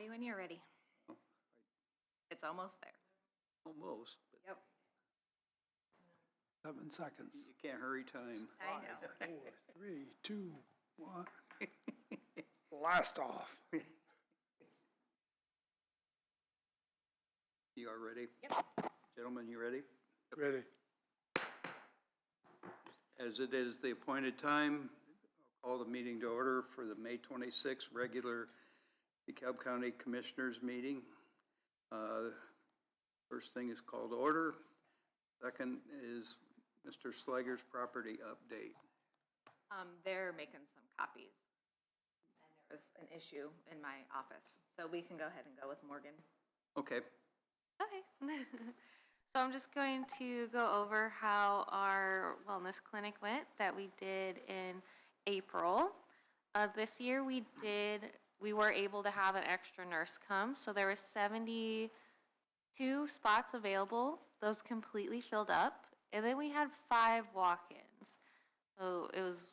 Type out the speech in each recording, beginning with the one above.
Ready when you're ready. Oh, It's almost there. almost, but Yep. 7 seconds. you can't hurry time. I know. 4, 3, 2, 1. Blast off. You are ready? Yep. Gentlemen, you ready? Ready. As it is the appointed time, I'll call the meeting to order for the May 26th regular DeKalb County Commissioners meeting. First thing is called to order. Second is Mr. Slager's property update. They're making some copies. And there was an issue in my office. So we can go ahead and go with Morgan. Okay. Okay. So I'm just going to go over how our wellness clinic went that we did in April. This year we were able to have an extra nurse come. So there were 72 spots available. Those completely filled up. And then we had 5 walk-ins. So it was,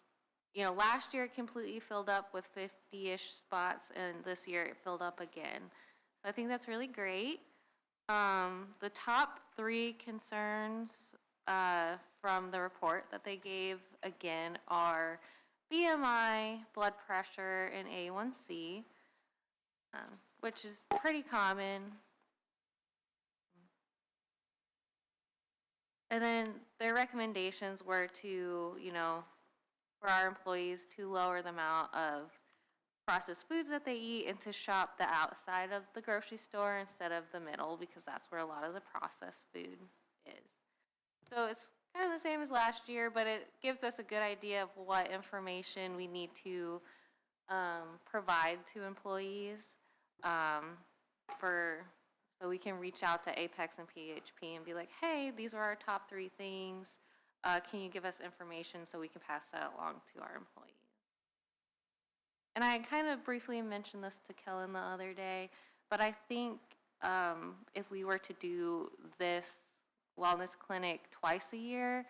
last year it completely filled up with 50-ish spots, and this year it filled up again. So I think that's really great. The top 3 concerns from the report that they gave, again, are BMI, blood pressure, and A1C, which is pretty common. And then their recommendations were to, for our employees to lower the amount of processed foods that they eat and to shop the outside of the grocery store instead of the middle, because that's where a lot of the processed food is. So it's kind of the same as last year, but it gives us a good idea of what information we need to provide to employees so we can reach out to Apex and PHP and be like, hey, these are our top 3 things. Can you give us information so we can pass that along to our employees? And I kind of briefly mentioned this to Kellen the other day, but I think if we were to do this wellness clinic twice a year,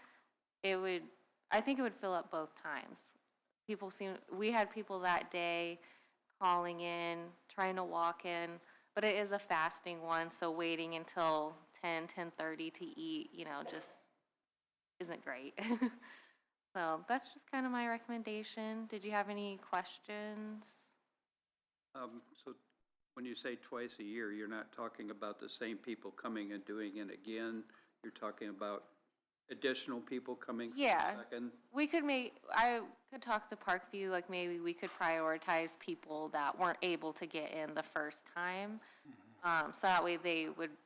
I think it would fill up both times. We had people that day calling in, trying to walk in, but it is a fasting one, so waiting until 10:30 to eat, just isn't great. So that's just kind of my recommendation. Did you have any questions? So when you say twice a year, you're not talking about the same people coming and doing it again. You're talking about additional people coming for Yeah. the second? I could talk to Parkview, like maybe we could prioritize people that weren't able to get in the first time. So that way they would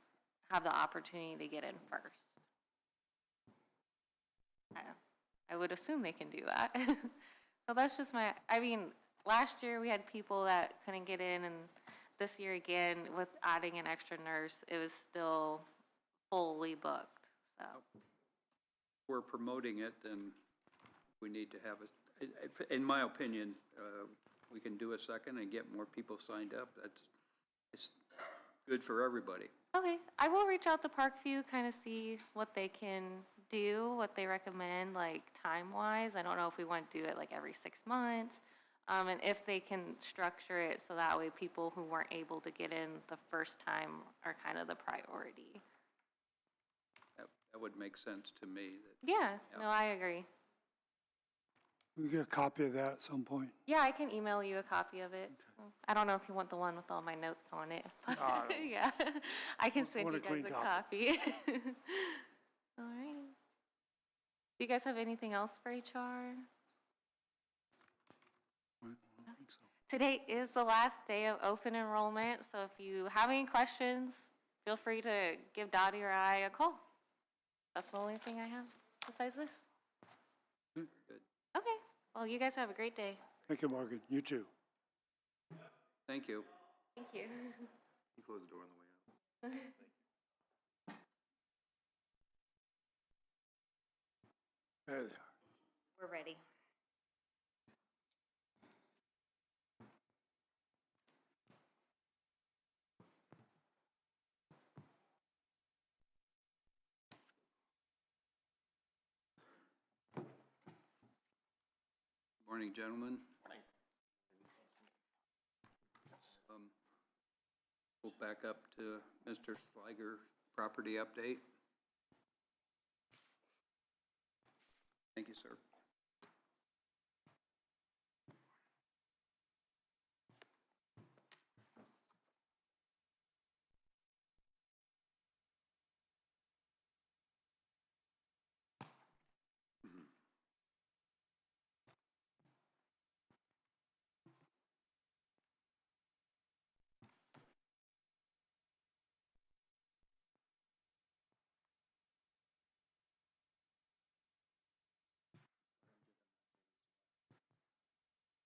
have the opportunity to get in first. I would assume they can do that. So that's just last year we had people that couldn't get in, and this year again, with adding an extra nurse, it was still fully booked, so. If we're promoting it, then we need to have in my opinion, we can do a second and get more people signed up. It's good for everybody. Okay, I will reach out to Parkview, kind of see what they can do, what they recommend, like time-wise. I don't know if we want to do it like every 6 months, and if they can structure it so that way people who weren't able to get in the first time are kind of the priority. That would make sense to me. Yeah, no, I agree. We get a copy of that at some point. Yeah, I can email you a copy of it. Okay. I don't know if you want the one with all my notes on it. Yeah, I can send you guys a copy. All right. Do you guys have anything else for HR? I don't think so. Today is the last day of open enrollment, so if you have any questions, feel free to give Dottie or I a call. That's the only thing I have besides this. Good. Okay. Well, you guys have a great day. Thank you, Morgan. You too. Thank you. Thank you. You close the door on the way out. There they are. We're ready. Morning, gentlemen. We'll back up to Mr. Sliger, property update. Thank you, sir.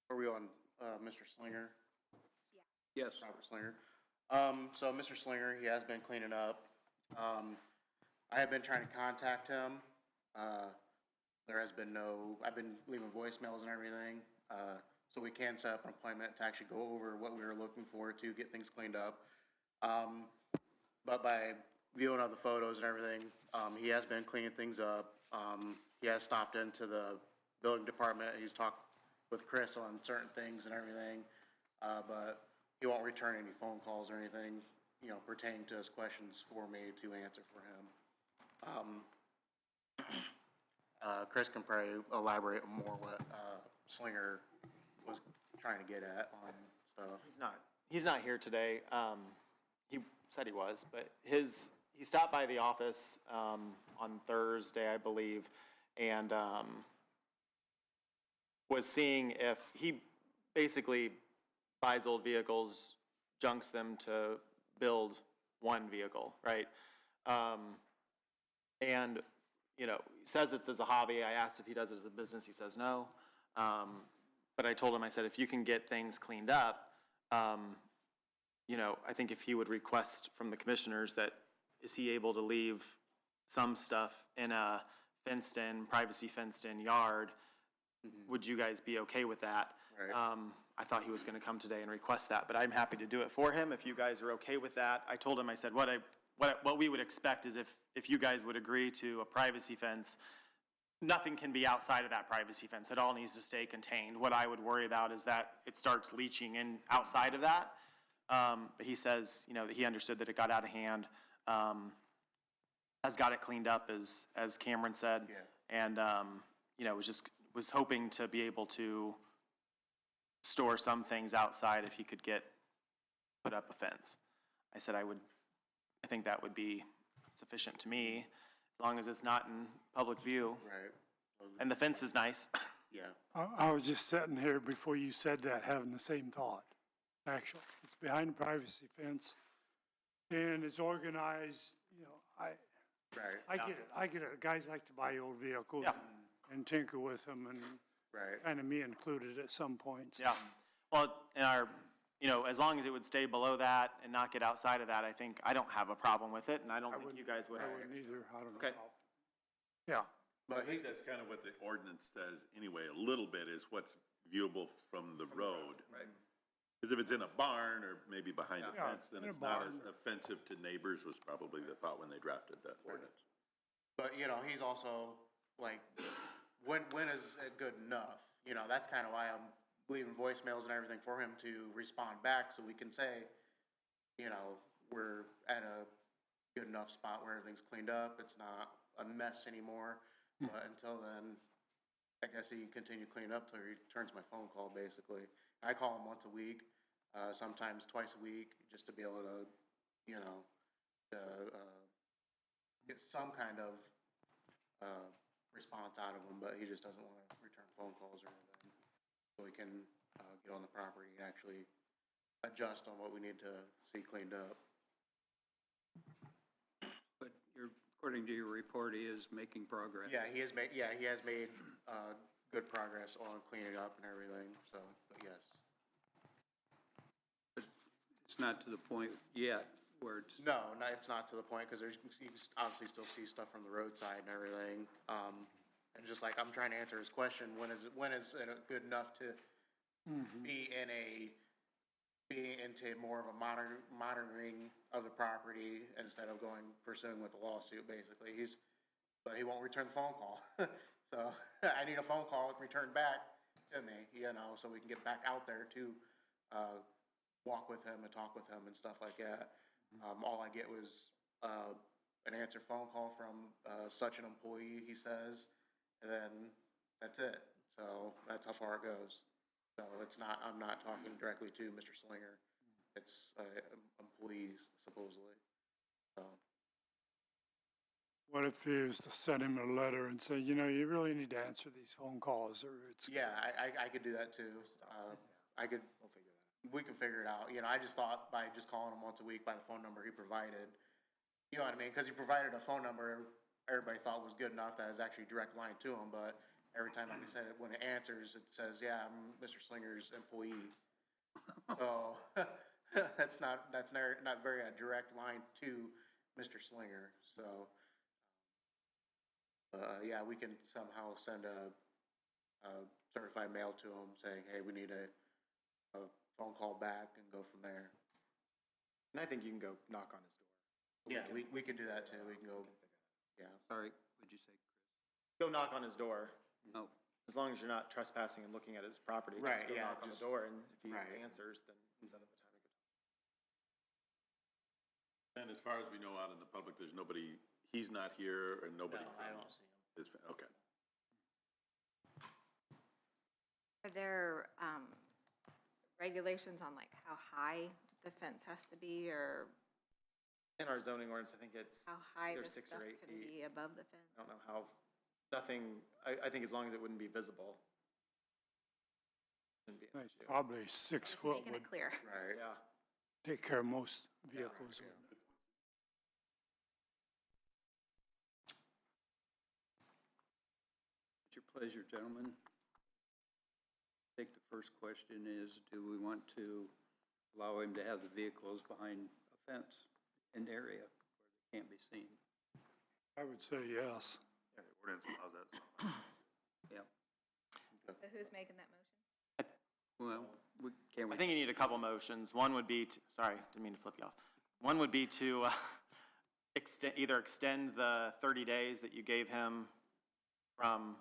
Are we on, Mr. Slinger? Yes. Robert Slinger. So Mr. Slinger, he has been cleaning up. I have been trying to contact him. There has been I've been leaving voicemails and everything. So we can set up an appointment to actually go over what we were looking for to get things cleaned up. But by viewing all the photos and everything, he has been cleaning things up. He has stopped into the building department. He's talked with Chris on certain things and everything. But he won't return any phone calls or anything, pertaining to his questions for me to answer for him. Chris can probably elaborate more what Slinger was trying to get at on stuff. He's not here today. He said he was, but he stopped by the office on Thursday, I believe, and was seeing if he basically buys old vehicles, junks them to build one vehicle, right? And he says it's as a hobby. I asked if he does it as a business. He says no. But I told him, I said, if you can get things cleaned up, I think if he would request from the commissioners that, is he able to leave some stuff in a fenced-in, privacy fenced-in yard? Would you guys be okay with that? Right. I thought he was going to come today and request that, but I'm happy to do it for him if you guys are okay with that. I told him, I said, what we would expect is if you guys would agree to a privacy fence, nothing can be outside of that privacy fence. It all needs to stay contained. What I would worry about is that it starts leaching in outside of that. But he says, that he understood that it got out of hand, has got it cleaned up as Cameron said. Yeah. And, was hoping to be able to store some things outside if he could put up a fence. I said I think that would be sufficient to me, as long as it's not in public view. Right. And the fence is nice. Yeah. I was just sitting here before you said that, having the same thought, actually. It's behind a privacy fence, and it's organized, Right. I get it. Guys like to buy old vehicles Yeah. and tinker with them, and Right. kind of me included at some points. Yeah. Well, in our, as long as it would stay below that and not get outside of that, I don't have a problem with it, and I don't think you guys would. I wouldn't either. I don't know. Okay. Yeah. But I think that's kind of what the ordinance says anyway, a little bit, is what's viewable from the road. Right. Because if it's in a barn or maybe behind a Yeah, fence, then in a it's not as barn. offensive to neighbors, was probably the thought when they drafted that ordinance. But, he's also, like, when is it good enough? That's kind of why I'm leaving voicemails and everything for him to respond back, so we can say, we're at a good enough spot where everything's cleaned up, it's not a mess anymore. But until then, I guess he can continue cleaning up till he returns my phone call, basically. I call him once a week, sometimes twice a week, just to be able to, get some kind of response out of him, but he just doesn't want to return phone calls or anything. So we can get on the property and actually adjust on what we need to see cleaned up. But according to your report, he is making progress. Yeah, he has made good progress on cleaning up and everything. So, but yes. It's not to the point yet where it's. No, it's not to the point, because you can obviously still see stuff from the roadside and everything. And just like I'm trying to answer his question, when is it good enough to be into more of a monitoring of the property instead of pursuing with a lawsuit, basically. But he won't return the phone call. So I need a phone call returned back to me, so we can get back out there to walk with him and talk with him and stuff like that. All I get was, an answer phone call from, such an employee, he says, and then that's it. So that's how far it goes. So it's not, I'm not talking directly to Mr. Slinger. It's, employees supposedly, so. What if he was to send him a letter and say, you know, you really need to answer these phone calls, or it's. Yeah, I could do that too. I could, we can figure it out. You know, I just thought by just calling him once a week by the phone number he provided, you know what I mean? Because he provided a phone number everybody thought was good enough that is actually a direct line to him, but every time, like I said, when it answers, it says, yeah, I'm Mr. Slinger's employee. So, that's not very a direct line to Mr. Slinger, so. Yeah, we can somehow send a certified mail to him saying, hey, we need a phone call back and go from there. And I think you can go knock on his door. Yeah, we could do that too. We can go, yeah. Sorry, what'd you say, Chris? Go knock on his door. No. As long as you're not trespassing and looking at his property, Right, just go yeah, knock on the just- door, and if he right. answers, then set up a time to go. And as far as we know out in the public, there's nobody, he's not here and nobody No, I don't see him. Okay. Are there regulations on like how high the fence has to be, or In our zoning ordinance, I think it's how high either the 6 stuff or 8 can feet. be above the fence? I don't know how, I think as long as it wouldn't be visible. Shouldn't be an issue. Probably 6 Just foot making would it clear. Right. Yeah. take care of most vehicles. Yeah. It's your pleasure, gentlemen. I think the first question is, do we want to allow him to have the vehicles behind a fence in the area where they can't be seen? I would say yes. Yeah, the ordinance allows that. Yeah. So who's making that motion? Well, can we? I think you need a couple motions. One would be, sorry, didn't mean to flip you off. One would be to either extend the 30 days that you gave him from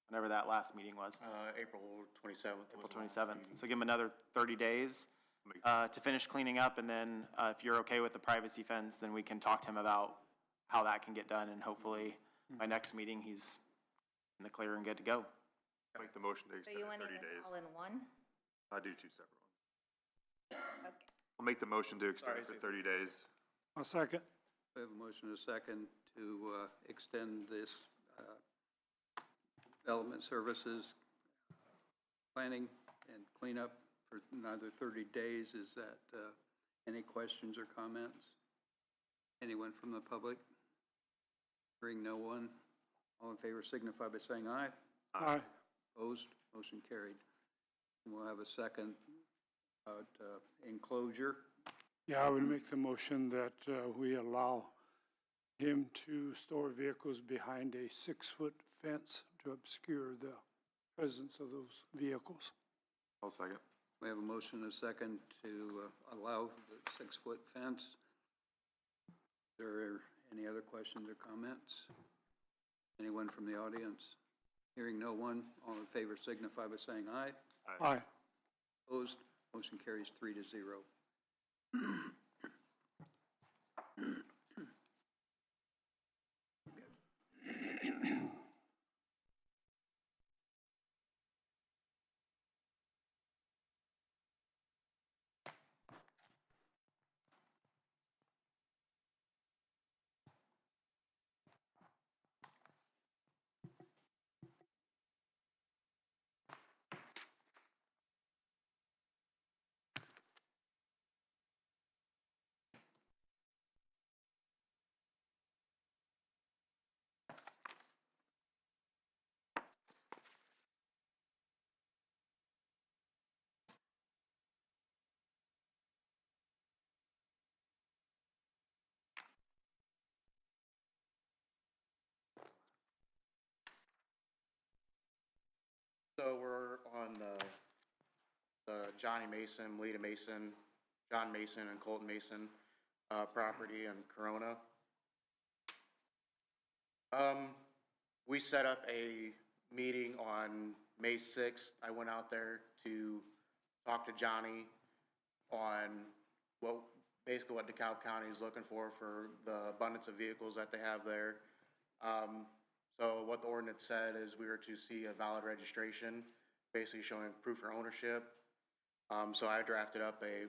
whenever that last meeting was, April 27th. April 27th. So give him another 30 days to finish cleaning up, and then if you're okay with the privacy fence, then we can talk to him about how that can get done, and hopefully by next meeting, he's in the clear and good to go. Make the motion to So extend you it want 30 this days. all in one? I do 2 separate ones. Okay. I'll make the motion to extend Sorry, it for Susan. 30 days. A second. We have a motion and a second to extend this development services planning and cleanup for another 30 days. Is that any questions or comments? Anyone from the public? Hearing no one. All in favor signify by saying aye. Aye. Opposed? Motion carried. And we'll have a second about enclosure. Yeah, I would make the motion that we allow him to store vehicles behind a 6-foot fence to obscure the presence of those vehicles. I'll second. We have a motion and a second to allow the 6-foot fence. Is there any other questions or comments? Anyone from the audience? Hearing no one, all in favor signify by saying aye. Aye. Opposed? Motion carries 3-0. So we're on the Johnny Mason, Lita Mason, John Mason, and Colton Mason property in Corona. We set up a meeting on May 6th. I went out there to talk to Johnny. on basically what DeKalb County is looking for the abundance of vehicles that they have there. So what the ordinance said is we were to see a valid registration, basically showing proof of ownership. So I drafted up a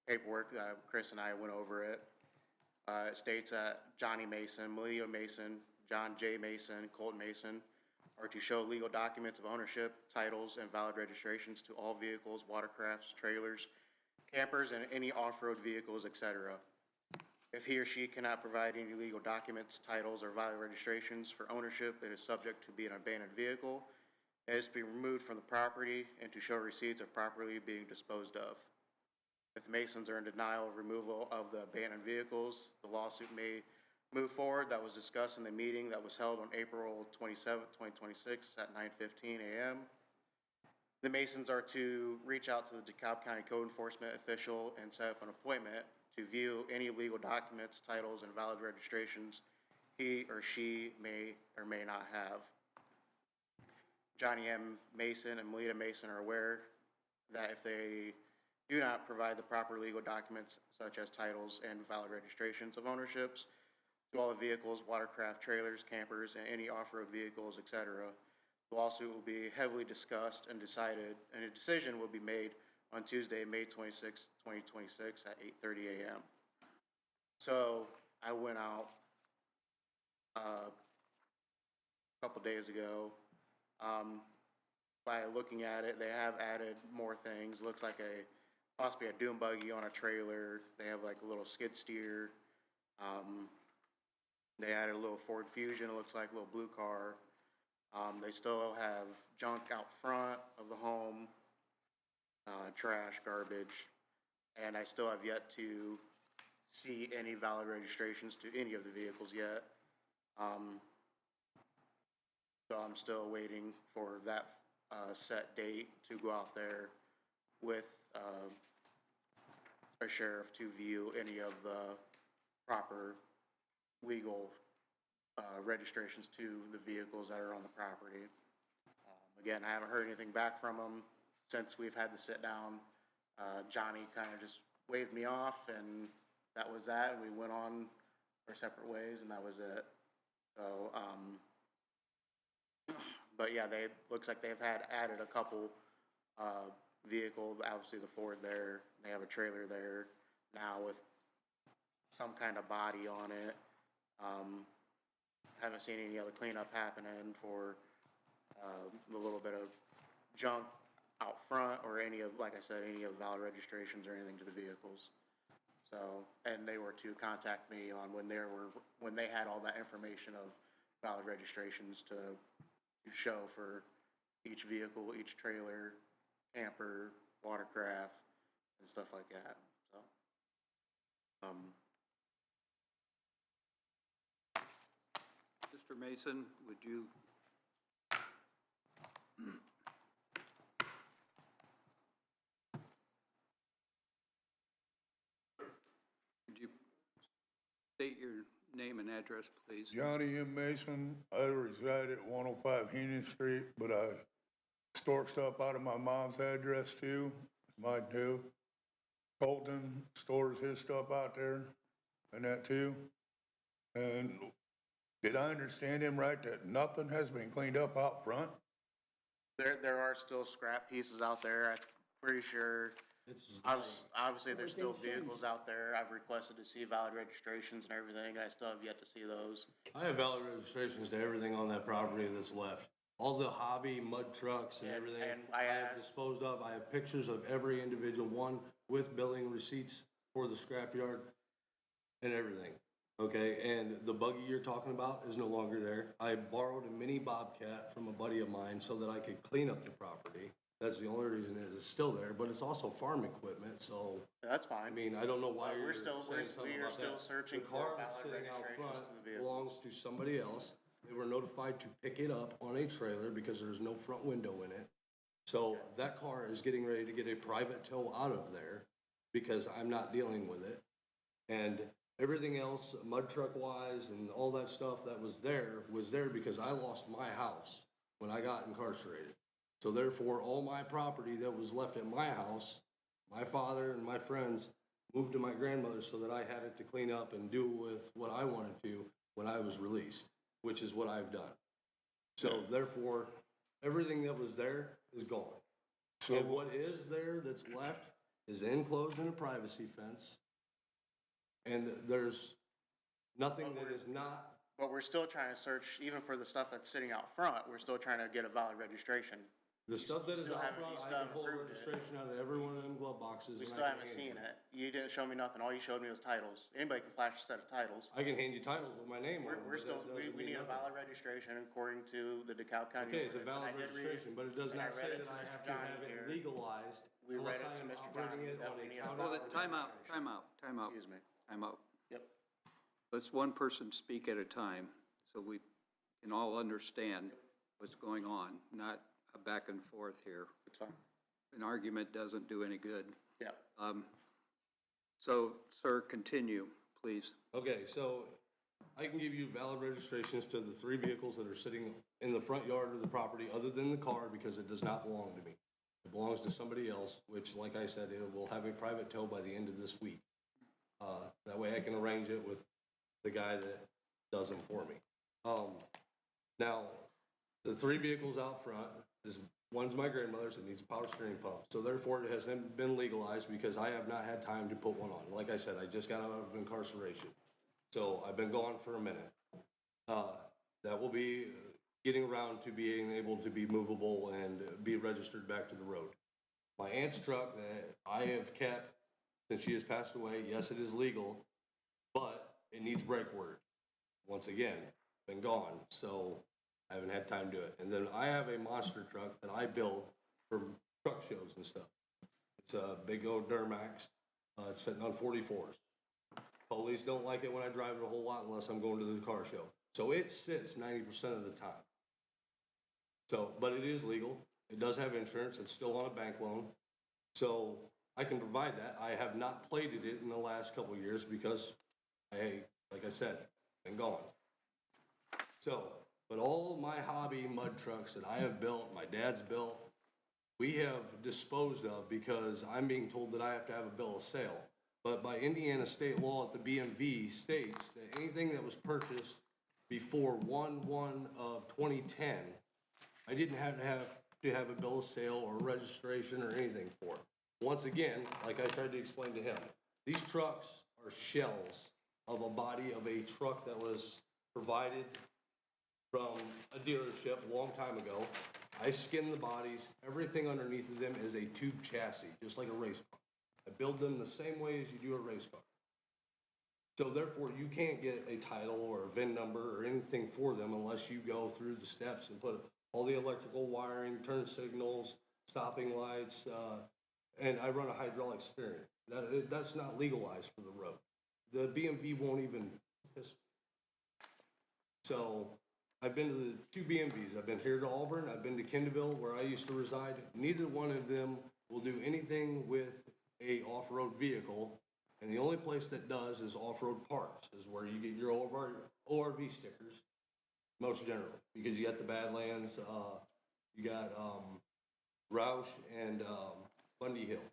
paperwork, Chris and I went over it. It states that Johnny Mason, Malia Mason, John J. Mason, Colton Mason are to show legal documents of ownership, titles, and valid registrations to all vehicles, watercrafts, trailers, campers, and any off-road vehicles, etc. If he or she cannot provide any legal documents, titles, or valid registrations for ownership, it is subject to be an abandoned vehicle. It is to be removed from the property and to show receipts of properly being disposed of. If Masons are in denial of removal of the abandoned vehicles, the lawsuit may move forward. That was discussed in the meeting that was held on April 27th, 2026 at 9:15 a.m. The Masons are to reach out to the DeKalb County Code Enforcement official and set up an appointment to view any legal documents, titles, and valid registrations he or she may or may not have. Johnny M. Mason and Melita Mason are aware that if they do not provide the proper legal documents such as titles and valid registrations of ownerships to all the vehicles, watercraft, trailers, campers, and any off-road vehicles, etc., the lawsuit will be heavily discussed and decided, and a decision will be made on Tuesday, May 26, 2026 at 8:30 a.m. So I went out a couple days ago. By looking at it, they have added more things. Looks like possibly a dune buggy on a trailer. They have like a little skid steer. They added a little Ford Fusion. It looks like a little blue car. They still have junk out front of the home, trash, garbage, and I still have yet to see any valid registrations to any of the vehicles yet. So I'm still waiting for that set date to go out there with a sheriff to view any of the proper legal registrations to the vehicles that are on the property. Again, I haven't heard anything back from them since we've had to sit down. Johnny kind of just waved me off, and that was that, and we went on our separate ways, and that was it. So, but yeah, looks like they've added a couple vehicles, obviously the Ford there. They have a trailer there now with some kind of body on it. Haven't seen any other cleanup happening for the little bit of junk out front or any of, like I said, any of valid registrations or anything to the vehicles. So, and they were to contact me on when they had all that information of valid registrations to show for each vehicle, each trailer, camper, watercraft, and stuff like that. So, Mr. Mason, would you? Would you state your name and address, please? Johnny M. Mason, I reside at 105 Union Street, but I store stuff out of my mom's address too, mine too. Colton stores his stuff out there and that too. And did I understand him right that nothing has been cleaned up out front? there are still scrap pieces out there. I'm pretty sure. Obviously, there's still vehicles out there. I've requested to see valid registrations and everything, and I still have yet to see those. I have valid registrations to everything on that property that's left. All the hobby, mud trucks and everything. And I have disposed of. I have pictures of every individual one with billing receipts for the scrapyard and everything. Okay, and the buggy you're talking about is no longer there. I borrowed a mini Bobcat from a buddy of mine so that I could clean up the property. That's the only reason it's still there, but it's also farm equipment, so. That's fine. I mean, I don't know why We're you're still- saying something we are about still that. searching The for car valid that's sitting out registrations front to the vehicle. belongs to somebody else. They were notified to pick it up on a trailer because there's no front window in it. So that car is getting ready to get a private tow out of there because I'm not dealing with it. And everything else, mud truck wise and all that stuff that was there because I lost my house when I got incarcerated. So therefore, all my property that was left at my house, My father and my friends moved to my grandmother's so that I had it to clean up and do with what I wanted to when I was released, which is what I've done. So therefore, everything that was there is gone. And what is there that's left is enclosed in a privacy fence. And there's nothing that is not. But we're still trying to search, even for the stuff that's sitting out front, we're still trying to get a valid registration. The stuff that is still out haven't- front, you I still can haven't pull a approved it. registration out of every one of them glove boxes. We and still I can haven't hand seen you it. You didn't show me nothing. All you showed me was titles. Anybody can flash a set of titles. I can hand you titles with my name on them. We're but still, that we doesn't need mean a nothing. valid registration according to the DeKalb County. Okay, it's a ordinance, and valid I did read it, registration, but it does and I not read say it that to I Mr. have to Johnny have it here. legalized We read unless it I to am Mr. operating Johnny it that on we a need a county. valid Time out, registration. time out, time out, Excuse me. time out. Yep. Let's one person speak at a time so we can all understand what's going on, not a back and forth here. It's fine. An argument doesn't do any good. Yeah. So, sir, continue, please. Okay, so I can give you valid registrations to the 3 vehicles that are sitting in the front yard of the property other than the car because it does not belong to me. It belongs to somebody else, which, like I said, it will have a private tow by the end of this week. That way I can arrange it with the guy that does them for me. Now, the 3 vehicles out front, one's my grandmother's, it needs a power steering pump. So therefore, it hasn't been legalized because I have not had time to put one on. Like I said, I just got out of incarceration. So I've been gone for a minute. That will be getting around to being able to be movable and be registered back to the road. My aunt's truck that I have kept since she has passed away, yes, it is legal, but it needs brake work. Once again, been gone, so I haven't had time to do it. And then I have a monster truck that I build for truck shows and stuff. It's a big old Duramax. It's sitting on 44s. Police don't like it when I drive it a whole lot unless I'm going to the car show. So it sits 90% of the time. So, but it is legal. It does have insurance. It's still on a bank loan. So I can provide that. I have not plated it in the last couple of years because like I said, been gone. So, but all my hobby mud trucks that I have built, my dad's built, we have disposed of because I'm being told that I have to have a bill of sale. But by Indiana state law, the BMV states that anything that was purchased before 1/1/2010, I didn't have to have a bill of sale or registration or anything for it. Once again, like I tried to explain to him, these trucks are shells of a body of a truck that was provided from a dealership a long time ago. I skin the bodies. Everything underneath of them is a tube chassis, just like a race car. I build them the same way as you do a race car. So therefore, you can't get a title or a VIN number or anything for them unless you go through the steps and put all the electrical wiring, turn signals, stopping lights, and I run a hydraulic steering. That's not legalized for the road. The BMV won't even piss. So I've been to the 2 BMVs. I've been here to Auburn. I've been to Kendallville, where I used to reside. Neither one of them will do anything with a off-road vehicle. And the only place that does is off-road parts, is where you get your ORV stickers, most generally, because you got the Badlands, you got Roush and Bundy Hill.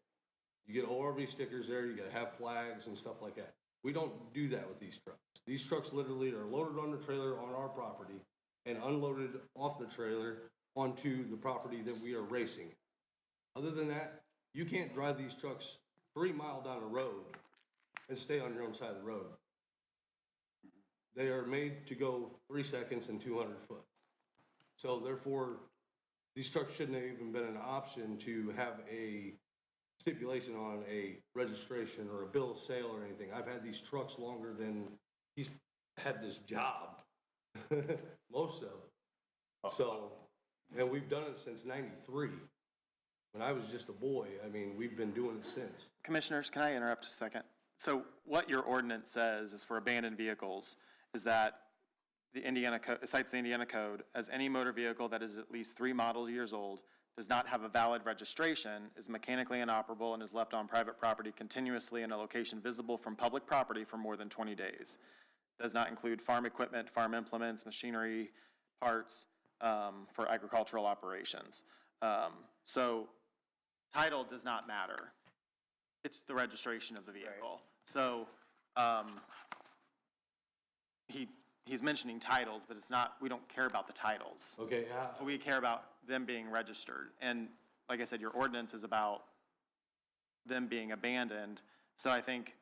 You get ORV stickers there, you gotta have flags and stuff like that. We don't do that with these trucks. These trucks literally are loaded on the trailer on our property and unloaded off the trailer onto the property that we are racing. Other than that, you can't drive these trucks 3 miles down the road and stay on your own side of the road. They are made to go 3 seconds and 200 foot. So therefore, these trucks shouldn't have even been an option to have a stipulation on a registration or a bill of sale or anything. I've had these trucks longer than he's had this job, most of them. So, and we've done it since '93. When I was just a boy, I mean, we've been doing it since. Commissioners, can I interrupt a second? So what your ordinance says is for abandoned vehicles is that the Indiana code, it cites the Indiana code as any motor vehicle that is at least 3 model years old, does not have a valid registration, is mechanically inoperable, and is left on private property continuously in a location visible from public property for more than 20 days. Does not include farm equipment, farm implements, machinery, parts for agricultural operations. So title does not matter. It's the registration of the vehicle. So, he's mentioning titles, but it's not, we don't care about the titles. Okay, We care about them being registered. And like I said, your ordinance is about them being abandoned. So I think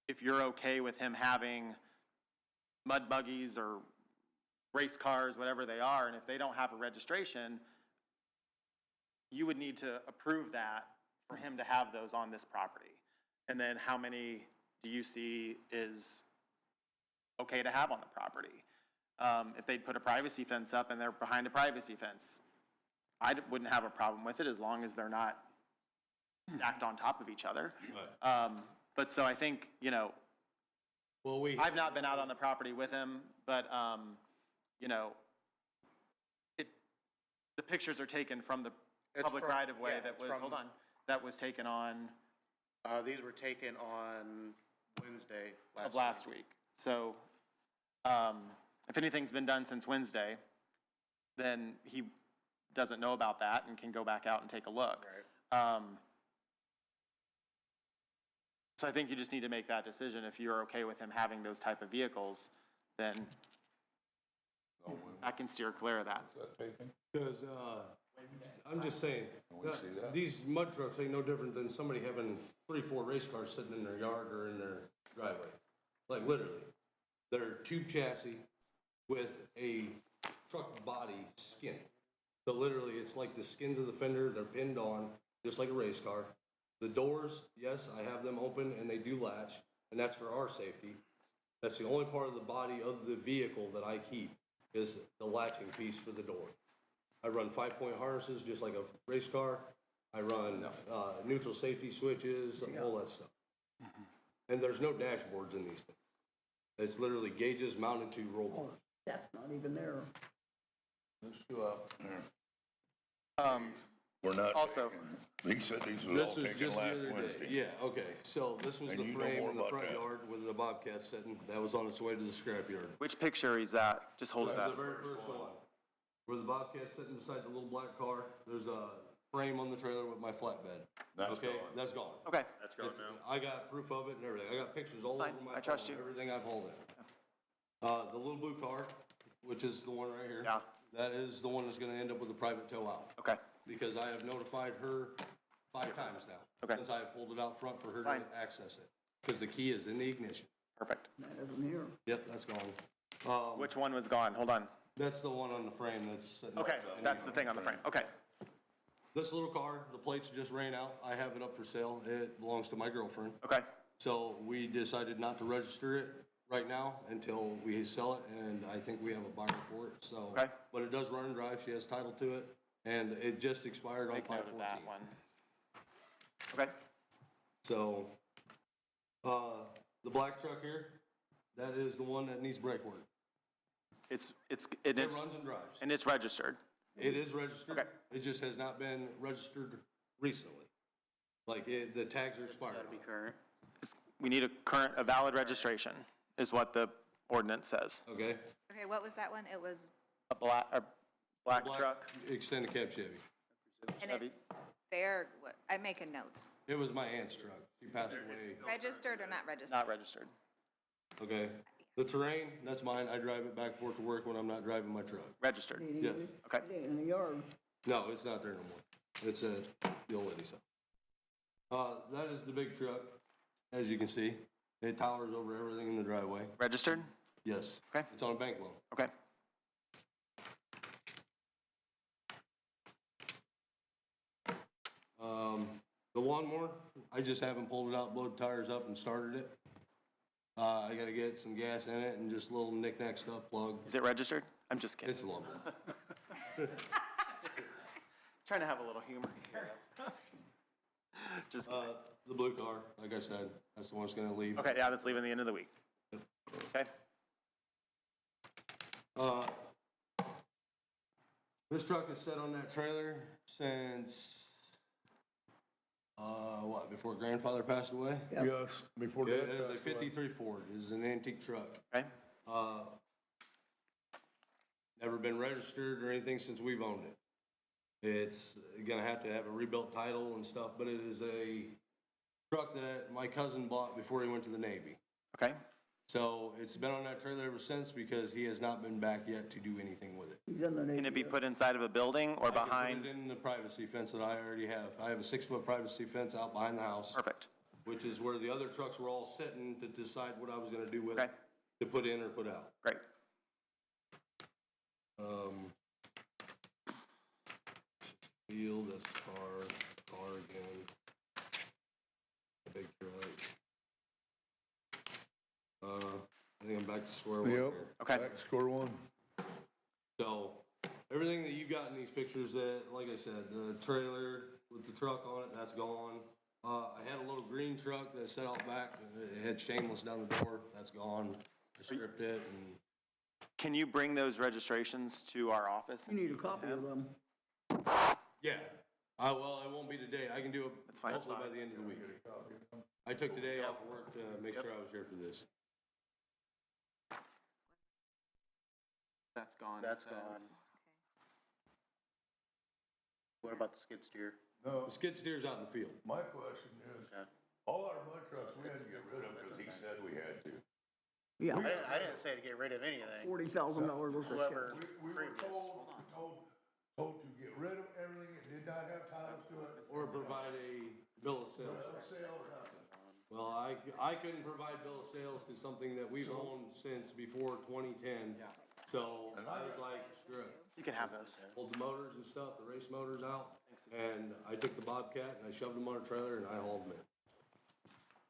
if you're okay with him having mud buggies or race cars, whatever they are, and if they don't have a registration, you would need to approve that for him to have those on this property. And then how many do you see is okay to have on the property? If they'd put a privacy fence up and they're behind a privacy fence, wouldn't have a problem with it as long as they're not stacked on top of each other. But so I think, you know, well, I've not been out on the property with him, but, you know, the pictures are taken from the public from- right-of-way yeah, that it's was, from- hold on, that was taken on, These were taken on Wednesday of last week. So, if anything's been done since Wednesday, then he doesn't know about that and can go back out and take a look. Right. So I think you just need to make that decision. If you're okay with him having those type of vehicles, then I can steer clear of that. because, I'm just saying, these mud trucks ain't no different than somebody having 3, 4 race cars sitting in their yard or in their driveway. Like literally, they're tube chassis with a truck body skin. So literally, it's like the skins of the fender, they're pinned on, just like a race car. The doors, yes, I have them open and they do latch, and that's for our safety. That's the only part of the body of the vehicle that I keep, is the latching piece for the door. I run 5-point harnesses, just like a race car. I run, neutral safety switches, all that stuff. And there's no dashboards in these things. It's literally gauges mounted to roll bars. That's not even there. Let's go out there. We're not. Also, He said these was all This was taken just the last other day. Wednesday. Yeah, okay, so this was And the you know frame more in the about front that. yard with the Bobcat sitting, that was on its way to the scrapyard. which picture is that? Just hold it This is up. the very first one, where the Bobcat's sitting beside the little black car, there's a frame on the trailer with my flatbed. That's Okay, gone. that's gone. Okay, That's gone now. I got proof of it and everything, I got pictures all over fine. my I trust phone, you. everything I've hauled in. The little blue car, which is the one right here. Yeah. That is the one that's gonna end up with a private tow out. okay, Because I have notified her 5 times now. Okay. Since I have pulled it out front for her Fine. to access it. Because the key is in the ignition. perfect. That isn't here. Yep, that's gone. Which one was gone? Hold on. That's the one on the frame that's sitting. Okay, outside. that's the thing on the frame. Okay, This little car, the plates just ran out. I have it up for sale. It belongs to my girlfriend. okay, So we decided not to register it right now until we sell it, and I think we have a buyer for it, so. Okay. But it does run and drive. She has title to it, and it just expired on make note of 5/14. that one. Okay, So, the black truck here, that is the one that needs brake work. it It is, runs and drives. and it's registered. It is registered. Okay. It just has not been registered recently. Like, the tags are expired. on it. Current. We need a valid registration, is what the ordinance says. Okay? Okay, what was that one? It was, A black truck? Extended cab Chevy. and Chevy. it's there, I'm making notes. It was my aunt's truck. She passed away. Registered or not registered? Not registered. Okay? The Terrain, that's mine. I drive it back and forth to work when I'm not driving my truck. Registered. It ain't Yes. even- Okay. It ain't in the yard. No, it's not there no more. It's at the old lady's house. That is the big truck, as you can see. It towers over everything in the driveway. Registered? Yes. Okay. It's on a bank loan. Okay. The lawnmower, I just haven't pulled it out, blowed tires up and started it. I gotta get some gas in it and just little knick-knack stuff, plug. Is it registered? I'm just kidding. It's a lawnmower. Trying to have a little humor here. Just kidding. The blue car, like I said, that's the one that's gonna leave. Okay, yeah, that's leaving the end of the week. Okay, This truck has sat on that trailer since, before grandfather passed away? Yes, before It Dad is a passed away. 53 Ford, it is an antique truck. okay, Never been registered or anything since we've owned it. It's gonna have to have a rebuilt title and stuff, but it is a truck that my cousin bought before he went to the Navy. Okay, So it's been on that trailer ever since because he has not been back yet to do anything with it. He's in the Navy. can it be put inside of a building or I can behind? put it in the privacy fence that I already have. I have a 6-foot privacy fence out behind the house. Perfect. Which is where the other trucks were all sitting to decide what I was gonna do with Okay. it, to put in or put out. Great. Field, that's car again. Big truck. I think I'm back to square one Yep. here. Okay. Back to square one. So, everything that you got in these pictures that, like I said, the trailer with the truck on it, that's gone. I had a little green truck that set out back, it had Shameless down the door, that's gone. I stripped it and, Can you bring those registrations to our office? You need a copy of them. yeah. Well, it won't be today, I can do it That's fine. hopefully by the end of the week. I took today off of work to make sure I was here for this. That's gone. That's it gone. says. What about the skid steer? The skid steer's out in the field. My question is, Okay. all our mud trucks, we had to get rid of because he said we had to. Yeah, I didn't say to get rid of anything. $40,000 worth of Whoever shit. We were previous. told to get rid of everything that did not have title to it. Or provide a bill of sales. Sale or nothing. Well, I couldn't provide bill of sales to something that we've owned since before 2010. So I was like, screw it. You can have those. Pulled the motors and stuff, the race motors out, and I took the Bobcat and I shoved them on a trailer and I hauled them in.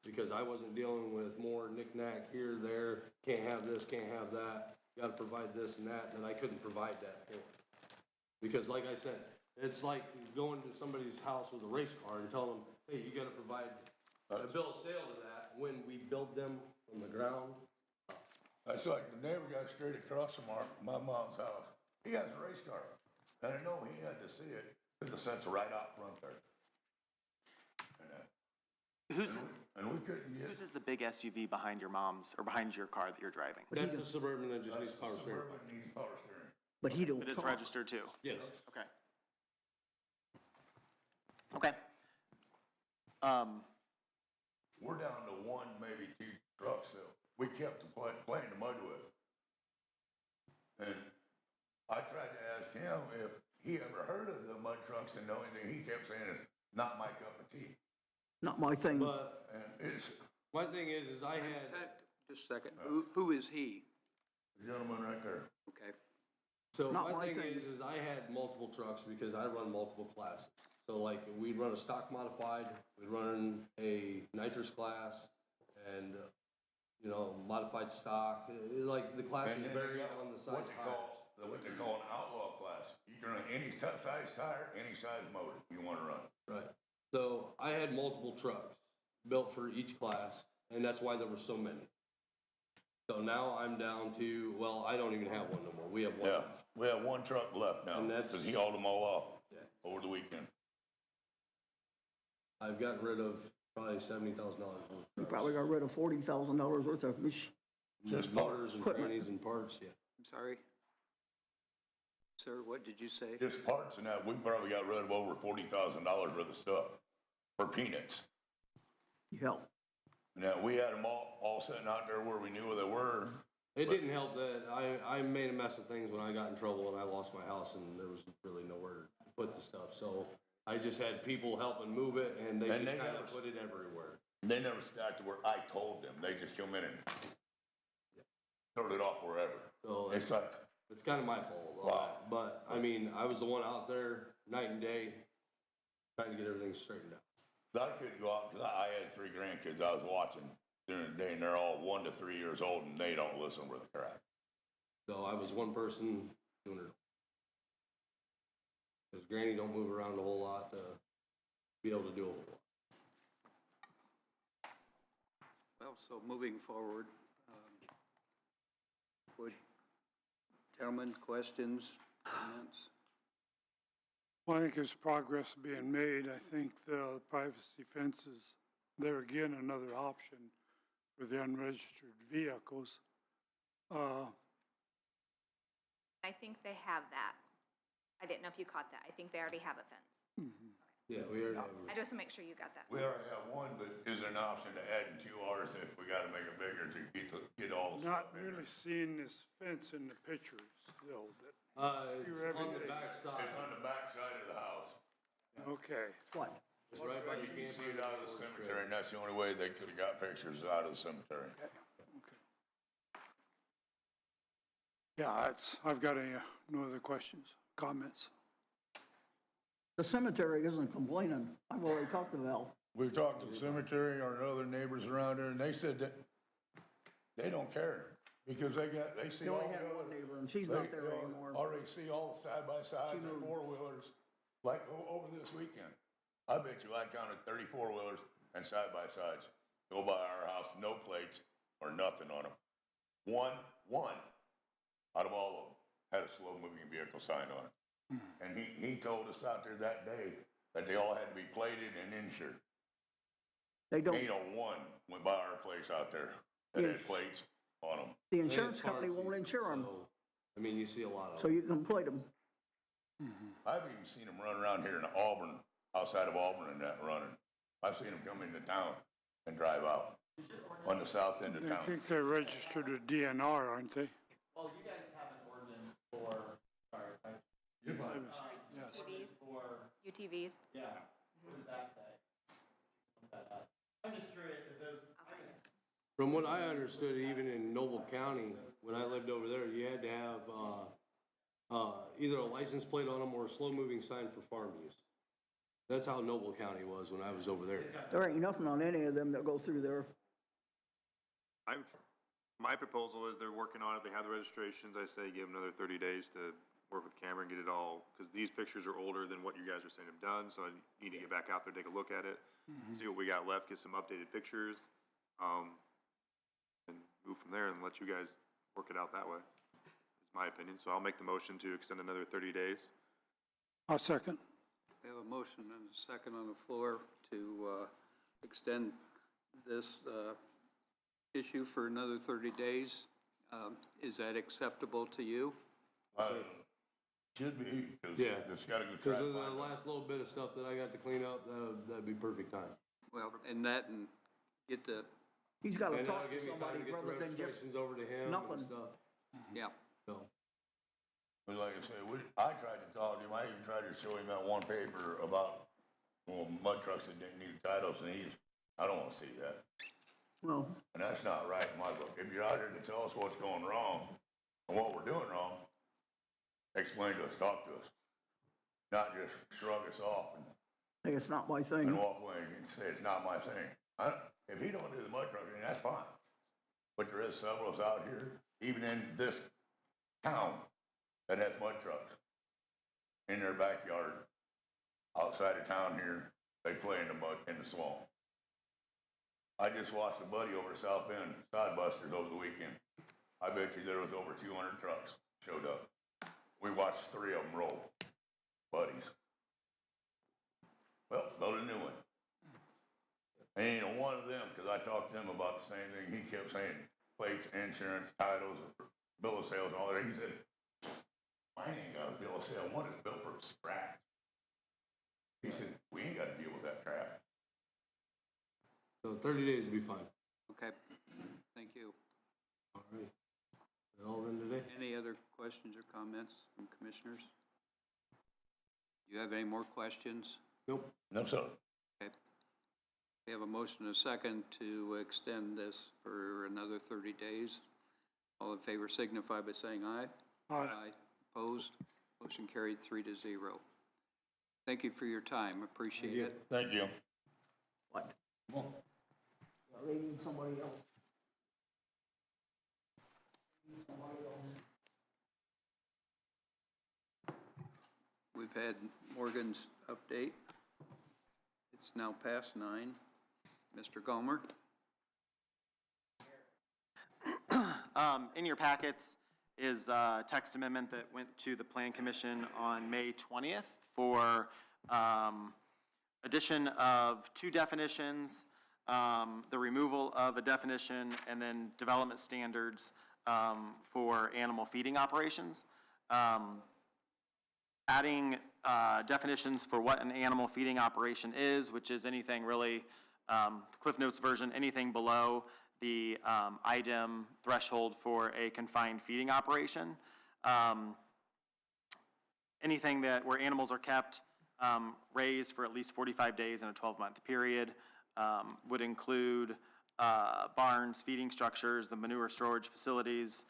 Because I wasn't dealing with more knick-knack here, there, can't have this, can't have that, gotta provide this and that I couldn't provide that for. Because like I said, it's like going to somebody's house with a race car and telling them, hey, you gotta provide a bill of sale to that when we build them from the ground. That's like the neighbor guy straight across from my mom's house. He has a race car. And I know he had to see it, because the set's right out front there. And we couldn't get. Whose is the big SUV behind your mom's or behind your car that you're driving? That's the Suburban that just needs power steering. Suburban needs power steering. But he don't But it's talk. registered too. Yes. Okay. Okay. We're down to one, maybe two trucks that we kept playing the mud with. And I tried to ask him if he ever heard of the mud trucks, and the only thing he kept saying is, not my cup of tea. Not my thing. But And it's my thing is I had, Just a second, who is he? the gentleman right there. Okay. so Not my my thing thing. is I had multiple trucks because I run multiple classes. So like, we'd run a stock modified, we'd run a nitrous class, and, modified stock, like the classes And then vary they got on the size what they tires. call, what they call an outlaw class. You can run any size tire, any size motor you wanna run. Right. So I had multiple trucks built for each class, and that's why there were so many. So now I'm down to, well, I don't even have one no more. We have one Yeah, left. we have one truck left now, And that's- because he hauled them all off Yeah. over the weekend. I've gotten rid of probably $70,000 worth of You trucks. probably got rid of $40,000 worth of Just Motors and equipment. trannies and parts, yeah. I'm sorry. Sir, what did you say? Just parts and that, we probably got rid of over $40,000 worth of stuff for peanuts. Yeah. Now, we had them all sitting out there where we knew where they were. It didn't help that I made a mess of things when I got in trouble and I lost my house and there was really nowhere to put the stuff. So I just had people helping move it and they And just they kind never- of put it everywhere. They never stacked to where I told them, they just come in and threw it off wherever. So It's like, it's kind of my fault, all Wow. that. But I mean, I was the one out there night and day trying to get everything straightened out. I couldn't go out, because I had 3 grandkids I was watching during the day, and they're all 1 to 3 years old, and they don't listen worth a crap. So I was one person doing it. Because Granny don't move around a whole lot to be able to do a whole lot. Well, so moving forward, would, gentlemen, questions, comments? Well, I think there's progress being made. I think the privacy fences, they're again another option for the unregistered vehicles. I think they have that. I didn't know if you caught that. I think they already have a fence. Yeah, we already have. I just to make sure you got that. We already have one, but is there an option to add 2 hours if we gotta make it bigger to get all the Not stuff in really there? seeing this fence in the pictures, though, that, It's on the everything. back side. It's on the back side of the house. okay. What? It's right by the You can see campground. it out of the cemetery, and that's the only way they could've got pictures out of the cemetery. Okay. Yeah, I've got no other questions, comments. The cemetery isn't complaining. I've already talked to Val. We've talked to the cemetery or other neighbors around there, and they said that they don't care, because they see They all only the had one others. neighbor, and she's not there anymore. Already see all the side-by-sides She and moved. 4-wheelers, like over this weekend. I bet you I counted 34-wheelers and side-by-sides go by our house, no plates or nothing on them. One out of all of them had a slow-moving vehicle sign on it. And he told us out there that day that they all had to be plated and insured. They don't, Ain't a one went by our place out there that Yeah. had plates on them. the And it's insurance car company won't season, insure them, so, I mean, you see a lot of so them. you can plate them. I've even seen them run around here in Auburn, outside of Auburn and that running. I've seen them come into town and drive out on the south end of I town. think they're registered at DNR, aren't they? Well, you guys have an ordinance for, sorry, Yes. UTVs, for, UTVs. yeah, what does that say? Look that up. I'm just curious if those, I guess, From what I understood, even in Noble County, when I lived over there, you had to have, either a license plate on them or a slow-moving sign for farm use. That's how Noble County was when I was over there. There ain't nothing on any of them that go through there. My proposal is they're working on it, they have the registrations, I say give them another 30 days to work with Cameron, get it all, because these pictures are older than what you guys are saying have done, so I need to get back out there, take a look at it, see what we got left, get some updated pictures, and move from there and let you guys work it out that way, is my opinion. So I'll make the motion to extend another 30 days. I'll second. We have a motion and a second on the floor to extend this issue for another 30 days. Is that acceptable to you? Should be, because Yeah. it's gotta go try Because and of the find them. last little bit of stuff that I got to clean up, that'd be perfect time. Well, and that and get the, He's gotta And talk that'll to give me time somebody to get the rather than just, registrations over to him nothing. and stuff, yeah. so. But like I said, I tried to talk to him, I even tried to show him that one paper about, well, mud trucks that didn't need titles, and I don't wanna see that. well, And that's not right in my book. If you're out here to tell us what's going wrong and what we're doing wrong, explain to us, talk to us. Not just shrug us off hey, it's not my and thing. walk away and say, it's not my thing. If he don't do the mud trucking, that's fine. But there is several of us out here, even in this town, that has mud trucks in their backyard, outside of town here, they play in the mud, in the swamp. I just watched a buddy over at South Bend, Sodbusters, over the weekend. I bet you there was over 200 trucks showed up. We watched 3 of them roll, buddies. Well, build a new one. Ain't a one of them, because I talked to him about the same thing. He kept saying plates, insurance, titles, bill of sales, and all that. He said, I ain't got a bill of sale. One is built from scratch. He said, we ain't got to deal with that crap. So 30 days would be fine. Okay, thank you. All right. Is that all then today? Any other questions or comments from commissioners? You have any more questions? Nope. No, sir. Okay. We have a motion and a second to extend this for another 30 days. All in favor signify by saying aye. Aye. Opposed? Motion carried 3-0. Thank you for your time. Appreciate it. Thank you. What? They need somebody else. Need somebody else. We've had Morgan's update. It's now past 9. Mr. Gomer? In your packets is a text amendment that went to the Plan Commission on May 20th for addition of 2 definitions, the removal of a definition, and then development standards for animal feeding operations. adding definitions for what an animal feeding operation is, which is anything really, Cliff Notes version, anything below the IDEM threshold for a confined feeding operation. Anything where animals are kept raised for at least 45 days in a 12-month period would include barns, feeding structures, the manure storage facilities,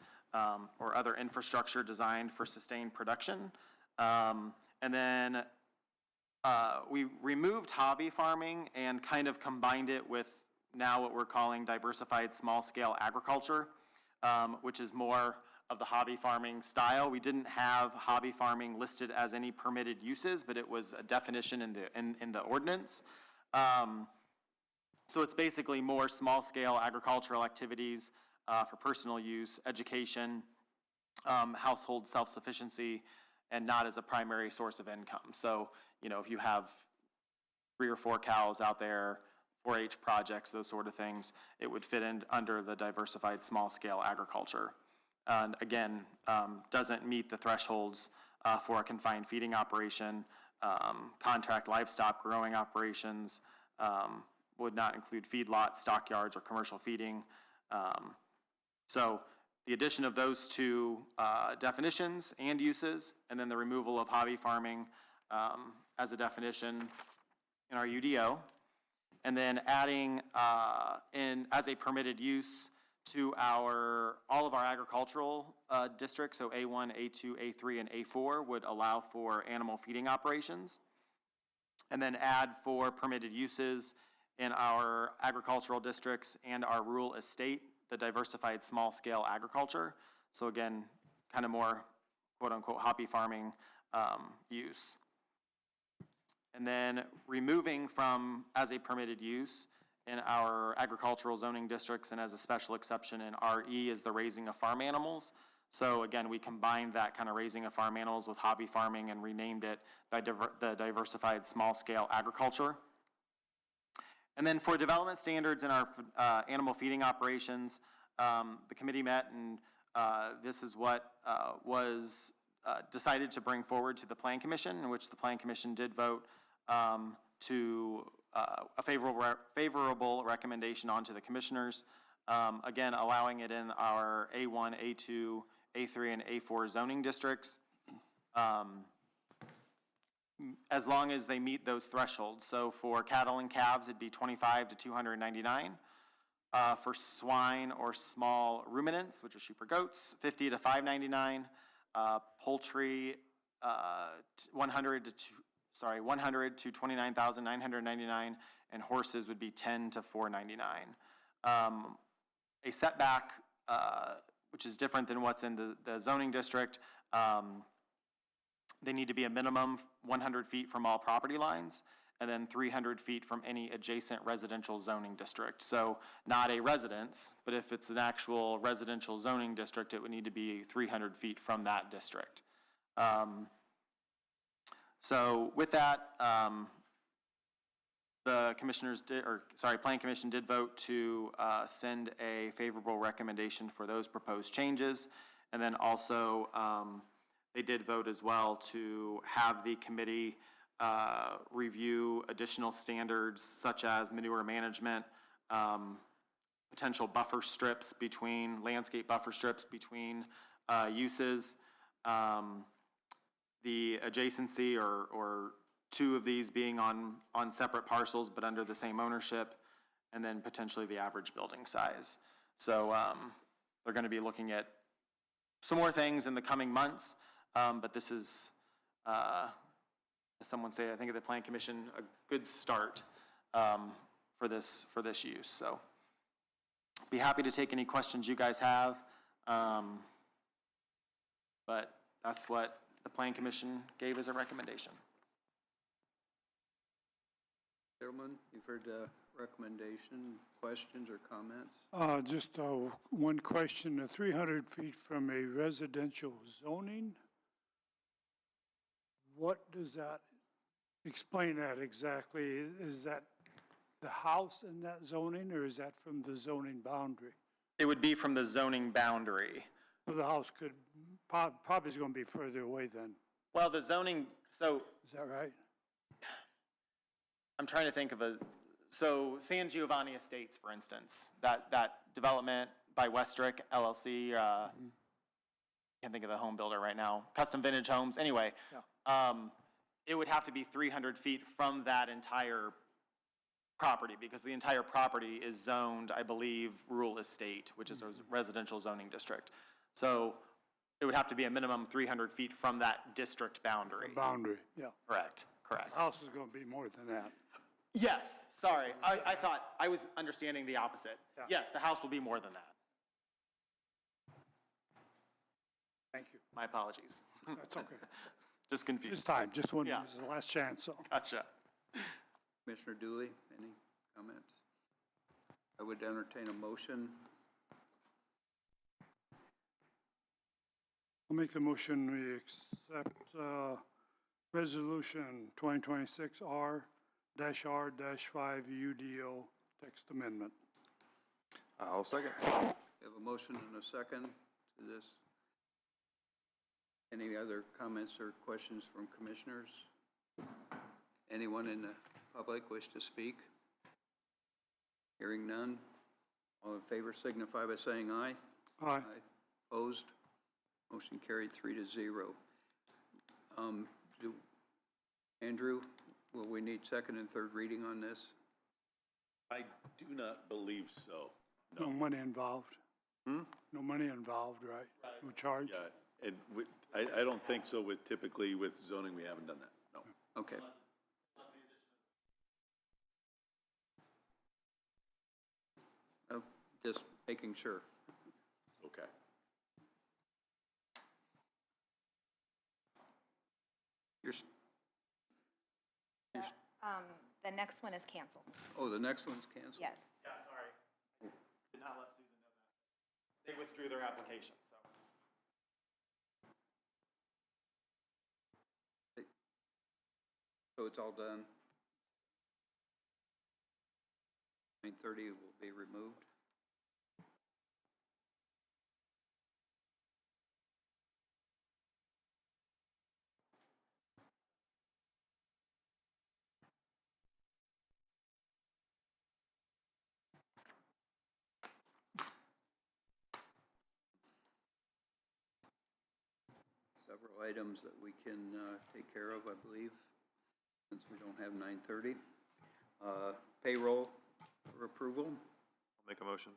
or other infrastructure designed for sustained production. And then we removed hobby farming and kind of combined it with now what we're calling diversified small-scale agriculture, which is more of the hobby farming style. We didn't have hobby farming listed as any permitted uses, but it was a definition in the ordinance. So it's basically more small-scale agricultural activities for personal use, education, household self-sufficiency, and not as a primary source of income. So, you know, if you have 3 or 4 cows out there, 4-H projects, those sort of things, it would fit in under the diversified small-scale agriculture. And again, doesn't meet the thresholds for a confined feeding operation. Contract livestock growing operations would not include feedlots, stockyards, or commercial feeding. So the addition of those 2 definitions and uses, and then the removal of hobby farming as a definition in our UDO, and then adding in as a permitted use to all of our agricultural districts, so A1, A2, A3, and A4 would allow for animal feeding operations. And then add for permitted uses in our agricultural districts and our rural estate, the diversified small-scale agriculture. So again, kind of more quote-unquote hobby farming use. And then removing from as a permitted use in our agricultural zoning districts and as a special exception in RE is the raising of farm animals. So again, we combined that kind of raising of farm animals with hobby farming and renamed it the diversified small-scale agriculture. And then for development standards in our animal feeding operations, the committee met and this is what was decided to bring forward to the Plan Commission, in which the Plan Commission did vote to a favorable recommendation onto the commissioners. Again, allowing it in our A1, A2, A3, and A4 zoning districts, as long as they meet those thresholds. So for cattle and calves, it'd be 25 to 299. For swine or small ruminants, which are sheep or goats, 50 to 599. Poultry, 100 to 29,999, and horses would be 10 to 499. A setback, which is different than what's in the zoning district, they need to be a minimum 100 feet from all property lines, and then 300 feet from any adjacent residential zoning district. So not a residence, but if it's an actual residential zoning district, it would need to be 300 feet from that district. So with that, the Plan Commission did vote to send a favorable recommendation for those proposed changes. And then also, they did vote as well to have the committee review additional standards such as manure management, potential buffer strips between, landscape buffer strips between uses, the adjacency or 2 of these being on separate parcels but under the same ownership, and then potentially the average building size. So they're going to be looking at some more things in the coming months, but this is, as someone say, I think at the Plan Commission, a good start for this use. So be happy to take any questions you guys have, but that's what the Plan Commission gave as a recommendation. Gentlemen, you've heard the recommendation, questions or comments? Just one question, 300 feet from a residential zoning? What does that, explain that exactly? Is that the house in that zoning, or is that from the zoning boundary? It would be from the zoning boundary. Well, the house could, probably is going to be further away then. Well, the zoning, so Is that right? I'm trying to think of so San Giovanni Estates, for instance, that development by Westrick LLC, can't think of the home builder right now, Custom Vintage Homes, anyway. It would have to be 300 feet from that entire property, because the entire property is zoned, I believe, rural estate, which is a residential zoning district. So it would have to be a minimum 300 feet from that district boundary. The boundary, yeah. Correct. The house is gonna be more than that. Yes, sorry, I thought, I was understanding the opposite. Yeah. Yes, the house will be more than that. Thank you. My apologies. That's okay. Just confused. This time, just one, Yeah. this is the last chance, so. Gotcha. Commissioner Dooley, any comments? I would entertain a motion. I'll make the motion, we accept, resolution 2026 R-R-5 UDO text amendment. I'll second. We have a motion and a second to this. Any other comments or questions from commissioners? Anyone in the public wish to speak? Hearing none. All in favor signify by saying aye. Aye. Opposed? Motion carried 3-0. Andrew, will we need second and third reading on this? I do not believe so. No money involved. No money involved, right? No charge? Yeah, and I don't think so typically with zoning, we haven't done that, no. Okay. Oh, just making sure. Okay. The next one is canceled. Oh, the next one's canceled? Yes. Yeah, sorry. Did not let Susan know that. They withdrew their application, so. So it's all done? 9:30 will be removed? Several items that we can take care of, I believe, since we don't have 9:30. Payroll for approval. I'll make a motion.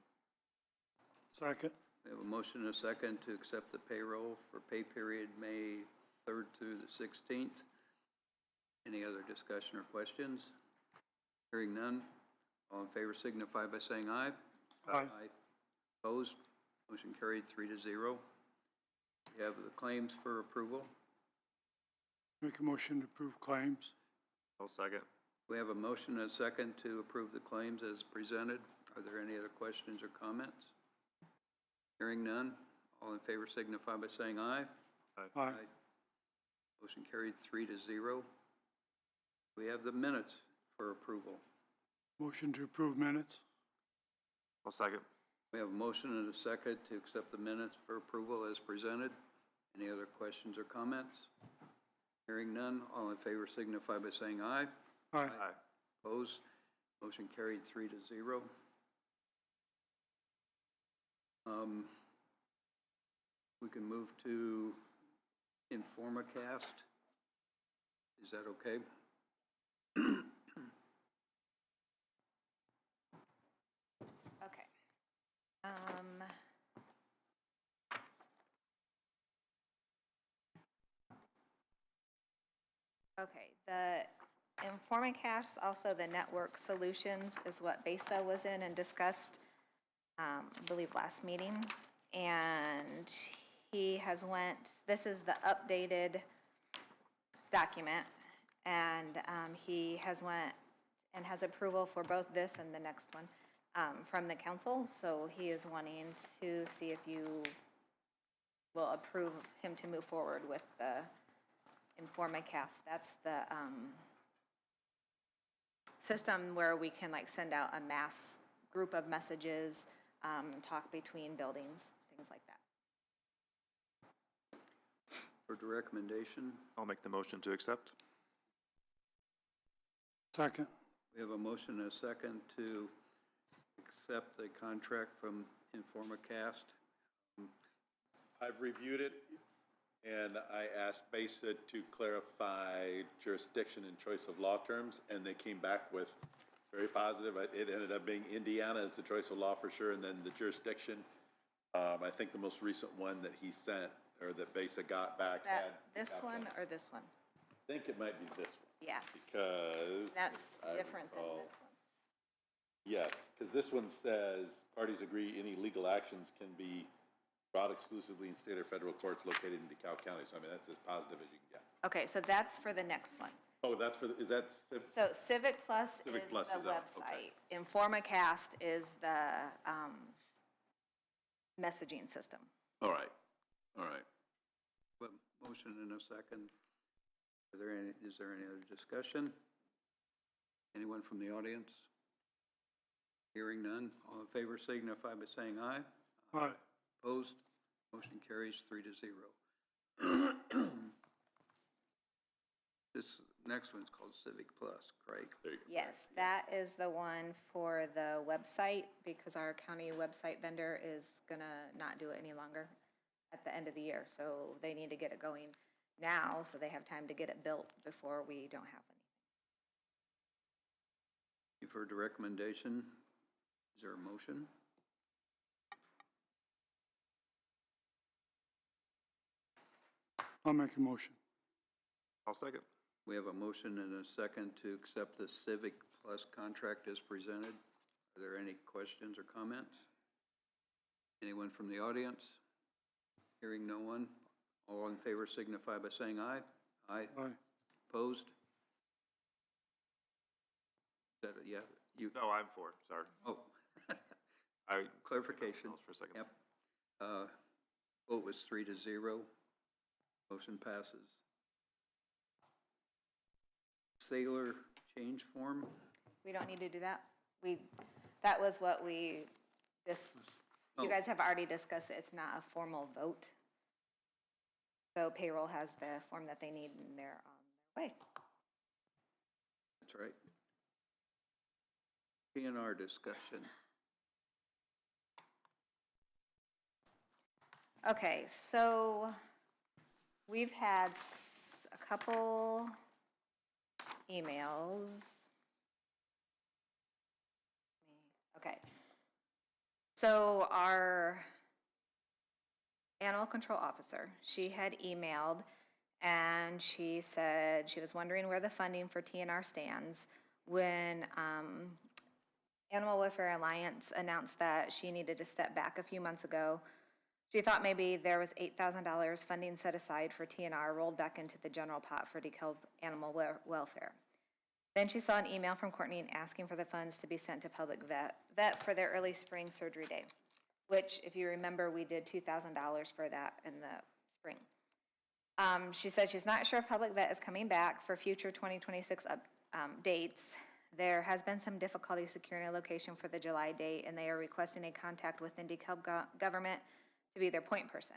Second. We have a motion and a second to accept the payroll for pay period May 3rd through the 16th. Any other discussion or questions? Hearing none. All in favor signify by saying aye. Aye. Opposed? Motion carried 3-0. We have the claims for approval. Make a motion to approve claims. I'll second. We have a motion and a second to approve the claims as presented. Are there any other questions or comments? Hearing none. All in favor signify by saying aye. Aye. Motion carried 3-0. We have the minutes for approval. Motion to approve minutes. I'll second. We have a motion and a second to accept the minutes for approval as presented. Any other questions or comments? Hearing none, all in favor signify by saying aye. Aye. Aye. Opposed? Motion carried 3-0. We can move to InformaCast. Is that okay? Okay. Okay, the InformaCast, also the network solutions is what BESA was in and discussed, I believe, last meeting. And he has this is the updated document, and he has and has approval for both this and the next one from the council. So he is wanting to see if you will approve him to move forward with the InformaCast. That's the system where we can send out a mass group of messages, talk between buildings, things like that. For the recommendation, I'll make the motion to accept. Second. we have a motion and a second to accept the contract from InformaCast. I've reviewed it, and I asked BASA to clarify jurisdiction and choice of law terms, and they came back with very positive. It ended up being Indiana as the choice of law for sure, and then the jurisdiction. I think the most recent one that he sent, or that BASA got back Is that had. this one or this one? I think it might be this one, Yeah, because. that's I different than recall- this one. Yes, because this one says, parties agree any legal actions can be brought exclusively in state or federal courts located in DeKalb County. So I mean, that's as positive as you can get. Okay, so that's for the next one. Oh, that's for, is that, So Civic Plus Civic is Plus the is out, okay. website. InformaCast is the messaging system. all right, all right. But motion and a second. Is there any other discussion? Anyone from the audience? Hearing none. All in favor signify by saying aye. Aye. Opposed? Motion carries 3-0. This next one's called Civic Plus, Craig. There you go. Yes, that is the one for the website, because our county website vendor is gonna not do it any longer at the end of the year. So they need to get it going now, so they have time to get it built before we don't have any. You've heard the recommendation. Is there a motion? I'll make a motion. I'll second. We have a motion and a second to accept the Civic Plus contract as presented. Are there any questions or comments? Anyone from the audience? Hearing no one. All in favor signify by saying aye. Aye. Aye. Opposed? Is that a, yeah, you, No, I'm for, sorry. oh, I. clarification. For a second. Yep. Vote was 3-0. Motion passes. Sailor change form. We don't need to do that. That was what you guys have already discussed. It's not a formal vote. So payroll has the form that they need and they're on their way. That's right. P&R discussion. Okay, so we've had a couple emails. Okay. So our animal control officer, she had emailed and she said she was wondering where the funding for TNR stands when Animal Welfare Alliance announced that she needed to step back a few months ago. She thought maybe there was $8,000 funding set aside for TNR rolled back into the general pot for DeKalb animal welfare. Then she saw an email from Courtney asking for the funds to be sent to Public Vet for their early spring surgery day, which, if you remember, we did $2,000 for that in the spring. She said she's not sure if Public Vet is coming back for future 2026 dates. There has been some difficulty securing a location for the July date, and they are requesting a contact within DeKalb government to be their point person.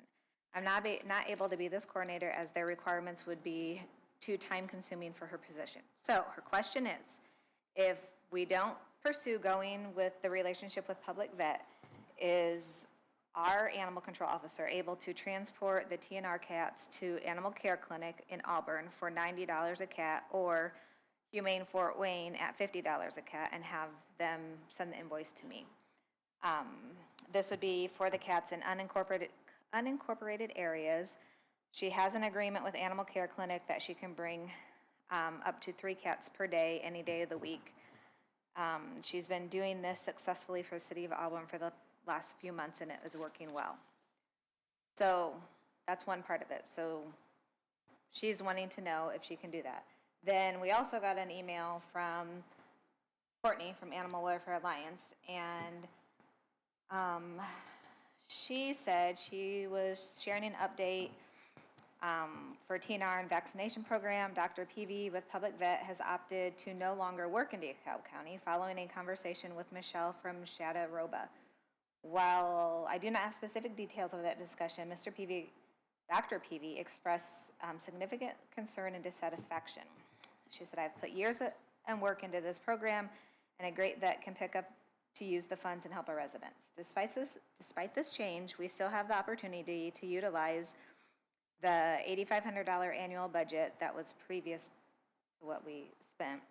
I'm not able to be this coordinator as their requirements would be too time-consuming for her position. So her question is, if we don't pursue going with the relationship with Public Vet, is our animal control officer able to transport the TNR cats to Animal Care Clinic in Auburn for $90 a cat, or Humane Fort Wayne at $50 a cat, and have them send the invoice to me? This would be for the cats in unincorporated areas. She has an agreement with Animal Care Clinic that she can bring up to 3 cats per day, any day of the week. She's been doing this successfully for the city of Auburn for the last few months, and it is working well. So that's one part of it. So she's wanting to know if she can do that. Then we also got an email from Courtney from Animal Welfare Alliance, and she said she was sharing an update for TNR and vaccination program. Dr. PV with Public Vet has opted to no longer work in DeKalb County following a conversation with Michelle from Chattaroba. While I do not have specific details of that discussion, Mr. PV Dr. Peavy expressed significant concern and dissatisfaction. She said, "I've put years and work into this program, and a great vet can pick up to use the funds and help our residents. Despite this change, we still have the opportunity to utilize the $8,500 annual budget that was previous to what we spent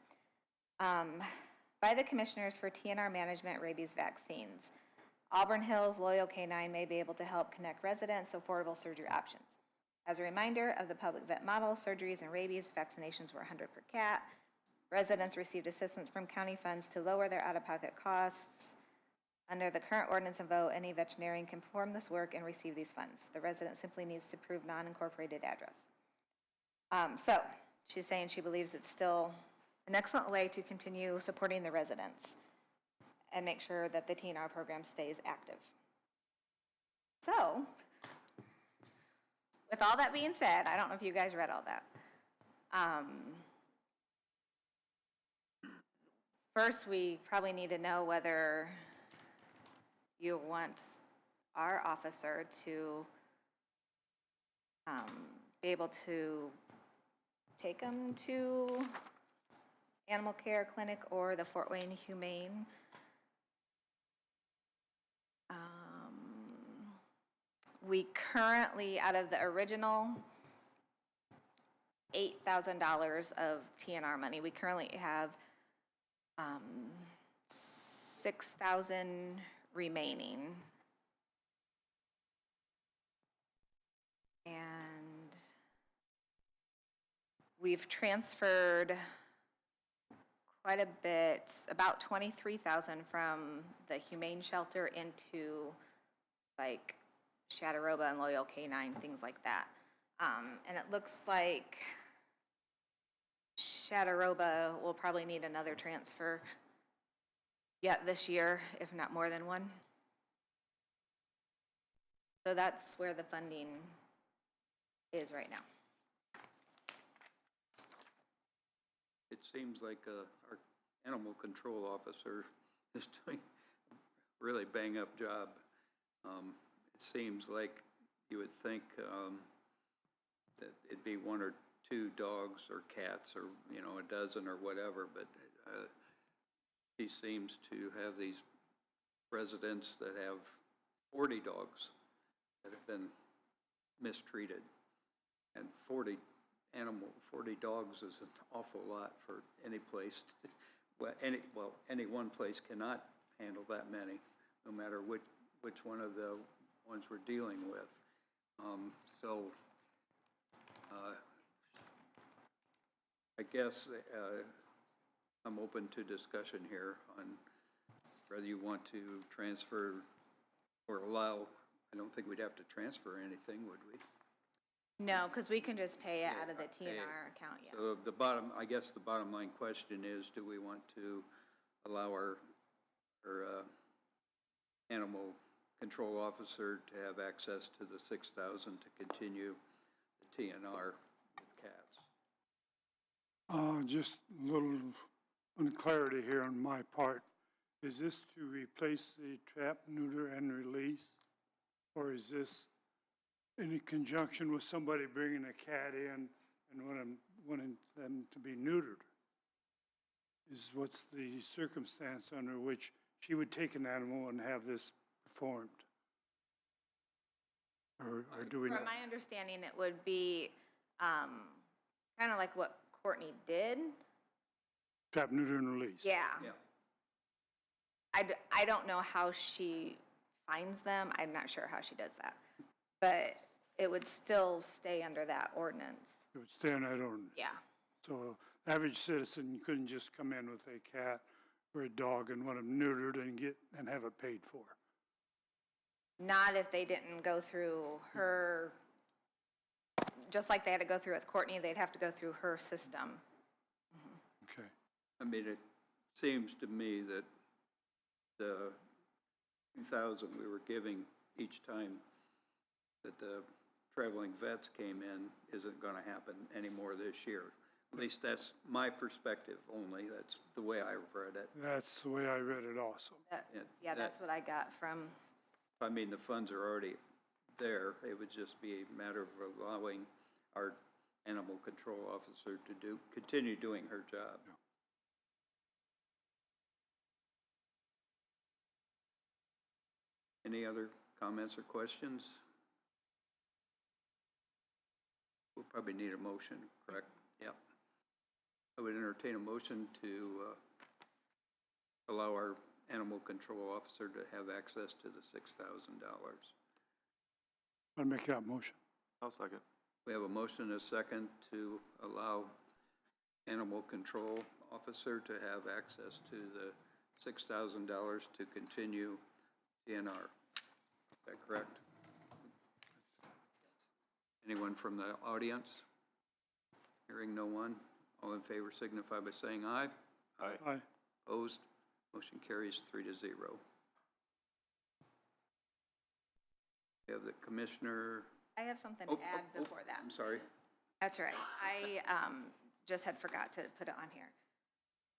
by the commissioners for TNR management rabies vaccines. Auburn Hills Loyal K-9 may be able to help connect residents to affordable surgery options. As a reminder of the public vet model, surgeries and rabies vaccinations were $100 per cat. Residents received assistance from county funds to lower their out-of-pocket costs. Under the current ordinance and vote, any veterinarian can perform this work and receive these funds. The resident simply needs to prove non-incorporated address." So she's saying she believes it's still an excellent way to continue supporting the residents and make sure that the TNR program stays active. So, with all that being said, I don't know if you guys read all that. First, we probably need to know whether you want our officer to be able to take them to animal care clinic or the Fort Wayne Humane. We currently, out of the original $8,000 of TNR money, we currently have 6,000 remaining. And we've transferred quite a bit, about 23,000 from the Humane Shelter into like Shadaroba and Loyal K-9, things like that. And it looks like Shadaroba will probably need another transfer yet this year, if not more than one. So that's where the funding is right now. It seems like our animal control officer is doing a really bang-up job. It seems like you would think that it'd be one or two dogs or cats or, a dozen or whatever, but he seems to have these residents that have 40 dogs that have been mistreated. And 40 dogs is an awful lot for any place. Any one place cannot handle that many, no matter which one of the ones we're dealing with. I guess I'm open to discussion here on whether you want to transfer or allow. I don't think we'd have to transfer anything, would we? No, because we can just pay it out of the TNR account, yeah. So I guess the bottom line question is, do we want to allow our animal control officer to have access to the 6,000 to continue the TNR with cats? Just a little unclarity here on my part. Is this to replace the trap, neuter, and release? Or is this in conjunction with somebody bringing a cat in and wanting them to be neutered? What's the circumstance under which she would take an animal and have this performed? Or do we know? From my understanding, it would be kind of like what Courtney did. Trap, neuter, and release. Yeah. I don't know how she finds them. I'm not sure how she does that. But it would still stay under that ordinance. It would stay on that ordinance. Yeah. So average citizen couldn't just come in with a cat or a dog and want them neutered and have it paid for. Not if they didn't go through her, just like they had to go through with Courtney, they'd have to go through her system. Okay. I mean, it seems to me that the 2,000 we were giving each time that the traveling vets came in isn't going to happen anymore this year. At least that's my perspective only. That's the way I've read it. That's the way I read it also. That's what I got from. I mean, the funds are already there. It would just be a matter of allowing our animal control officer to continue doing her job. Any other comments or questions? We'll probably need a motion, correct? Yep. I would entertain a motion to allow our animal control officer to have access to the $6,000. I'll make that motion. I'll second. We have a motion and a second to allow animal control officer to have access to the $6,000 to continue DNR. Is that correct? Anyone from the audience? Hearing no one. All in favor signify by saying aye. Aye. Aye. Opposed? Motion carries 3-0. We have the commissioner. I have something to add before that. I'm sorry. That's right. I just had forgot to put it on here.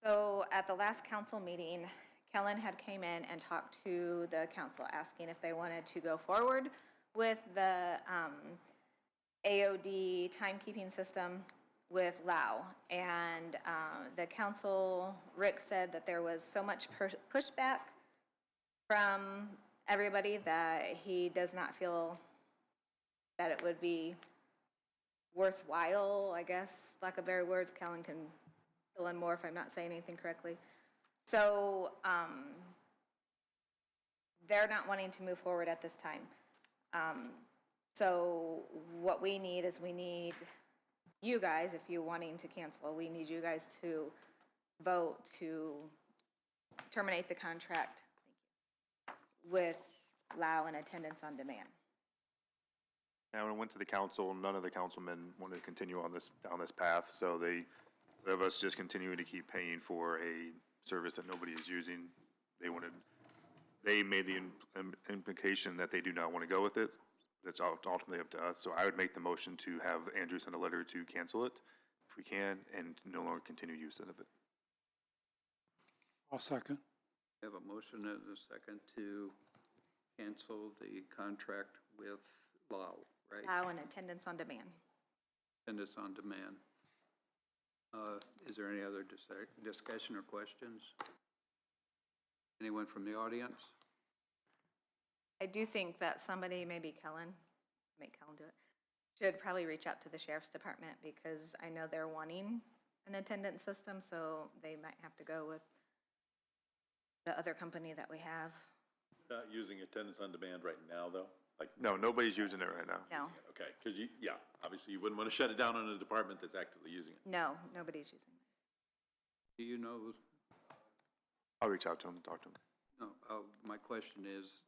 So at the last council meeting, Kellen had came in and talked to the council asking if they wanted to go forward with the AOD timekeeping system with Lao. And the council, Rick said that there was so much pushback from everybody that he does not feel that it would be worthwhile, I guess, lack of better words. Kellen can fill in more if I'm not saying anything correctly. So they're not wanting to move forward at this time. So what we need is you guys, if you're wanting to cancel, we need you guys to vote to terminate the contract with Lao and attendance on demand. Now, when I went to the council, none of the councilmen wanted to continue on down this path, so instead of us just continuing to keep paying for a service that nobody is using, they made the implication that they do not want to go with it. That's ultimately up to us. So I would make the motion to have Andrew send a letter to cancel it, if we can, and no longer continue use of it. I'll second. We have a motion and a second to cancel the contract with Lao, right? Lao and attendance on demand. Attendance on demand. Is there any other discussion or questions? Anyone from the audience? I do think that somebody, maybe Kellen, make Kellen do it, should probably reach out to the sheriff's department because I know they're wanting an attendance system, so they might have to go with the other company that we have. Not using attendance on demand right now, though? Like, No, nobody's using it right now. No, okay, because obviously you wouldn't want to shut it down on a department that's actively using it. no, nobody's using it. Do you know? I'll reach out to him, talk to him. No, my question is,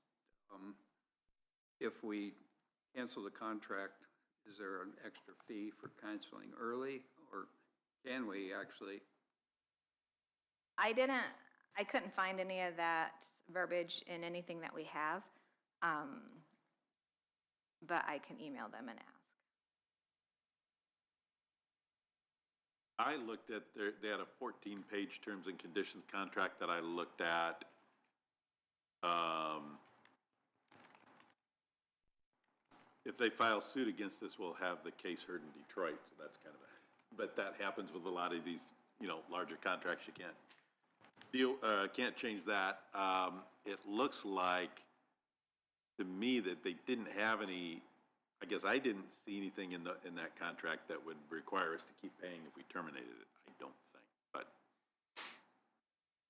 if we cancel the contract, is there an extra fee for canceling early, or can we actually? I couldn't find any of that verbiage in anything that we have, but I can email them and ask. I looked at they had a 14-page terms and conditions contract that I looked at. If they file suit against this, we'll have the case heard in Detroit, so that's kind of but that happens with a lot of these, larger contracts. You can't change that. It looks like to me that they didn't have any, I guess I didn't see anything in that contract that would require us to keep paying if we terminated it. I don't think, but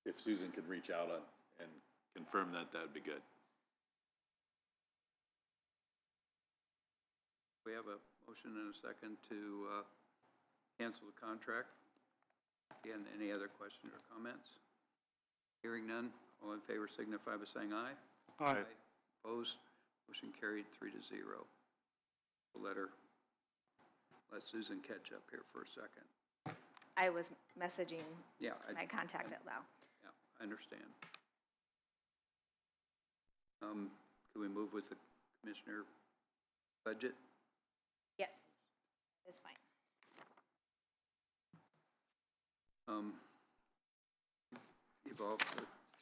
if Susan could reach out and confirm that, that'd be good. We have a motion and a second to cancel the contract. Again, any other questions or comments? Hearing none, all in favor signify by saying aye. Aye. Opposed? Motion carried 3-0. Let Susan catch up here for a second. I was messaging Yeah. my contact at Lao. Yeah, I understand. Can we move with the commissioner budget? Yes, that's fine. The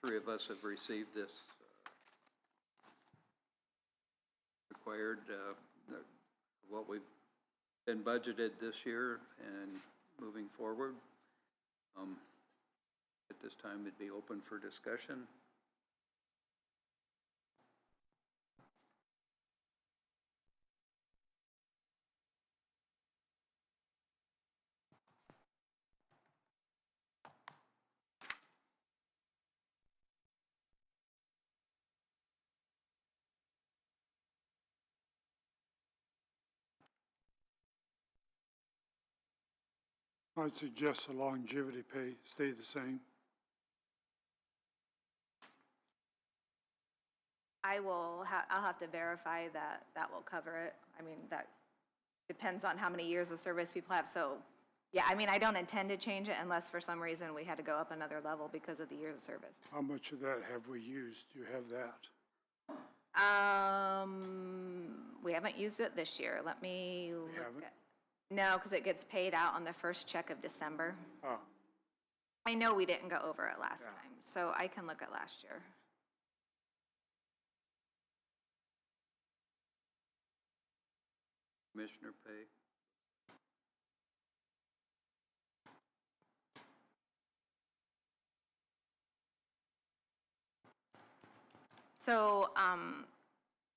three of us have received this required, what we've been budgeted this year and moving forward. At this time, it'd be open for discussion. I'd suggest the longevity pay stay the same. I'll have to verify that that will cover it. I mean, that depends on how many years of service people have. So, yeah, I mean, I don't intend to change it unless for some reason we had to go up another level because of the years of service. How much of that have we used? Do you have that? We haven't used it this year. Let me look haven't? at, no, because it gets paid out on the first check of December. Oh, I know we didn't go over it last Yeah. time, so I can look at last year. Commissioner pay. So,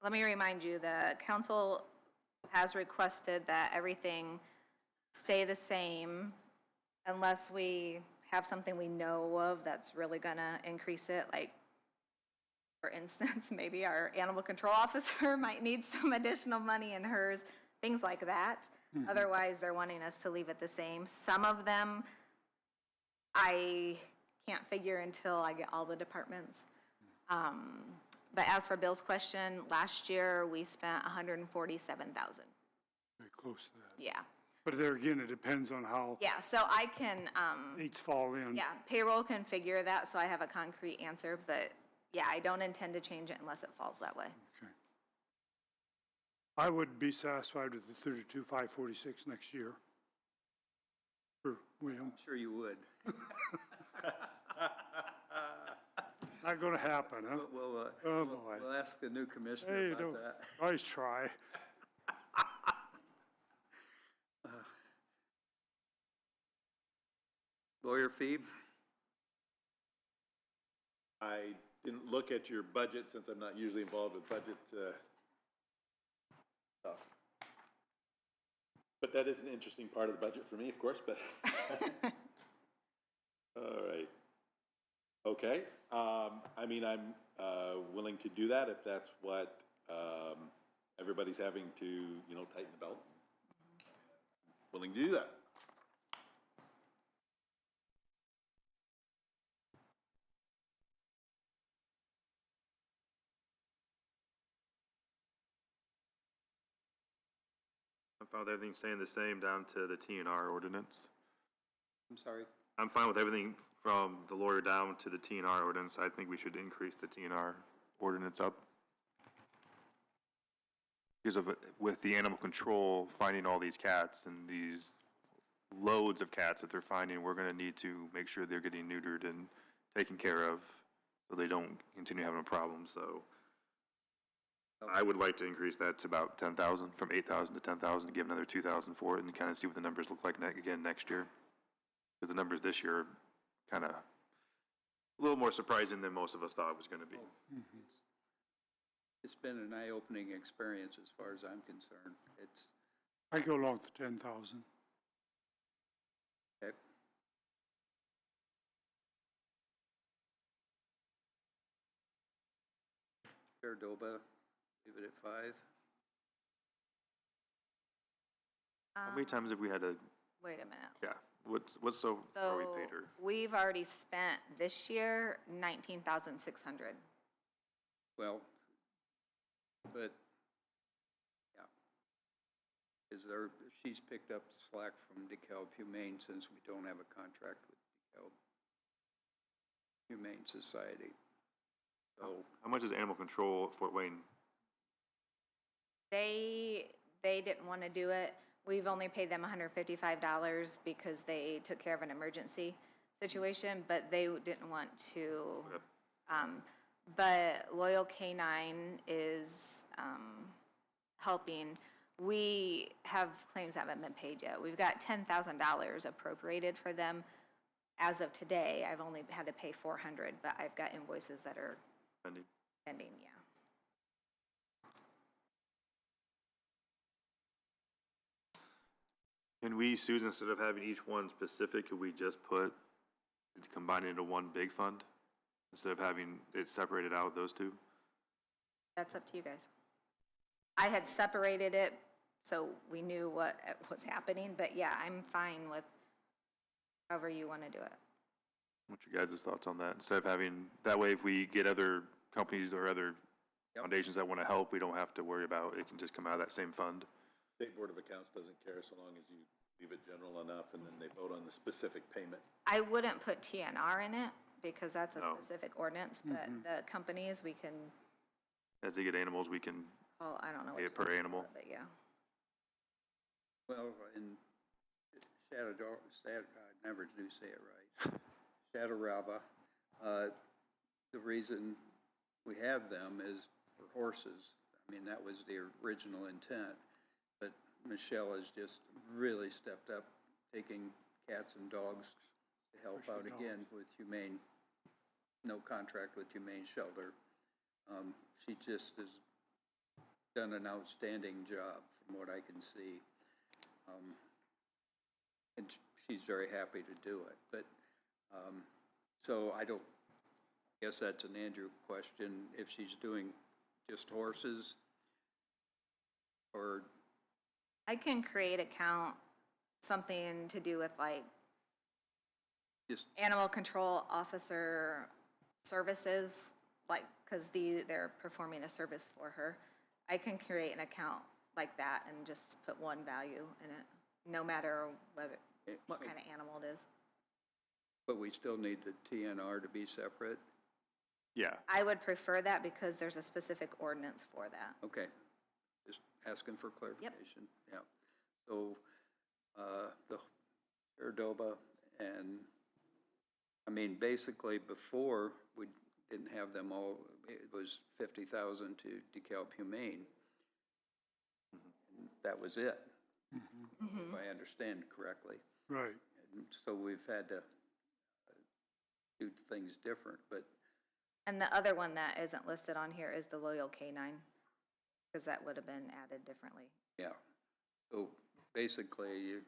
let me remind you, the council has requested that everything stay the same unless we have something we know of that's really gonna increase it, like, for instance, maybe our animal control officer might need some additional money in hers, things like that. Otherwise, they're wanting us to leave it the same. Some of them, I can't figure until I get all the departments. But as for Bill's question, last year, we spent $147,000. very close to that. Yeah. But there again, it depends on how Yeah, so I can, dates fall in. yeah, payroll can figure that, so I have a concrete answer, but yeah, I don't intend to change it unless it falls that way. Okay. I would be satisfied with the 32,546 next year. For William. I'm sure you would. Not gonna happen, huh? We'll, Oh, boy. we'll ask the new commissioner Hey, about don't, that. always try. Lawyer fee? I didn't look at your budget since I'm not usually involved with budget stuff. But that is an interesting part of the budget for me, of course, but. All right. Okay, I mean, I'm willing to do that if that's what everybody's having to, you know, tighten the belt. Willing to do that. I'm fine with everything staying the same down to the TNR ordinance. I'm sorry. I'm fine with everything from the lawyer down to the TNR ordinance. I think we should increase the TNR ordinance up. Because of, with the animal control finding all these cats and these loads of cats that they're finding, we're gonna need to make sure they're getting neutered and taken care of so they don't continue having a problem, so. I would like to increase that to about 10,000, from 8,000 to 10,000, give another 2,000 for it and kind of see what the numbers look like again next year. Because the numbers this year are kind of a little more surprising than most of us thought it was going to be. It's been an eye-opening experience as far as I'm concerned. It's, I go along with 10,000. okay. Sardoba, leave it at 5. How many times have we had to, Wait a minute. yeah, what's so far we So paid her? we've already spent this year 19,600. Well, but, yeah. Is there, she's picked up slack from DeKalb Humane since we don't have a contract with DeKalb Humane Society. So, How much is animal control at Fort Wayne? They didn't want to do it. We've only paid them $155 because they took care of an emergency situation, but they didn't want to. Okay. But Loyal Canine is helping. We have claims that haven't been paid yet. We've got $10,000 appropriated for them. As of today, I've only had to pay 400, but I've got invoices that are Pending. pending, yeah. Can we, Susan, instead of having each one specific, could we just combine it into one big fund? Instead of having it separated out, those two? That's up to you guys. I had separated it so we knew what was happening, but yeah, I'm fine with however you want to do it. What's your guys' thoughts on that? Instead of having, that way if we get other companies or other foundations that want to help, we don't have to worry about, it can just come out of that same fund. State Board of Accounts doesn't care so long as you leave it general enough and then they vote on the specific payment. I wouldn't put TNR in it because that's a No. specific ordinance, but the companies, we can, As they get animals, we can oh, I don't know. pay what it per you animal. But yeah. Well, in I never do say it right. Shadowraba, the reason we have them is for horses. I mean, that was the original intent. But Michelle has just really stepped up, taking cats and dogs to help out again with humane, no contract with Humane Shelter. She just has done an outstanding job from what I can see. And she's very happy to do it. But, so I guess that's an Andrew question, if she's doing just horses or. I can create account, something to do with like Just animal control officer services, like, because they're performing a service for her. I can create an account like that and just put one value in it, no matter what kind of animal it is. But we still need the TNR to be separate? Yeah. I would prefer that because there's a specific ordinance for that. Okay, just asking for clarification. Yeah. So, the Sardoba and, I mean, basically before, we didn't have them all, it was 50,000 to DeKalb Humane. And that was it, if I understand correctly. Right. And so we've had to do things different, but And the other one that isn't listed on here is the Loyal Canine, because that would have been added differently. yeah. So basically,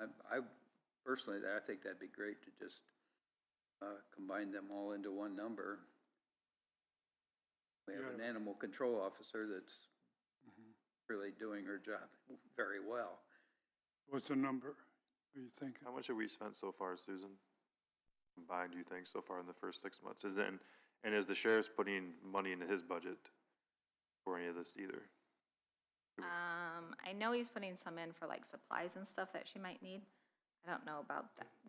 I personally, I think that'd be great to just combine them all into one number. We have an animal control officer that's really doing her job very well. What's the number? What do you think? How much have we spent so far, Susan? Combined, do you think, so far in the first 6 months? And is the sheriff's putting money into his budget for any of this either? I know he's putting some in for like supplies and stuff that she might need. I don't know about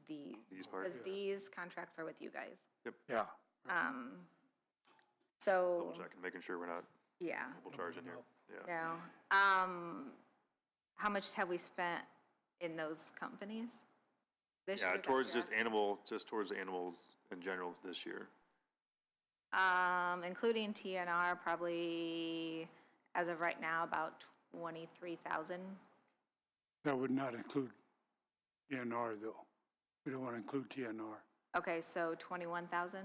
These parts? because these contracts are with you guys. Yep. Yeah. So, Double checking, making sure we're not yeah, double charging here. Yeah. yeah. How much have we spent in those companies? This year, Yeah, is that towards what you're just towards animals in general this year. asking? Including TNR, probably, as of right now, about 23,000. That would not include TNR though. We don't want to include TNR. Okay, so 21,000.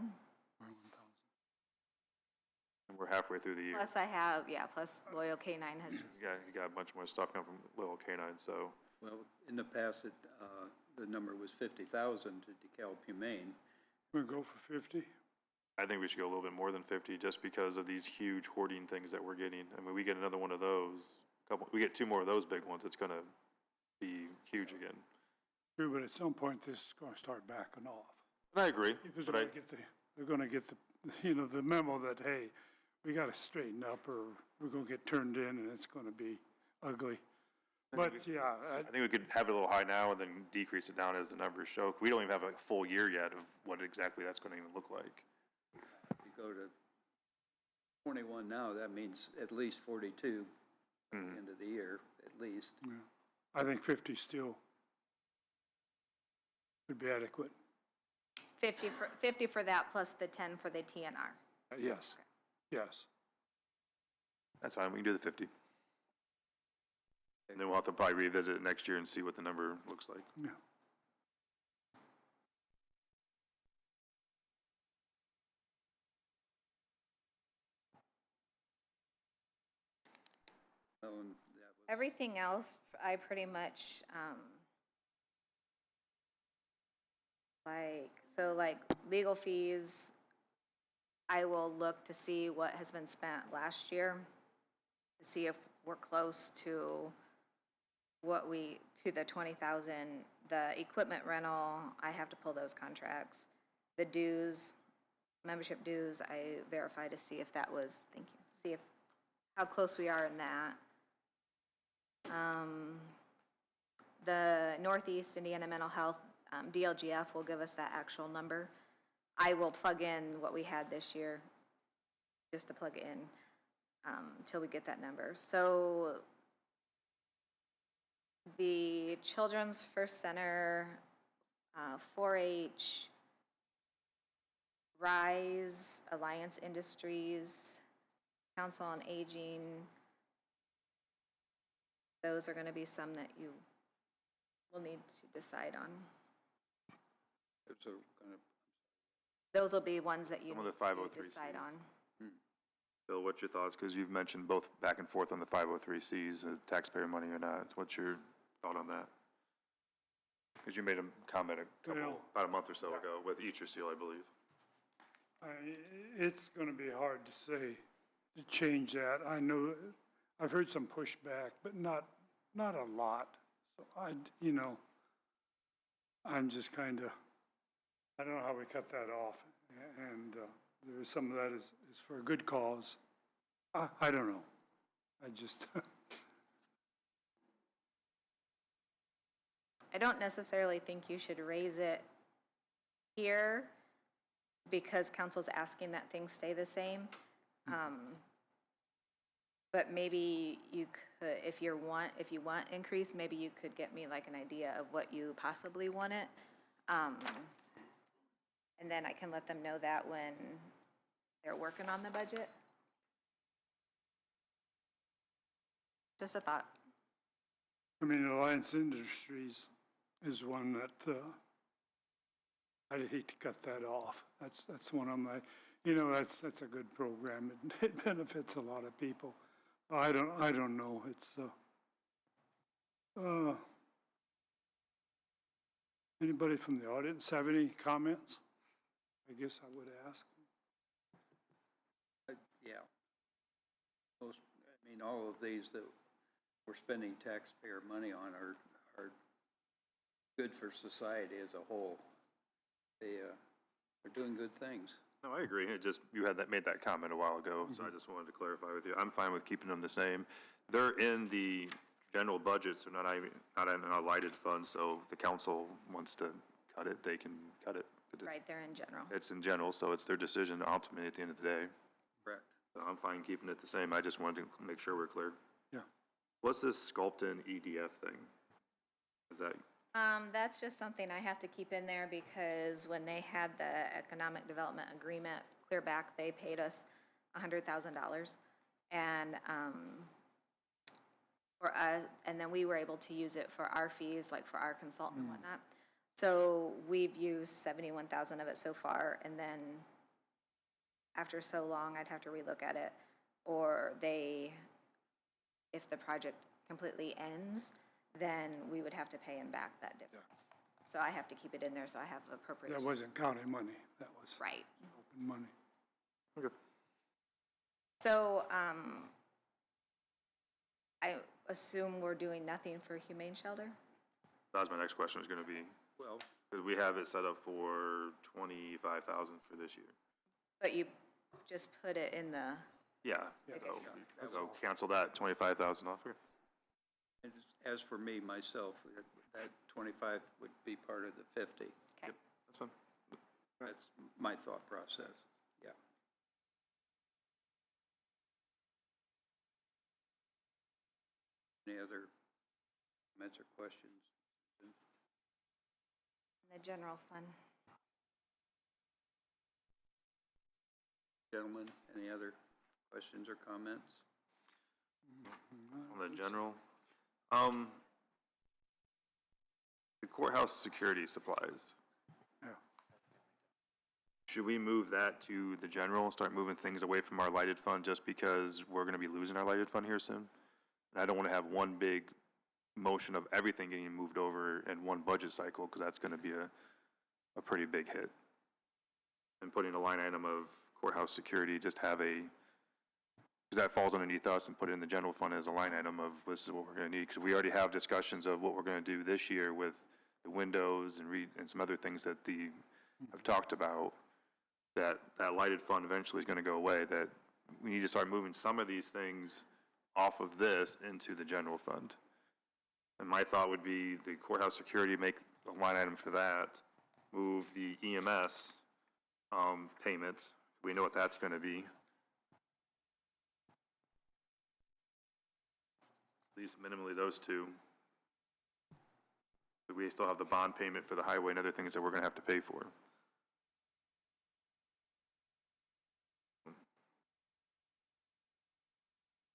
And we're halfway through the year. Plus I have, yeah, plus Loyal Canine has just, You got a bunch more stuff coming from Little Canine, so. Well, in the past, the number was 50,000 to DeKalb Humane. We go for 50? I think we should go a little bit more than 50 just because of these huge hoarding things that we're getting. I mean, we get another one of those, we get 2 more of those big ones, it's gonna be huge again. True, but at some point, this is going to start backing off. And I agree, Because but they're going to get the memo that, hey, we got to straighten up or we're going to get turned in and it's going to be ugly. But yeah, I think we could have it a little high now and then decrease it down as the numbers show. We don't even have a full year yet of what exactly that's gonna even look like. If you go to 21 now, that means at least 42 at the end of the year, at least. yeah, I think 50 still would be adequate. 50 for that plus the 10 for the TNR. Yes, yes. That's fine, we can do the 50. And then we'll have to probably revisit it next year and see what the number looks like. Yeah. Well, and that was, Everything else, I pretty much, like legal fees, I will look to see what has been spent last year, to see if we're close to to the 20,000. The equipment rental, I have to pull those contracts. The dues, membership dues, I verify to see if that was, thank you, see if, how close we are in that. The Northeast Indiana Mental Health, DLGF will give us that actual number. I will plug in what we had this year, just to plug it in, until we get that number. So the Children's First Center, 4-H, RISE, Alliance Industries, Council on Aging, those are going to be some that you will need to decide on. it's a kind of, Those will be ones that you Some of need the to 503Cs. decide on. Bill, what's your thoughts? Because you've mentioned both back and forth on the 503Cs, taxpayer money or not. What's your thought on that? Because you made a comment about a month or so ago with Eatrisil, I believe. It's going to be hard to say, to change that. I know, I've heard some pushback, but not a lot. So I'm just kind of, I don't know how we cut that off. And there is some of that is for a good cause. I don't know. I just, I don't necessarily think you should raise it here because council's asking that things stay the same. But maybe you could, if you want increase, maybe you could get me like an idea of what you possibly want it. And then I can let them know that when they're working on the budget. Just a thought. I mean, Alliance Industries is one that, I'd hate to cut that off. That's one of my, that's a good program. It benefits a lot of people. I don't know. It's, anybody from the audience have any comments? I guess I would ask. yeah. Most, I mean, all of these that we're spending taxpayer money on are good for society as a whole. They are doing good things. No, I agree. It just, you had made that comment a while ago, so I just wanted to clarify with you. I'm fine with keeping them the same. They're in the general budget, so not in a lighted fund, so if the council wants to cut it, they can cut it. Right, they're in general. It's in general, so it's their decision ultimately at the end of the day. Correct. So I'm fine keeping it the same. I just wanted to make sure we're clear. Yeah. What's this Sculpton EDF thing? Is that, That's just something I have to keep in there because when they had the economic development agreement clear back, they paid us $100,000. And, for us, and then we were able to use it for our fees, like for our consultant and whatnot. So we've used 71,000 of it so far, and then after so long, I'd have to relook at it. Or if the project completely ends, then we would have to pay them back that difference. So I have to keep it in there, so I have appropriation. That wasn't county money. That was Right. open money. okay. So, I assume we're doing nothing for Humane Shelter? That was my next question, was gonna be, Well, because we have it set up for 25,000 for this year. But you just put it in the, Yeah, so cancel that 25,000 off here. as for me, myself, that 25 would be part of the 50. okay. That's fine. That's my thought process, yeah. Any other comments or questions? In the general fund. Gentlemen, any other questions or comments? On the general, The courthouse security supplies. Yeah. Should we move that to the general and start moving things away from our lighted fund just because we're gonna be losing our lighted fund here soon? And I don't wanna have one big motion of everything getting moved over in one budget cycle, because that's gonna be a pretty big hit. And putting a line item of courthouse security, just have a, because that falls underneath us, and put it in the general fund as a line item of this is what we're gonna need, because we already have discussions of what we're gonna do this year with the windows and some other things that I've talked about, that lighted fund eventually is gonna go away, that we need to start moving some of these things off of this into the general fund. And my thought would be the courthouse security, make a line item for that, move the EMS payments, we know what that's gonna be. At least minimally those two. But we still have the bond payment for the highway and other things that we're gonna have to pay for.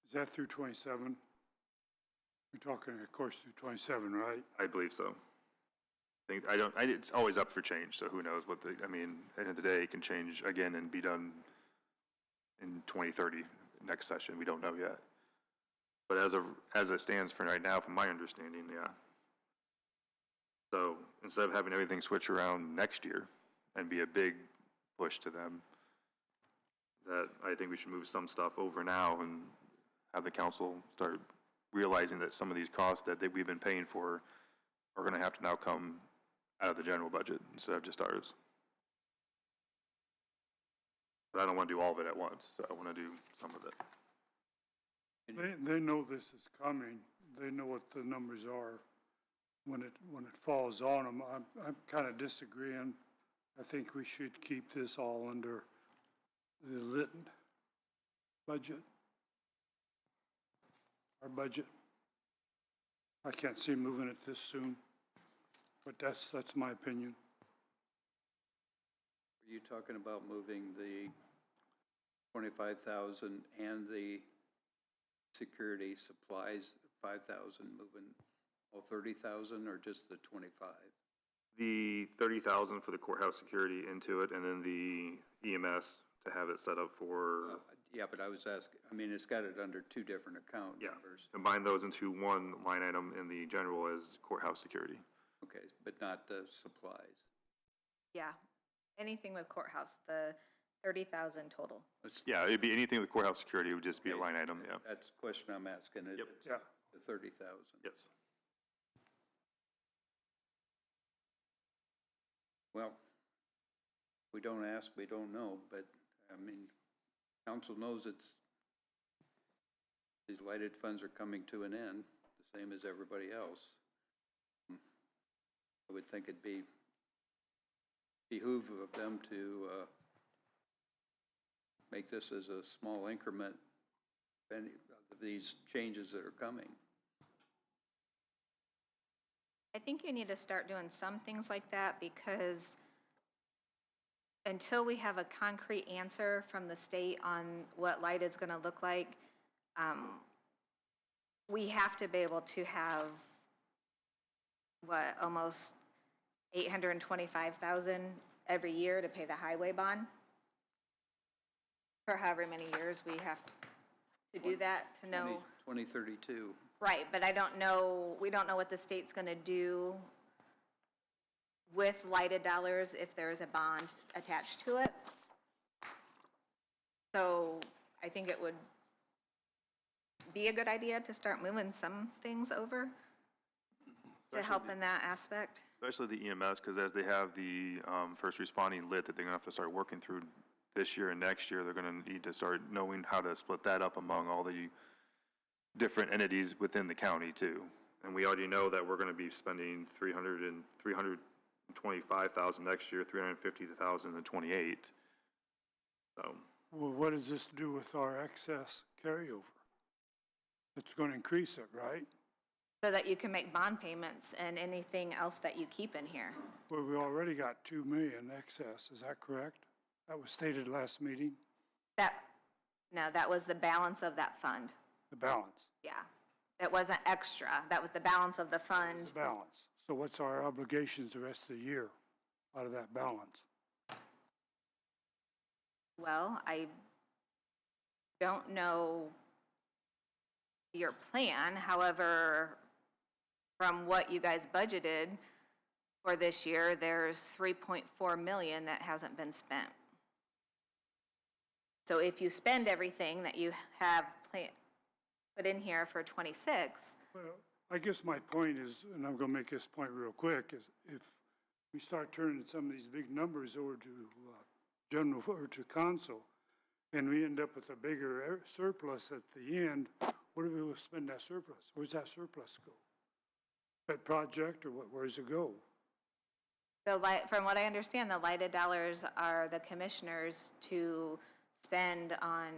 Is that through 27? We're talking, of course, through 27, right? I believe so. It's always up for change, so who knows what I mean, at the end of the day, it can change again and be done in 2030, next session, we don't know yet. But as it stands for right now, from my understanding, yeah. So instead of having everything switch around next year and be a big push to them, that I think we should move some stuff over now and have the council start realizing that some of these costs that we've been paying for are gonna have to now come out of the general budget instead of just ours. But I don't wanna do all of it at once, so I wanna do some of it. They know this is coming. They know what the numbers are when it falls on them. I'm kind of disagreeing. I think we should keep this all under the lit budget. Our budget. I can't see moving it this soon, but that's my opinion. Are you talking about moving the 25,000 and the security supplies, 5,000, moving all 30,000, or just the 25? The 30,000 for the courthouse security into it, and then the EMS to have it set up for. Yeah, but I was asking, I mean, it's got it under two different account numbers. Combine those into one line item in the general as courthouse security. Okay, but not the supplies. Yeah, anything with courthouse, the 30,000 total. Yeah, it'd be anything with courthouse security, it would just be a line item, yeah. That's the question I'm asking. Yep. It's the 30,000. Yes. Well, we don't ask, we don't know, but, I mean, council knows these lighted funds are coming to an end, the same as everybody else. I would think it'd behoove of them to make this as a small increment of any of these changes that are coming. I think you need to start doing some things like that, because until we have a concrete answer from the state on what light is going to look like, we have to be able to have, almost 825,000 every year to pay the highway bond for however many years we have to do that, to know. 2032. Right, but I don't know, we don't know what the state's gonna do with lighted dollars if there is a bond attached to it. So I think it would be a good idea to start moving some things over to help in that aspect. Especially the EMS, because as they have the first responding lit that they're gonna have to start working through this year and next year, they're gonna need to start knowing how to split that up among all the different entities within the county too. And we already know that we're gonna be spending 325,000 next year, 350,000 in 28. So. Well, what does this do with our excess carryover? It's going to increase it, right? So that you can make bond payments and anything else that you keep in here. Well, we already got 2 million excess, is that correct? That was stated last meeting, No, that was the balance of that fund. the balance. Yeah. It wasn't extra. That was the balance of the It's fund. a balance. So what's our obligations the rest of the year out of that balance? Well, I don't know your plan. However, from what you guys budgeted for this year, there's 3.4 million that hasn't been spent. So if you spend everything that you have put in here for 26, Well, I guess my point is, and I'm gonna make this point real quick, is if we start turning some of these big numbers over to general, or to council, and we end up with a bigger surplus at the end, where do we spend that surplus? Where's that surplus go? That project, or what, where does it go? from what I understand, the lighted dollars are the commissioners to spend on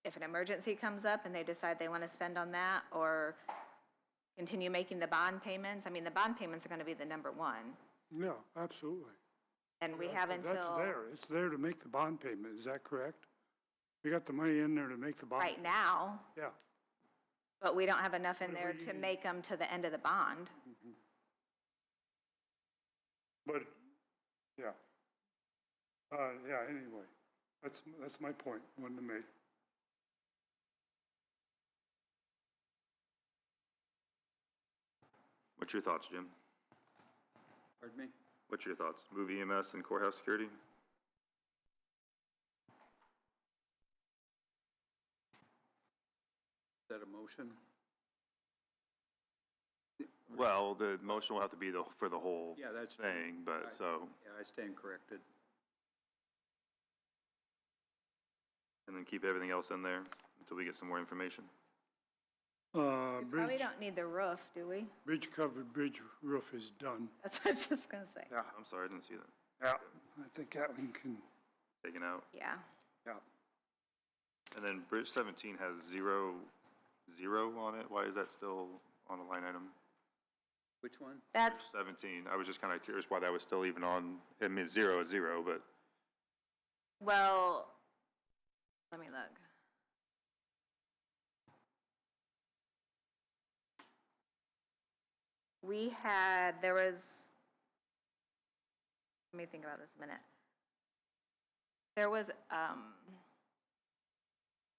if an emergency comes up and they decide they want to spend on that, or continue making the bond payments. I mean, the bond payments are going to be the number one. Yeah, absolutely. And we have That's until, there, it's there to make the bond payment, is that correct? We got the money in there to make the bond? right now, Yeah, but we don't have enough in there Whatever to you- make them to the end of the bond. but, yeah. Yeah, anyway, that's my point, I wanted to make. What's your thoughts, Jim? Pardon me? What's your thoughts? Move EMS and courthouse security? Is that a motion? Well, the motion will have to be for the whole Yeah, that's. thing, but Right. so, Yeah, I stand corrected. and then keep everything else in there until we get some more information. We probably Bridge, don't need the roof, do we? bridge covered, bridge roof is done. That's what I was just gonna say. Yeah, I'm sorry, I didn't see that. yeah, I think that one can, Taken out. Yeah. yeah. And then Bridge 17 has zero on it. Why is that still on a line item? Which one? That's, Bridge 17, I was just kind of curious why that was still even on, I mean, zero, but well, let me look. There was, let me think about this a minute. There was,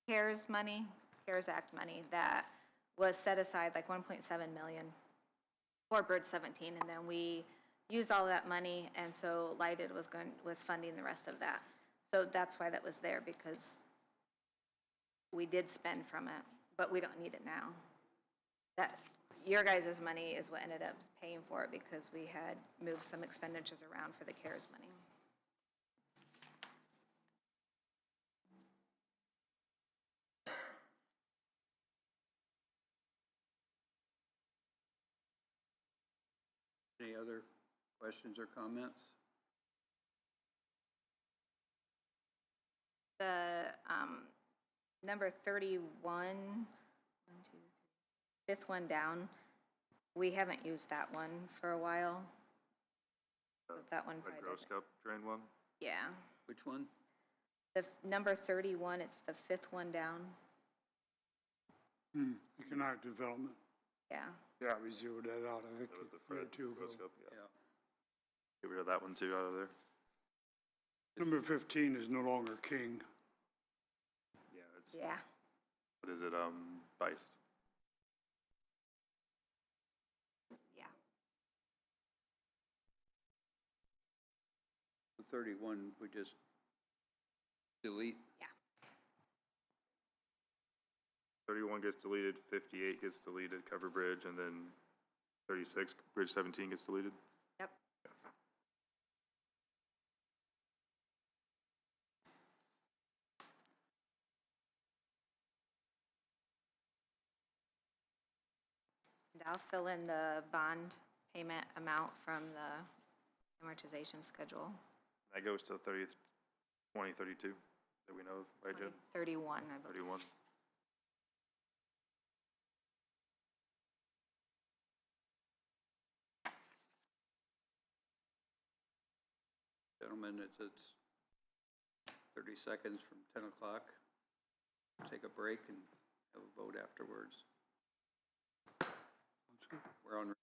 CARES money, CARES Act money that was set aside, like 1.7 million for Bridge 17, and then we used all that money, and so Lighted was funding the rest of that. So that's why that was there, because we did spend from it, but we don't need it now. That, your guys' money is what ended up paying for it, because we had moved some expenditures around for the CARES money. Any other questions or comments? The number 31, fifth one down, we haven't used that one for a while. So that one Red probably Gross doesn't. Cup drain one? Yeah. Which one? The number 31, it's the fifth one down. Economic development, Yeah. yeah, we zeroed that out, I think, That was the a year Fred or two ago. Gross Cup, yeah. Yeah. Get rid of that one too out of there. Number 15 is no longer king. Yeah, it's, Yeah. what is it, Bice? Yeah. The 31, we just delete. Yeah. 31 gets deleted, 58 gets deleted, cover bridge, and then 36, Bridge 17 gets deleted? Yep. And I'll fill in the bond payment amount from the amortization schedule. That goes to 2032 that we know of, right, Jim? 31, I believe. 31. Gentlemen, it's 30 seconds from 10 o'clock. Take a break and have a vote afterwards. We're on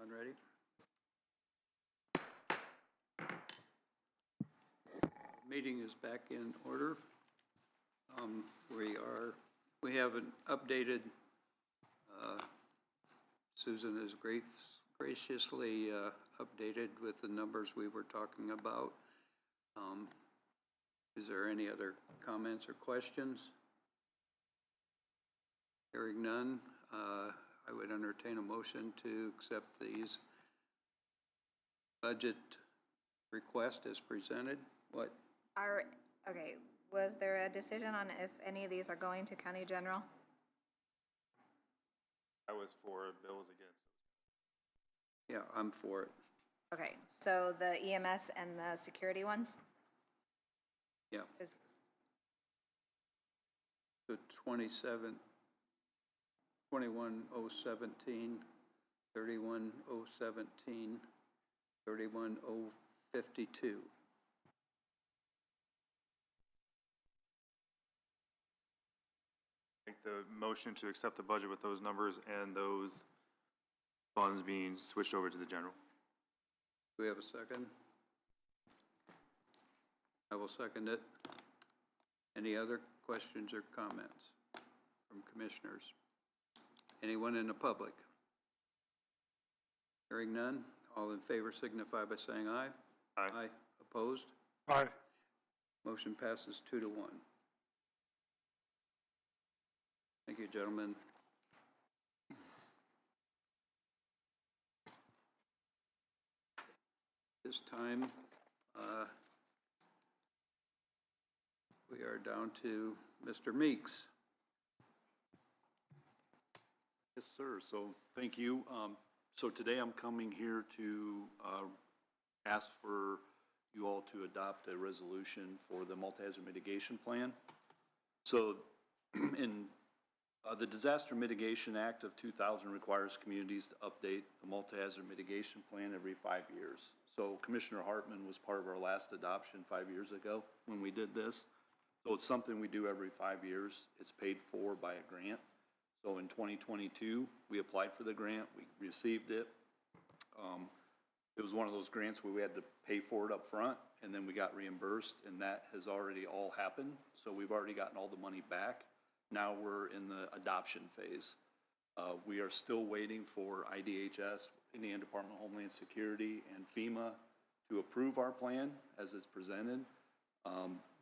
Everyone ready? Meeting is back in order. We have an updated, Susan has graciously updated with the numbers we were talking about. Is there any other comments or questions? Hearing none, I would entertain a motion to accept these budget request as presented. What? Okay, was there a decision on if any of these are going to county general? I was for, Bill was against. Yeah, I'm for it. Okay, so the EMS and the security ones? Yeah. Is, So 21,017, 31,017, 31,052. Make the motion to accept the budget with those numbers and those funds being switched over to the general. Do we have a second? I will second it. Any other questions or comments from commissioners? Anyone in the public? Hearing none, all in favor signify by saying aye. Aye. Aye. Opposed? Aye. Motion passes 2-1. Thank you, gentlemen. This time, we are down to Mr. Meeks. Yes, sir. So thank you. So today I'm coming here to ask for you all to adopt a resolution for the multi-hazard mitigation plan. So in the Disaster Mitigation Act of 2000 requires communities to update the multi-hazard mitigation plan every 5 years. So Commissioner Hartman was part of our last adoption 5 years ago when we did this. So it's something we do every 5 years. It's paid for by a grant. So in 2022, we applied for the grant, we received it. It was one of those grants where we had to pay for it up front, and then we got reimbursed, and that has already all happened. So we've already gotten all the money back. Now we're in the adoption phase. We are still waiting for IDHS, Indiana Department of Homeland Security, and FEMA to approve our plan as it's presented.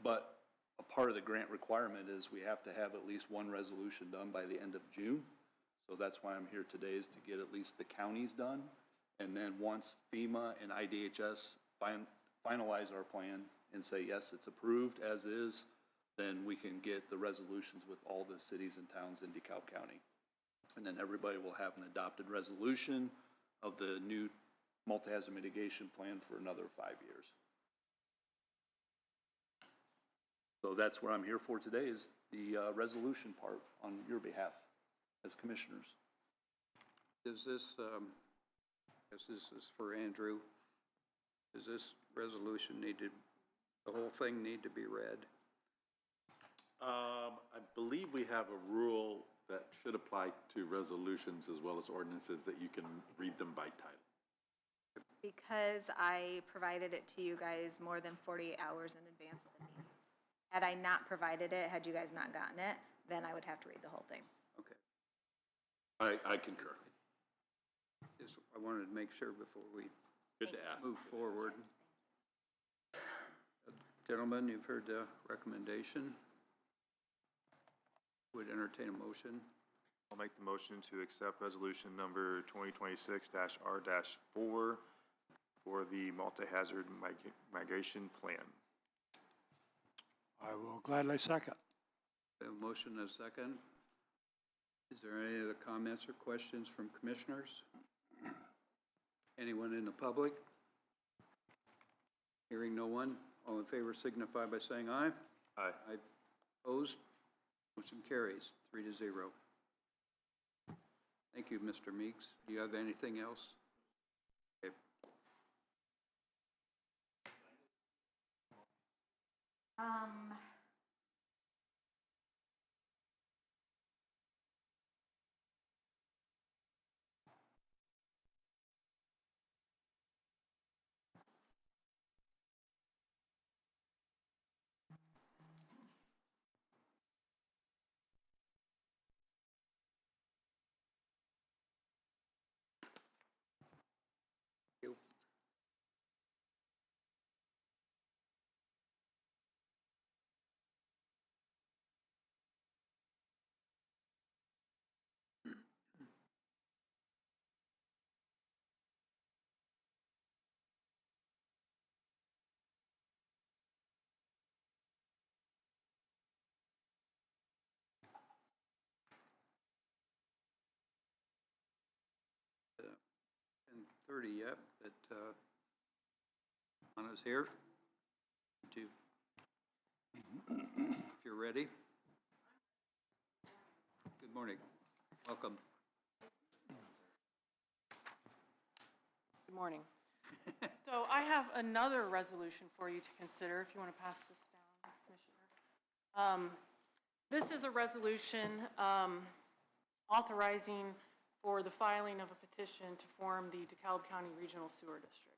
But a part of the grant requirement is we have to have at least one resolution done by the end of June. So that's why I'm here today, is to get at least the counties done. And then once FEMA and IDHS finalize our plan and say, yes, it's approved as is, then we can get the resolutions with all the cities and towns in DeKalb County. And then everybody will have an adopted resolution of the new multi-hazard mitigation plan for another 5 years. So that's what I'm here for today, is the resolution part on your behalf as commissioners. Is this, I guess this is for Andrew, does this resolution the whole thing need to be read? I believe we have a rule that should apply to resolutions as well as ordinances, that you can read them by title. because I provided it to you guys more than 48 hours in advance of the meeting. Had I not provided it, had you guys not gotten it, then I would have to read the whole thing. Okay. I concur. Just, I wanted to make sure before we Good to ask. move forward. Gentlemen, you've heard the recommendation. Would entertain a motion. I'll make the motion to accept resolution number 2026-R-4 for the multi-hazard migration plan. I will gladly second. We have a motion and a second. Is there any other comments or questions from commissioners? Anyone in the public? Hearing no one, all in favor signify by saying aye. Aye. Aye. Opposed? Motion carries 3-0. Thank you, Mr. Meeks. Do you have anything else? Okay. 5:30 yet, but Anna's here. If you're ready. Good morning. Welcome. Good morning. So I have another resolution for you to consider, if you want to pass this down, Commissioner. This is a resolution authorizing for the filing of a petition to form the DeKalb County Regional Sewer District.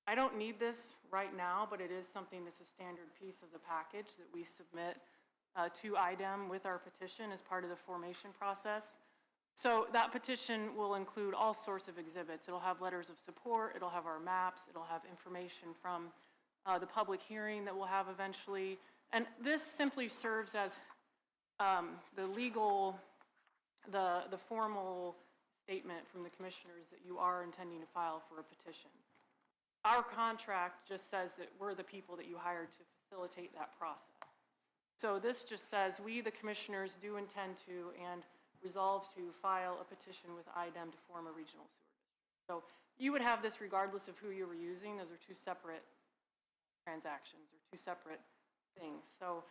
I don't need this right now, but it is something that's a standard piece of the package that we submit to IDEM with our petition as part of the formation process. So that petition will include all sorts of exhibits. It'll have letters of support, it'll have our maps, it'll have information from the public hearing that we'll have eventually. And this simply serves as the formal statement from the commissioners that you are intending to file for a petition. Our contract just says that we're the people that you hired to facilitate that process. So this just says we, the commissioners, do intend to and resolve to file a petition with IDEM to form a regional sewer district. So you would have this regardless of who you were using. Those are two separate transactions or two separate things. So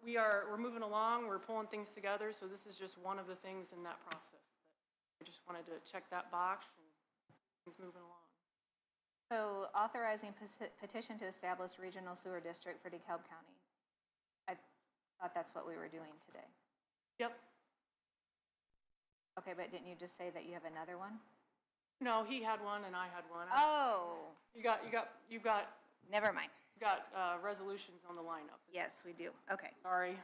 we're moving along, we're pulling things together. So this is just one of the things in that process that I just wanted to check that box and things moving along. So authorizing petition to establish regional sewer district for DeKalb County. I thought that's what we were doing today. Yep. Okay, but didn't you just say that you have another one? No, he had one and I had one. Oh. You got. Never mind. You got resolutions on the lineup. Yes, we do. Okay. Sorry.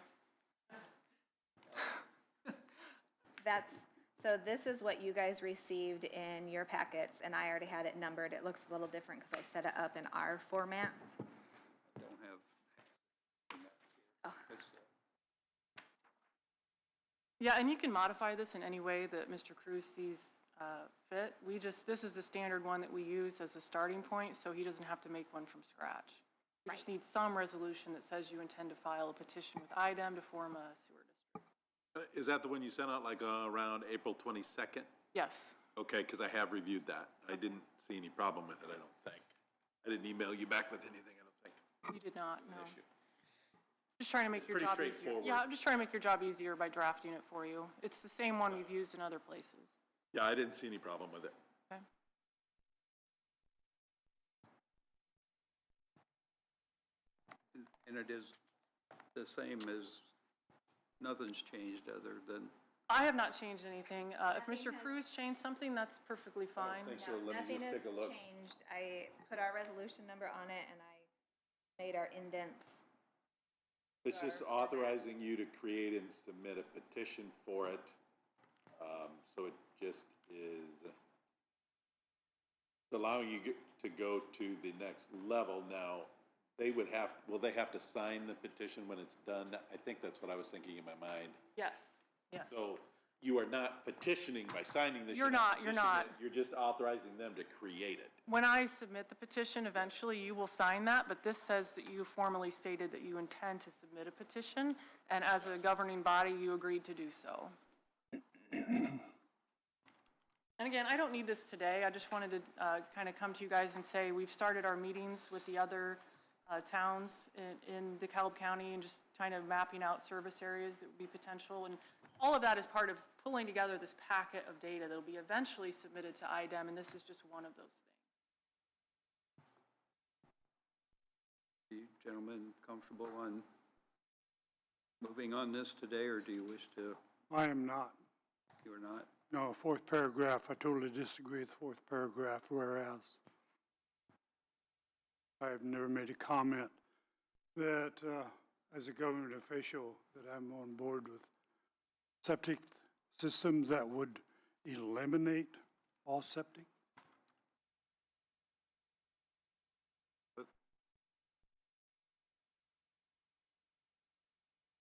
So this is what you guys received in your packets, and I already had it numbered. It looks a little different because I set it up in our format. I don't have. Oh. Yeah, and you can modify this in any way that Mr. Cruz sees fit. This is the standard one that we use as a starting point, so he doesn't have to make one from scratch. We just need some resolution that says you intend to file a petition with IDEM to form a sewer district. Is that the one you sent out like around April 22nd? Yes. Okay, because I have reviewed that. I didn't see any problem with it, I don't think. I didn't email you back with anything, I don't think. You did not, no. Issue. Just trying to make your Pretty job easier. straightforward. Yeah, I'm just trying to make your job easier by drafting it for you. It's the same one we've used in other places. Yeah, I didn't see any problem with it. Okay. And it is the same as, nothing's changed other than. I have not changed anything. If Mr. Cruz changed something, that's perfectly fine. Thanks, so let me just take a look. Nothing has changed. I put our resolution number on it, and I made our indents. It's just authorizing you to create and submit a petition for it. So it just is allowing you to go to the next level. Now, will they have to sign the petition when it's done? I think that's what I was thinking in my mind. Yes, yes. So you are not petitioning by signing this. You're not. You're just authorizing them to create it. When I submit the petition, eventually you will sign that, but this says that you formally stated that you intend to submit a petition, and as a governing body, you agreed to do so. And again, I don't need this today. I just wanted to kind of come to you guys and say we've started our meetings with the other towns in DeKalb County and just kind of mapping out service areas that would be potential. And all of that is part of pulling together this packet of data that will be eventually submitted to IDEM, and this is just one of those things. Are you gentlemen comfortable on moving on this today, or do you wish to? I am not. You are not? No, fourth paragraph, I totally disagree with fourth paragraph, whereas I have never made a comment that as a government official that I'm on board with septic systems that would eliminate all septic.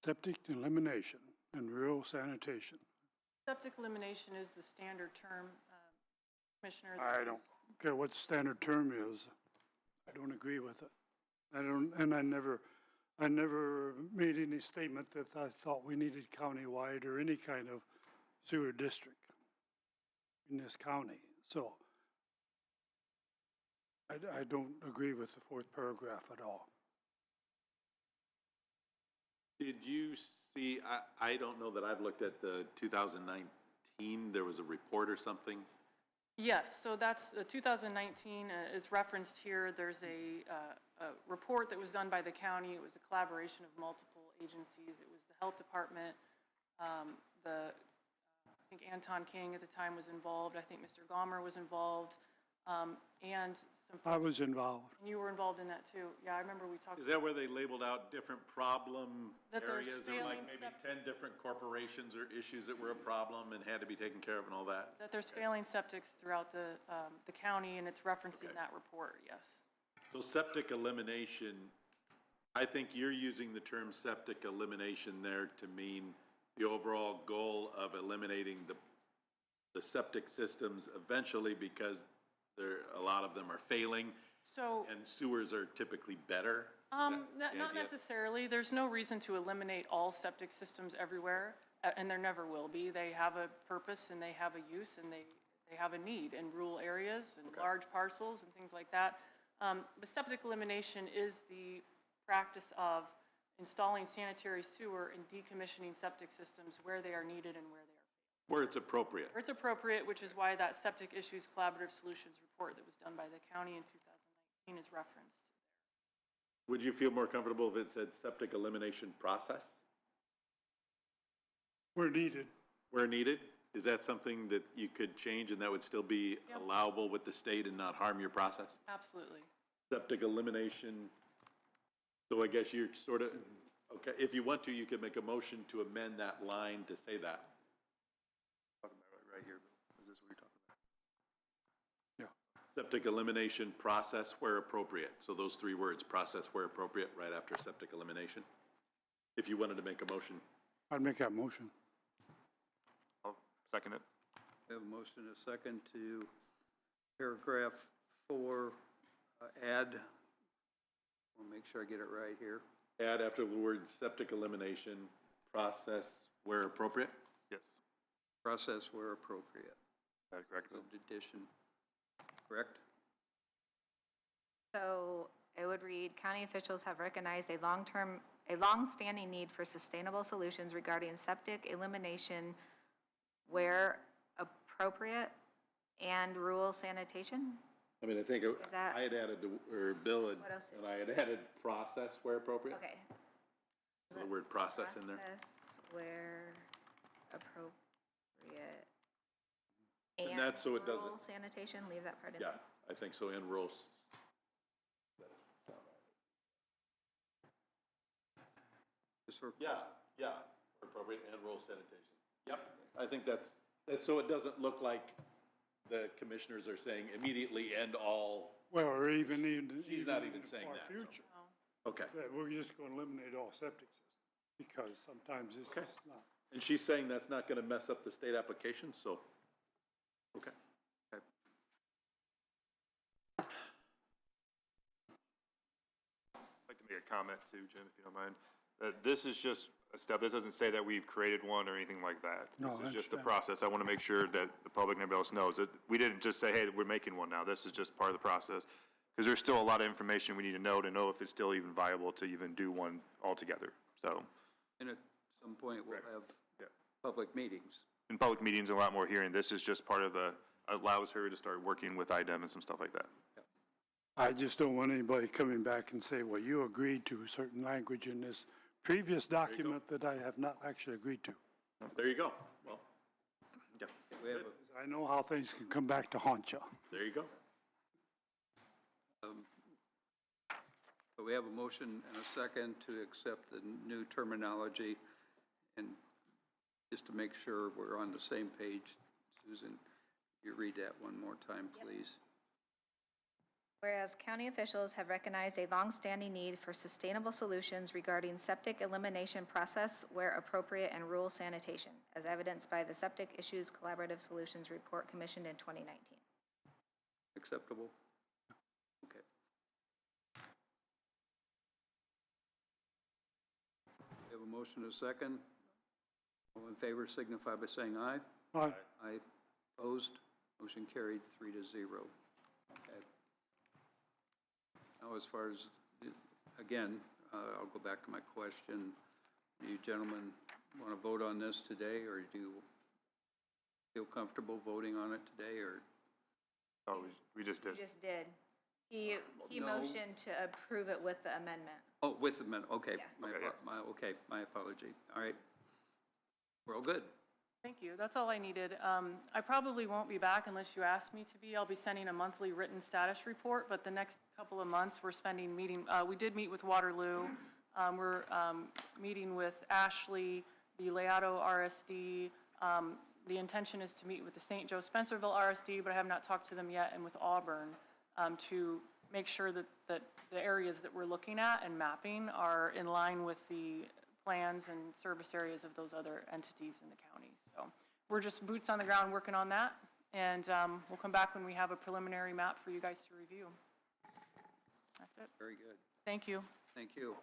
Septic elimination and rural sanitation. Septic elimination is the standard term, Commissioner. I don't care what the standard term is. I don't agree with it. I never made any statement that I thought we needed countywide or any kind of sewer district in this county. So I don't agree with the fourth paragraph at all. Did you see, I don't know that I've looked at the 2019, there was a report or something? Yes, so that's, 2019 is referenced here. There's a report that was done by the county. It was a collaboration of multiple agencies. It was the health department, I think Anton King at the time was involved. I think Mr. Gomer was involved, and some. I was involved. And you were involved in that too. Yeah, I remember we talked. Is that where they labeled out different problem That there's areas? There were like failing maybe 10 different corporations or issues that were a problem and had to be taken care of and all that? That there's failing septics throughout the county, and it's referencing Okay. that report, yes. So septic elimination, I think you're using the term septic elimination there to mean the overall goal of eliminating the septic systems eventually because a lot of them are failing So, and sewers are typically better. not necessarily. There's no reason to eliminate all septic systems everywhere, and there never will be. They have a purpose, and they have a use, and they have a need in rural areas and large parcels and things like that. But septic elimination is the practice of installing sanitary sewer and decommissioning septic systems where they are needed and where they are. Where it's appropriate. Where it's appropriate, which is why that Septic Issues Collaborative Solutions report that was done by the county in 2019 is referenced. Would you feel more comfortable if it said septic elimination process? Where needed. Where needed? Is that something that you could change and that would still be Yep. allowable with the state and not harm your process? Absolutely. Septic elimination, so I guess you're sort of, okay, if you want to, you could make a motion to amend that line to say that. Talking about right here, is this what you're talking about? Septic elimination process where appropriate. So those three words, process where appropriate, right after septic elimination. If you wanted to make a motion. I'd make that motion. I'll second it. We have a motion and a second to paragraph 4, add, I'll make sure I get it right here. Add after the word septic elimination, process where appropriate. Yes. Process where appropriate. Is that correct? Of addition, correct? So it would read, county officials have recognized a long-standing need for sustainable solutions regarding septic elimination where appropriate and rural sanitation? I mean, I think that- I had added or Bill had, What else did- and I had added process where appropriate. Okay. The word process in there. Process where appropriate. And that's so it doesn't- rural sanitation, leave that part in. Yeah, I think so, in rural. Yeah, appropriate and rural sanitation. Yep, I think that's, so it doesn't look like the commissioners are saying immediately end all. Well, or even. She's not even in the saying far that, so. Future. Okay, That we're just going to eliminate all septic systems because sometimes it's Okay. just not. and she's saying that's not gonna mess up the state application, so, okay. I'd like to make a comment too, Jim, if you don't mind. This is just a step, this doesn't say that we've created one or anything like that. No, This I is just the understand. process. I want to make sure that the public and everybody else knows that we didn't just say, hey, we're making one now. This is just part of the process. Because there's still a lot of information we need to know if it's still even viable to even do one altogether. So, And at some point, we'll have Yeah. public meetings. in public meetings, a lot more hearing. This is just part of allows her to start working with IDEM and some stuff like that. I just don't want anybody coming back and say, well, you agreed to certain language in this previous document that I have not actually agreed to. There you go, well, yeah, We have I know how things can come back to haunt you. there you go. But we have a motion and a second to accept the new terminology, and just to make sure we're on the same page, Susan, you read that one more time, please. Whereas county officials have recognized a longstanding need for sustainable solutions regarding septic elimination process where appropriate and rural sanitation, as evidenced by the Septic Issues Collaborative Solutions Report commissioned in 2019. Acceptable? Okay. We have a motion and a second. All in favor signify by saying aye. Aye. Aye. Opposed? Motion carried 3-0. Okay. Now, as far as, again, I'll go back to my question. Do you gentlemen want to vote on this today, or do you feel comfortable voting on it today, or? Oh, we just did. You just did. He No. motioned to approve it with the amendment. Oh, with the amendment, okay. Yeah. Okay, yes. My apology. All right. We're all good. Thank you. That's all I needed. I probably won't be back unless you ask me to be. I'll be sending a monthly written status report, but the next couple of months, we're spending we did meet with Waterloo. We're meeting with Ashley, the Leato RSD. The intention is to meet with the St. Joe Spencerville RSD, but I have not talked to them yet, and with Auburn, to make sure that the areas that we're looking at and mapping are in line with the plans and service areas of those other entities in the county. So we're just boots on the ground working on that, and we'll come back when we have a preliminary map for you guys to review. That's it. Very good. Thank you. Thank you.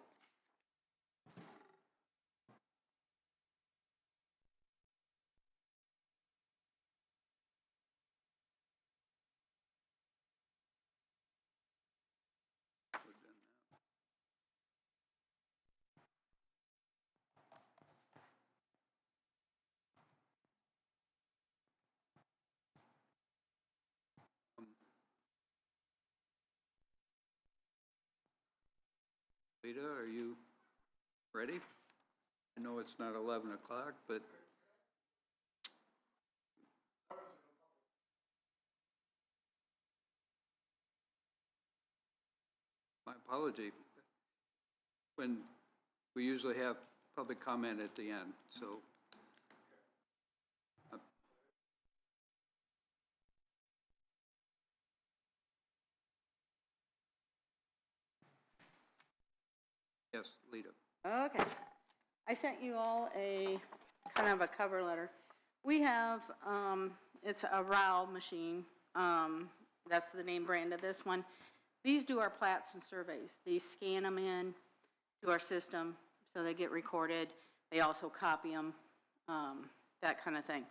Lita, are you ready? I know it's not 11 o'clock, but. My apology. When we usually have public comment at the end, so. Yes, Lita. Okay. I sent you all a kind of a cover letter. We have, it's a RAL machine. That's the name brand of this one. These do our plats and surveys. These scan them in to our system so they get recorded. They also copy them, that kind of thing.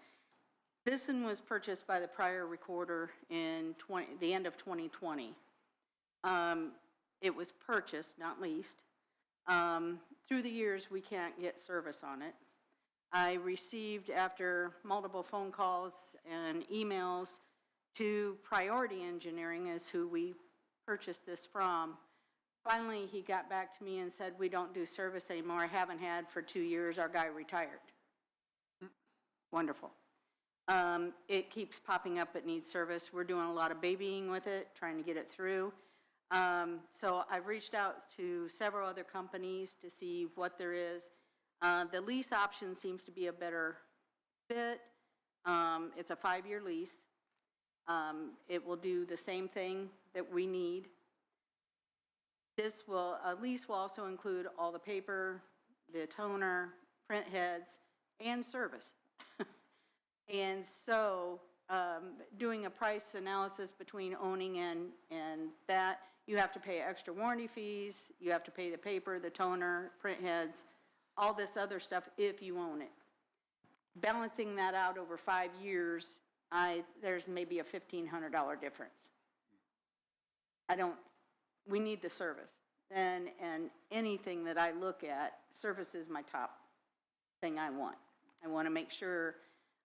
This one was purchased by the prior recorder in the end of 2020. It was purchased, not leased. Through the years, we can't get service on it. I received, after multiple phone calls and emails to Priority Engineering, is who we purchased this from. Finally, he got back to me and said, we don't do service anymore. I haven't had for 2 years. Our guy retired. Wonderful. It keeps popping up. It needs service. We're doing a lot of babying with it, trying to get it through. So I've reached out to several other companies to see what there is. The lease option seems to be a better fit. It's a 5-year lease. It will do the same thing that we need. Lease will also include all the paper, the toner, print heads, and service. And so doing a price analysis between owning and that, you have to pay extra warranty fees, you have to pay the paper, the toner, print heads, all this other stuff if you own it. Balancing that out over 5 years, there's maybe a $1,500 difference. We need the service. And anything that I look at, service is my top thing I want. I want to make sure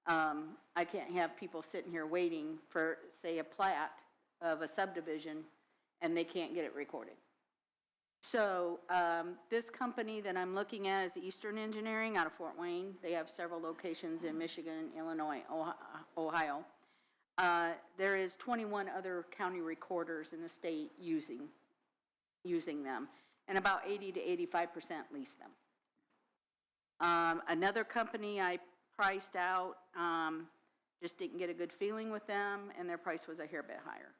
I can't have people sitting here waiting for, say, a plat of a subdivision and they can't get it recorded. So this company that I'm looking at is Eastern Engineering out of Fort Wayne. They have several locations in Michigan, Illinois, Ohio. There is 21 other county recorders in the state using them, and about 80 to 85% lease them. Another company I priced out, just didn't get a good feeling with them, and their price was a hair bit higher.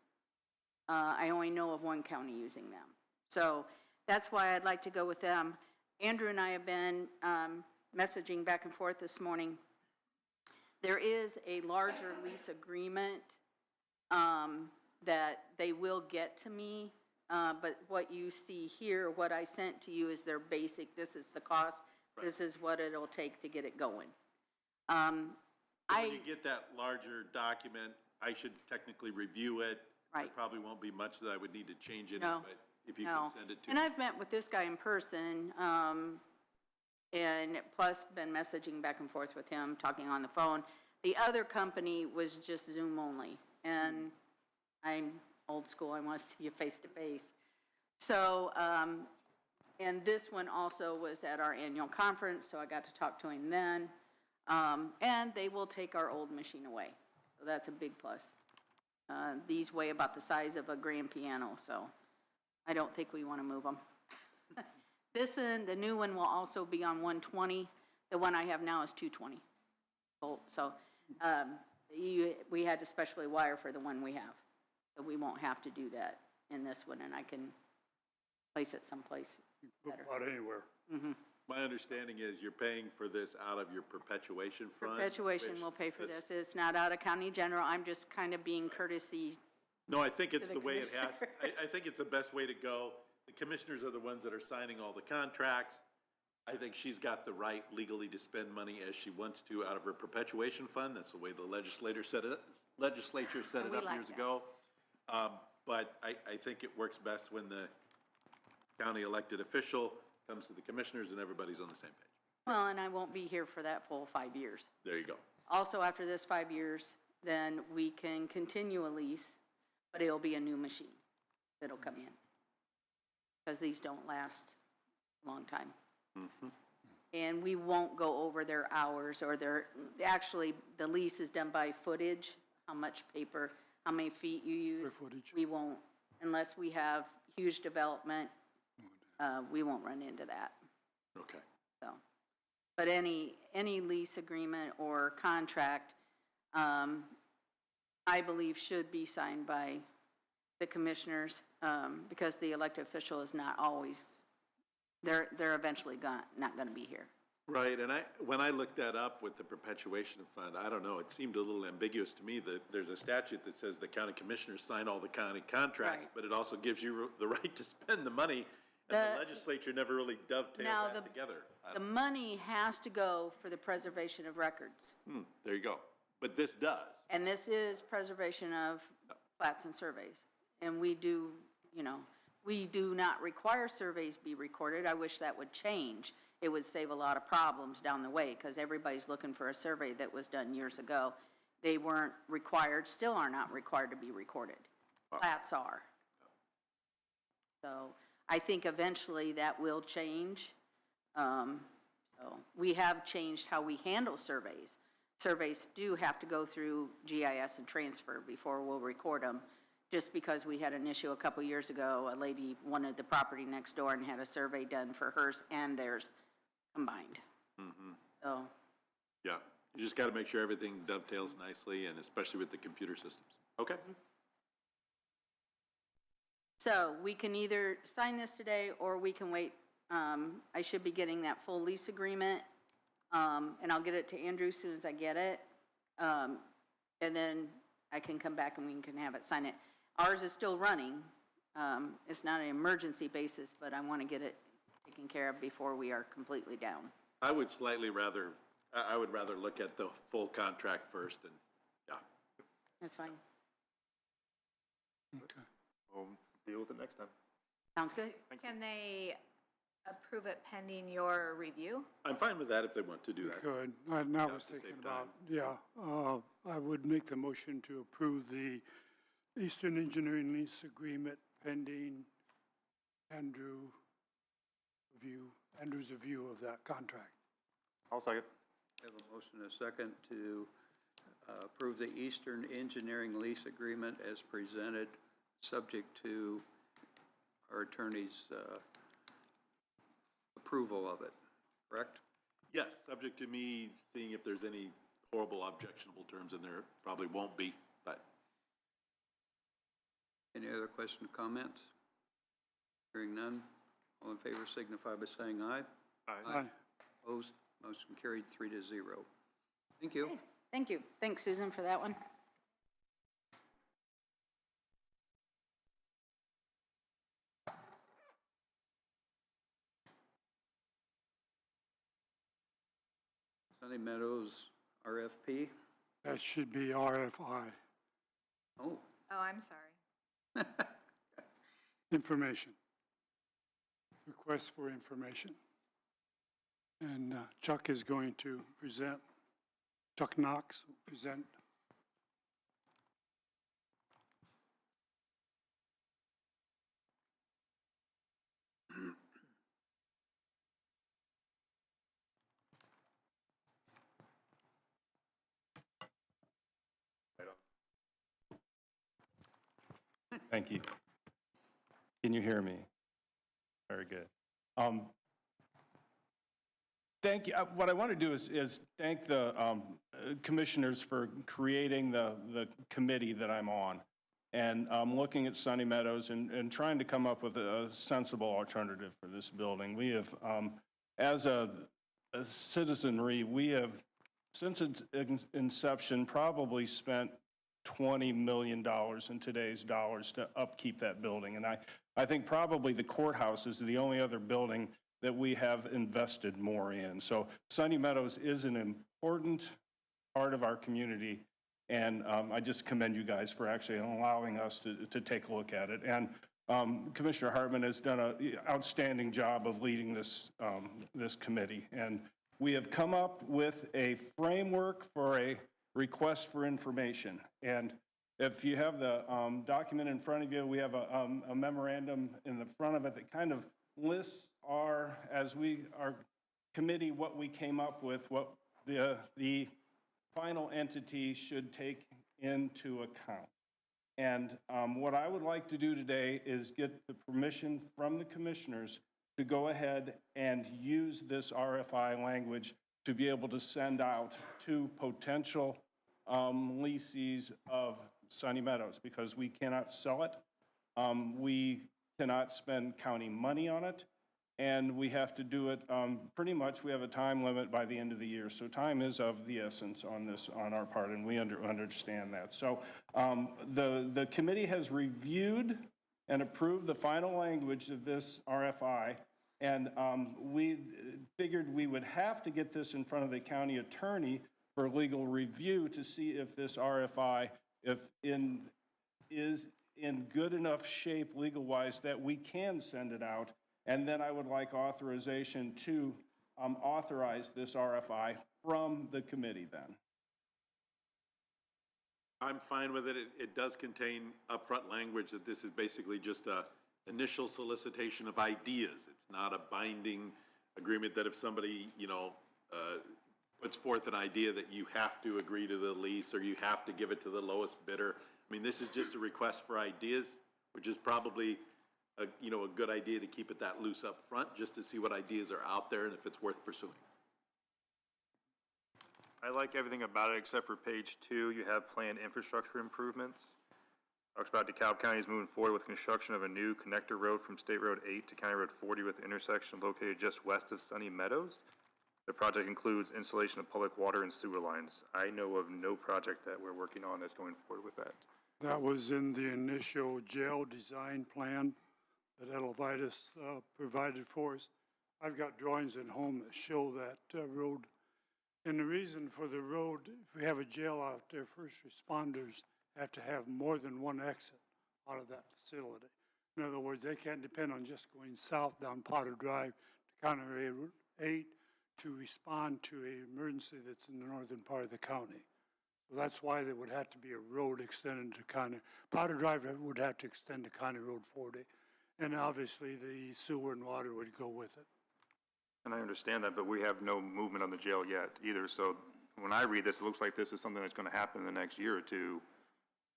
I only know of one county using them. So that's why I'd like to go with them. Andrew and I have been messaging back and forth this morning. There is a larger lease agreement that they will get to me, but what you see here, what I sent to you is their basic, this is the cost, right. This is what it'll take to get it going. When you get that larger document, I should technically review it. There Right. probably won't be much that I would need to change in it, No. but if you No. can send it to And me. I've met with this guy in person, and plus been messaging back and forth with him, talking on the phone. The other company was just Zoom only, and I'm old school, I want to see you face to face. So, and this one also was at our annual conference, so I got to talk to him then. And they will take our old machine away, so that's a big plus. These weigh about the size of a grand piano, so I don't think we want to move them. This and the new one will also be on 120. The one I have now is 220 volt, so we had to specially wire for the one we have. So we won't have to do that in this one, and I can place it someplace better. About anywhere. My understanding is you're paying for this out of your perpetuation fund? Perpetuation which will pay for this. It's not out of county general. I'm just kind of being courtesy. No, I think it's the the way it has, commissioners. I think it's the best way to go. The commissioners are the ones that are signing all the contracts. I think she's got the right legally to spend money as she wants to out of her perpetuation fund. That's the way the legislature set it up We like years that. ago. But I think it works best when the county elected official comes to the commissioners and everybody's on the same page. Well, and I won't be here for that full 5 years. There you go. Also, after this 5 years, then we can continue a lease, but it'll be a new machine that'll come in. Because these don't last a long time. And we won't go over their hours or actually, the lease is done by footage, how much paper, how many feet you use. Footage. We won't, unless we have huge development, we won't run into that. Okay. So, but any lease agreement or contract, I believe should be signed by the commissioners, because the elected official is not always, they're eventually not gonna be here. Right, and when I looked that up with the perpetuation fund, I don't know, it seemed a little ambiguous to me that there's a statute that says the county commissioners sign all the county contracts, Right. but it also gives you the right to spend the money, and the legislature never really dovetailed Now, that together. The money has to go for the preservation of records. There you go. But this does. And this is preservation of plats and surveys. And we do, we do not require surveys be recorded. I wish that would change. It would save a lot of problems down the way, because everybody's looking for a survey that was done years ago. They weren't required, still are not required to be recorded. Plats are. So I think eventually that will change. So we have changed how we handle surveys. Surveys do have to go through GIS and transfer before we'll record them. Just because we had an issue a couple years ago, a lady wanted the property next door and had a survey done for hers and theirs combined. So, Yeah, you just got to make sure everything dovetails nicely, and especially with the computer systems. Okay? so we can either sign this today or we can wait. I should be getting that full lease agreement, and I'll get it to Andrew as soon as I get it. And then I can come back and we can have it, sign it. Ours is still running. It's not an emergency basis, but I want to get it taken care of before we are completely down. I would rather look at the full contract first, and, yeah. That's fine. Okay. We'll deal with it next time. Sounds good? Can they approve it pending your review? I'm fine with that if they want to do that. Good. I now Yeah, was to thinking save about, time. I would make the motion to approve the Eastern Engineering lease agreement pending Andrew's review of that contract. I'll second. Have a motion and a second to approve the Eastern Engineering lease agreement as presented, subject to our attorney's approval of it, correct? Yes, subject to me seeing if there's any horrible objectionable terms in there. Probably won't be, but. Any other question or comments? Hearing none, all in favor signify by saying aye. Aye. Opposed, motion carried 3-0. Thank you. Okay, thank you. Thanks, Susan, for that one. Sunny Meadows RFP. That should be RFI. Oh. Oh, I'm sorry. Information. Request for information. And Chuck is going to present, Chuck Knox will present. Thank you. Can you hear me? Very good. Thank you. What I want to do is thank the commissioners for creating the committee that I'm on, and looking at Sunny Meadows and trying to come up with a sensible alternative for this building. We have, as a citizenry, we have, since its inception, probably spent $20 million in today's dollars to upkeep that building. And I think probably the courthouse is the only other building that we have invested more in. So Sunny Meadows is an important part of our community, and I just commend you guys for actually allowing us to take a look at it. And Commissioner Hartman has done an outstanding job of leading this, this committee. And we have come up with a framework for a request for information. And if you have the document in front of you, we have a memorandum in the front of it that kind of lists our committee, what we came up with, what the final entity should take into account. And what I would like to do today is get the permission from the commissioners to go ahead and use this RFI language to be able to send out to potential leases of Sunny Meadows, because we cannot sell it. We cannot spend county money on it, and we have to do it pretty much. We have a time limit by the end of the year, so time is of the essence on this, on our part, and we understand that. So the committee has reviewed and approved the final language of this RFI, and we figured we would have to get this in front of the county attorney for legal review to see if this RFI is in good enough shape legal-wise that we can send it out. And then I would like authorization to authorize this RFI from the committee then. I'm fine with it. It does contain upfront language that this is basically just a initial solicitation of ideas. It's not a binding agreement that if somebody, puts forth an idea that you have to agree to the lease or you have to give it to the lowest bidder. I mean, this is just a request for ideas, which is probably a good idea to keep it that loose up front, just to see what ideas are out there and if it's worth pursuing. I like everything about it except for page 2. You have planned infrastructure improvements. Talks about DeKalb County is moving forward with construction of a new connector road from State Road 8 to County Road 40 with intersection located just west of Sunny Meadows. The project includes installation of public water and sewer lines. I know of no project that we're working on that's going forward with that. That was in the initial jail design plan that Elevitus provided for us. I've got drawings at home that show that road. And the reason for the road, if we have a jail out there, first responders have to have more than one exit out of that facility. In other words, they can't depend on just going south down Potter Drive to County Road 8 to respond to an emergency that's in the northern part of the county. So that's why there would have to be a road extended to County. Potter Drive would have to extend to County Road 40. And obviously the sewer and water would go with it. And I understand that, but we have no movement on the jail yet either. So when I read this, it looks like this is something that's going to happen in the next year or two,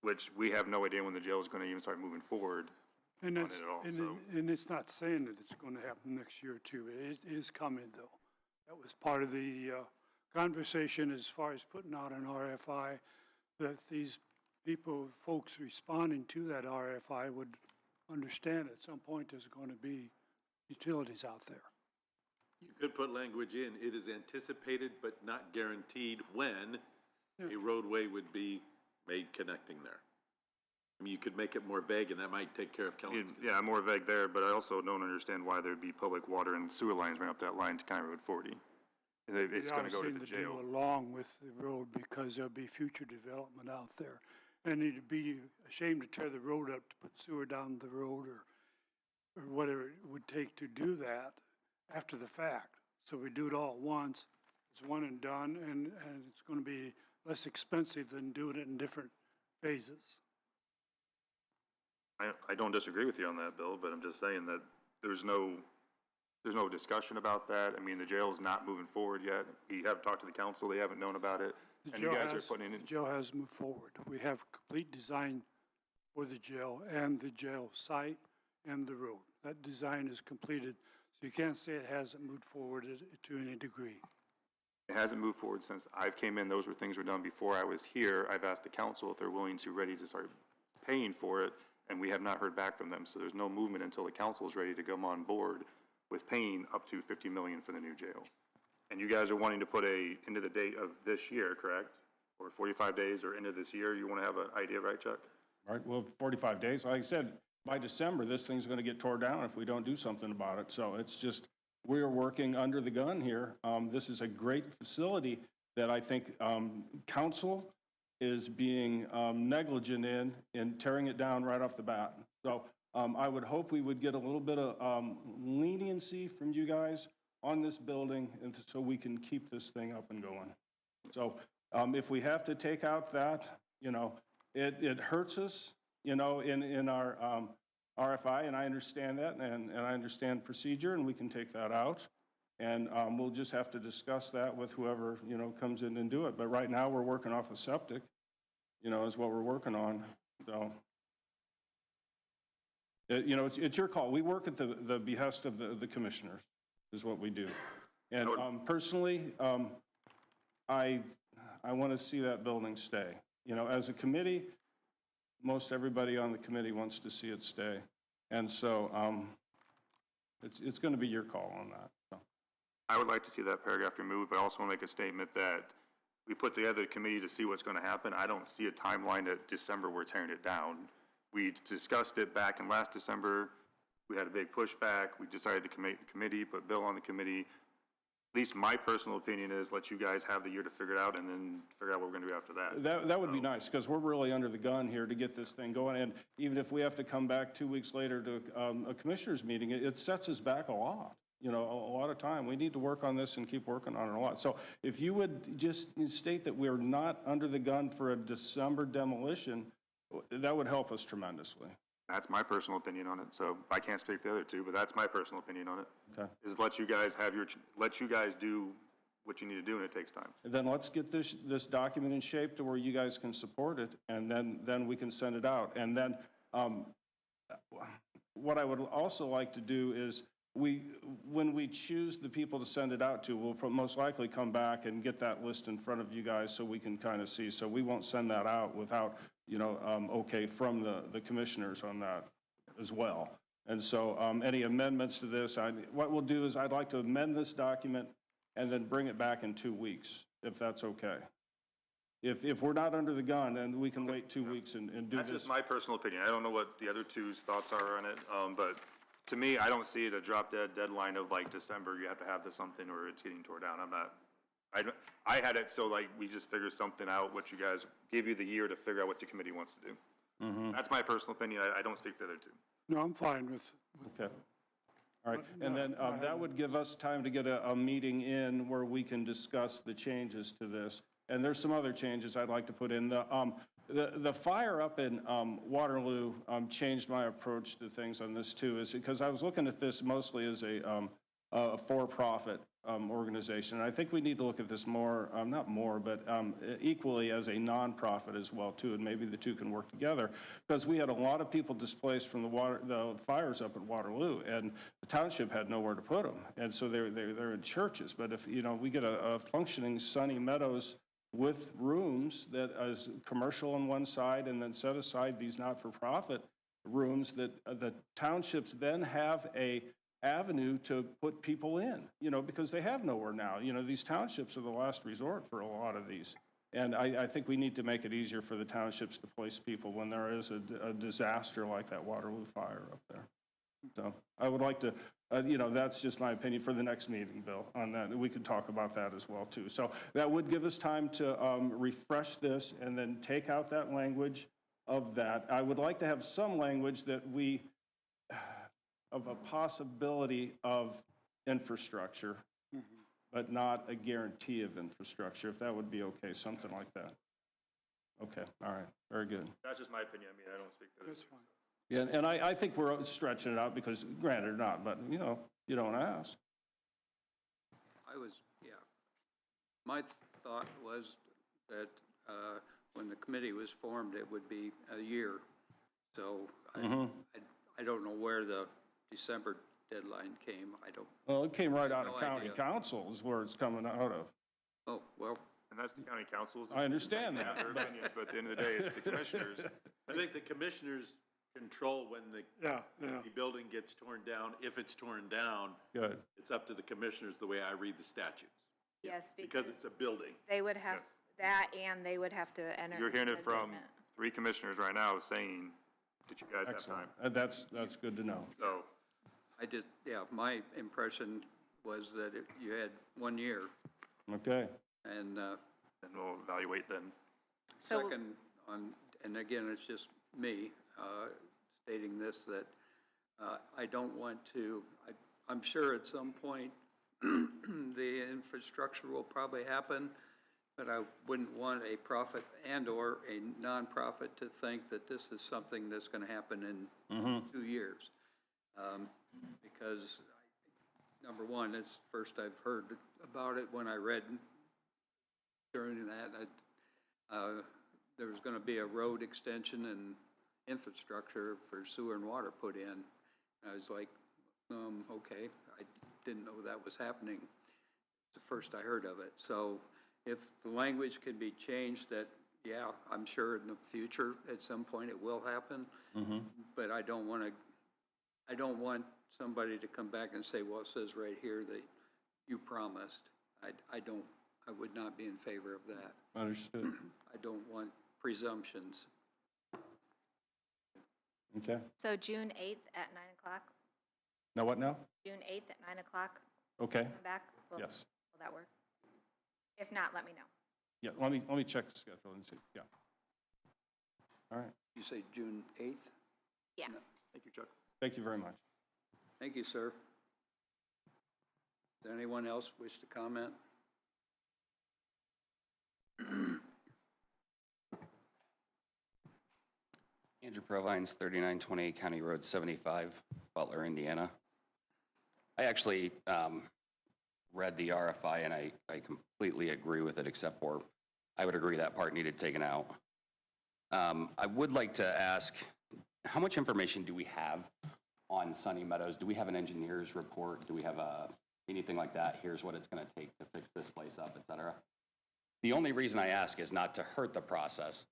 which we have no idea when the jail is going to even start moving forward And on it's, it at all. and it's not saying that it's going to happen next year or two. It is coming, though. That was part of the conversation as far as putting out an RFI, that these people, folks responding to that RFI would understand at some point there's going to be utilities out there. You could put language in, it is anticipated but not guaranteed when a roadway would be made connecting there. I mean, you could make it more vague, and that might take care of Kelly's. Yeah, more vague there, but I also don't understand why there'd be public water and sewer lines running up that line to County Road 40. It's going to go to the jail. Along with the road, because there'll be future development out there. And you'd be ashamed to tear the road up to put sewer down the road or whatever it would take to do that after the fact. So we do it all at once. It's one and done, and it's going to be less expensive than doing it in different phases. I don't disagree with you on that, Bill, but I'm just saying that there's no discussion about that. I mean, the jail is not moving forward yet. We haven't talked to the council, they haven't known about it. The And you jail guys are has- putting in, The jail has moved forward. We have complete design for the jail and the jail site and the road. That design is completed, so you can't say it hasn't moved forward to any degree. it hasn't moved forward since I came in. Those were things were done before I was here. I've asked the council if they're willing to, ready to start paying for it, and we have not heard back from them. So there's no movement until the council is ready to come on board with paying up to $50 million for the new jail. And you guys are wanting to put into the date of this year, correct? Or 45 days or into this year, you want to have an idea, right, Chuck? Right, well, 45 days, like I said, by December, this thing's gonna get tore down if we don't do something about it. So it's just, we are working under the gun here. This is a great facility that I think council is being negligent in tearing it down right off the bat. So I would hope we would get a little bit of leniency from you guys on this building, and so we can keep this thing up and going. So if we have to take out that, you know, it hurts us, you know, in our RFI, and I understand that, and I understand procedure, and we can take that out. And we'll just have to discuss that with whoever, you know, comes in and do it. But right now, we're working off a septic, you know, is what we're working on, so. You know, it's your call. We work at the behest of the commissioners, is what we do. And personally, I want to see that building stay. You know, as a committee, most everybody on the committee wants to see it stay. And so it's going to be your call on that. So. I would like to see that paragraph removed, but I also want to make a statement that we put together a committee to see what's going to happen. I don't see a timeline that December we're tearing it down. We discussed it back in last December. We had a big pushback. We decided to make the committee, put Bill on the committee. At least my personal opinion is let you guys have the year to figure it out and then figure out what we're going to do after that. That would be nice, because we're really under the gun here to get this thing going. And even if we have to come back 2 weeks later to a commissioners meeting, it sets us back a lot. You know, a lot of time. We need to work on this and keep working on it a lot. So if you would just state that we're not under the gun for a December demolition, that would help us tremendously. That's my personal opinion on it. So I can't speak for the other two, but that's my personal opinion on it. Okay. Is let you guys do what you need to do, and it takes time. And then let's get this document in shape to where you guys can support it, and then we can send it out. And then what I would also like to do is when we choose the people to send it out to, we'll most likely come back and get that list in front of you guys so we can kind of see. So we won't send that out without, you know, okay from the commissioners on that as well. And so any amendments to this, what we'll do is I'd like to amend this document and then bring it back in 2 weeks, if that's okay. If we're not under the gun, then we can wait 2 weeks and do this. That's just my personal opinion. I don't know what the other two's thoughts are on it, but to me, I don't see it a drop-dead deadline of like December, you have to have this something or it's getting torn down. I had it so like we just figure something out, what you guys, give you the year to figure out what the committee wants to do. Mm-hmm. That's my personal opinion. I don't speak for the other two. No, I'm fine with. Okay. All right, and then that would give us time to get a meeting in where we can discuss the changes to this. And there's some other changes I'd like to put in. The fire up in Waterloo changed my approach to things on this too, is because I was looking at this mostly as a for-profit organization. And I think we need to look at this more, not more, but equally as a nonprofit as well too, and maybe the two can work together, because we had a lot of people displaced from the fires up at Waterloo, and the township had nowhere to put them, and so they're in churches. But if, you know, we get a functioning Sunny Meadows with rooms that is commercial on one side, and then set aside these not-for-profit rooms that the townships then have a avenue to put people in, you know, because they have nowhere now. You know, these townships are the last resort for a lot of these. And I think we need to make it easier for the townships to place people when there is a disaster like that Waterloo fire up there. So I would like to, that's just my opinion for the next meeting, Bill, on that. We could talk about that as well, too. So that would give us time to refresh this and then take out that language of that. I would like to have some language that of a possibility of infrastructure, but not a guarantee of infrastructure, if that would be okay, something like that. Okay, all right, very good. That's just my opinion. I mean, I don't speak for this. That's fine. Yeah, and I think we're stretching it out because granted or not, but, you don't ask. My thought was that when the committee was formed, it would be a year. So I don't know where the December deadline came. Well, it came right out of No county idea. council is where it's coming out of. Oh, well, And that's the county council's. I understand They have that, their opinions, but at the end of the day, it's the commissioners. I think the commissioners control when the building gets torn down. If it's torn down, Good. it's up to the commissioners, the way I read the statutes. Yes, Because it's a building. they would have Yes. that, and they would have to enter. You're hearing into it from agreement. 3 commissioners right now saying that you guys have time. Excellent. That's good to know. So, my impression was that you had 1 year. Okay. And and we'll evaluate then. So- second, and again, it's just me stating this, that I don't want to, I'm sure at some point the infrastructure will probably happen, but I wouldn't want a profit and/or a nonprofit to think that this is something that's going to happen in 2 years. Because, number one, it's first I've heard about it when I read during that, there was going to be a road extension and infrastructure for sewer and water put in. I was like, okay, I didn't know that was happening. It's the first I heard of it. So if the language can be changed that, yeah, I'm sure in the future at some point it will happen, but I don't want somebody to come back and say, well, it says right here that you promised. I would not be in favor of that. Understood. I don't want presumptions. Okay. So June 8th at 9 o'clock? Now what now? June 8th at 9 o'clock? Okay. Come back? Yes. Will that work? If not, let me know. Yeah, let me check the schedule and see. Yeah. All right. You say June 8th? Yeah. Thank you, Chuck. Thank you very much. Thank you, sir. Does anyone else wish to comment? Andrew Provines, 3928 County Road 75, Butler, Indiana. I actually read the RFI and I completely agree with it, except for I would agree that part needed taken out. I would like to ask, how much information do we have on Sunny Meadows? Do we have an engineer's report? Do we have anything like that? Here's what it's going to take to fix this place up, et cetera. The only reason I ask is not to hurt the process,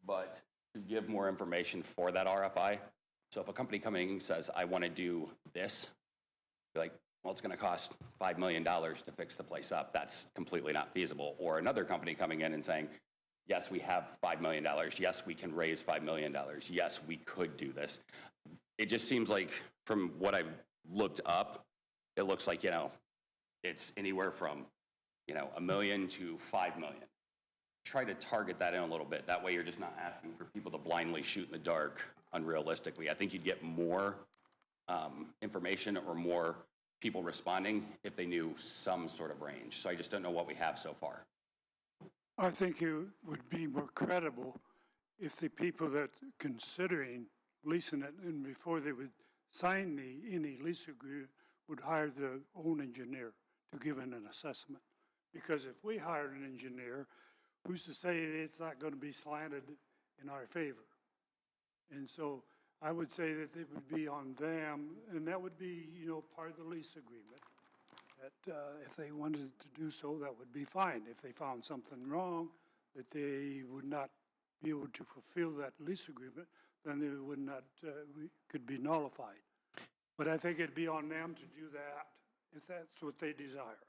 but to give more information for that RFI. So if a company coming in says, I want to do this, you're like, well, it's going to cost $5 million to fix the place up. That's completely not feasible. Or another company coming in and saying, yes, we have $5 million. Yes, we can raise $5 million. Yes, we could do this. It just seems like from what I've looked up, it looks like, it's anywhere from, $1 million to $5 million. Try to target that in a little bit. That way you're just not asking for people to blindly shoot in the dark unrealistically. I think you'd get more information or more people responding if they knew some sort of range. So I just don't know what we have so far. I think it would be more credible if the people that considering leasing it, and before they would sign any lease agreement, would hire their own engineer to give an assessment. Because if we hired an engineer, who's to say it's not going to be slanted in our favor? And so I would say that it would be on them, and that would be, part of the lease agreement. That if they wanted to do so, that would be fine. If they found something wrong, that they would not be able to fulfill that lease agreement, then they would not, could be nullified. But I think it'd be on them to do that if that's what they desire.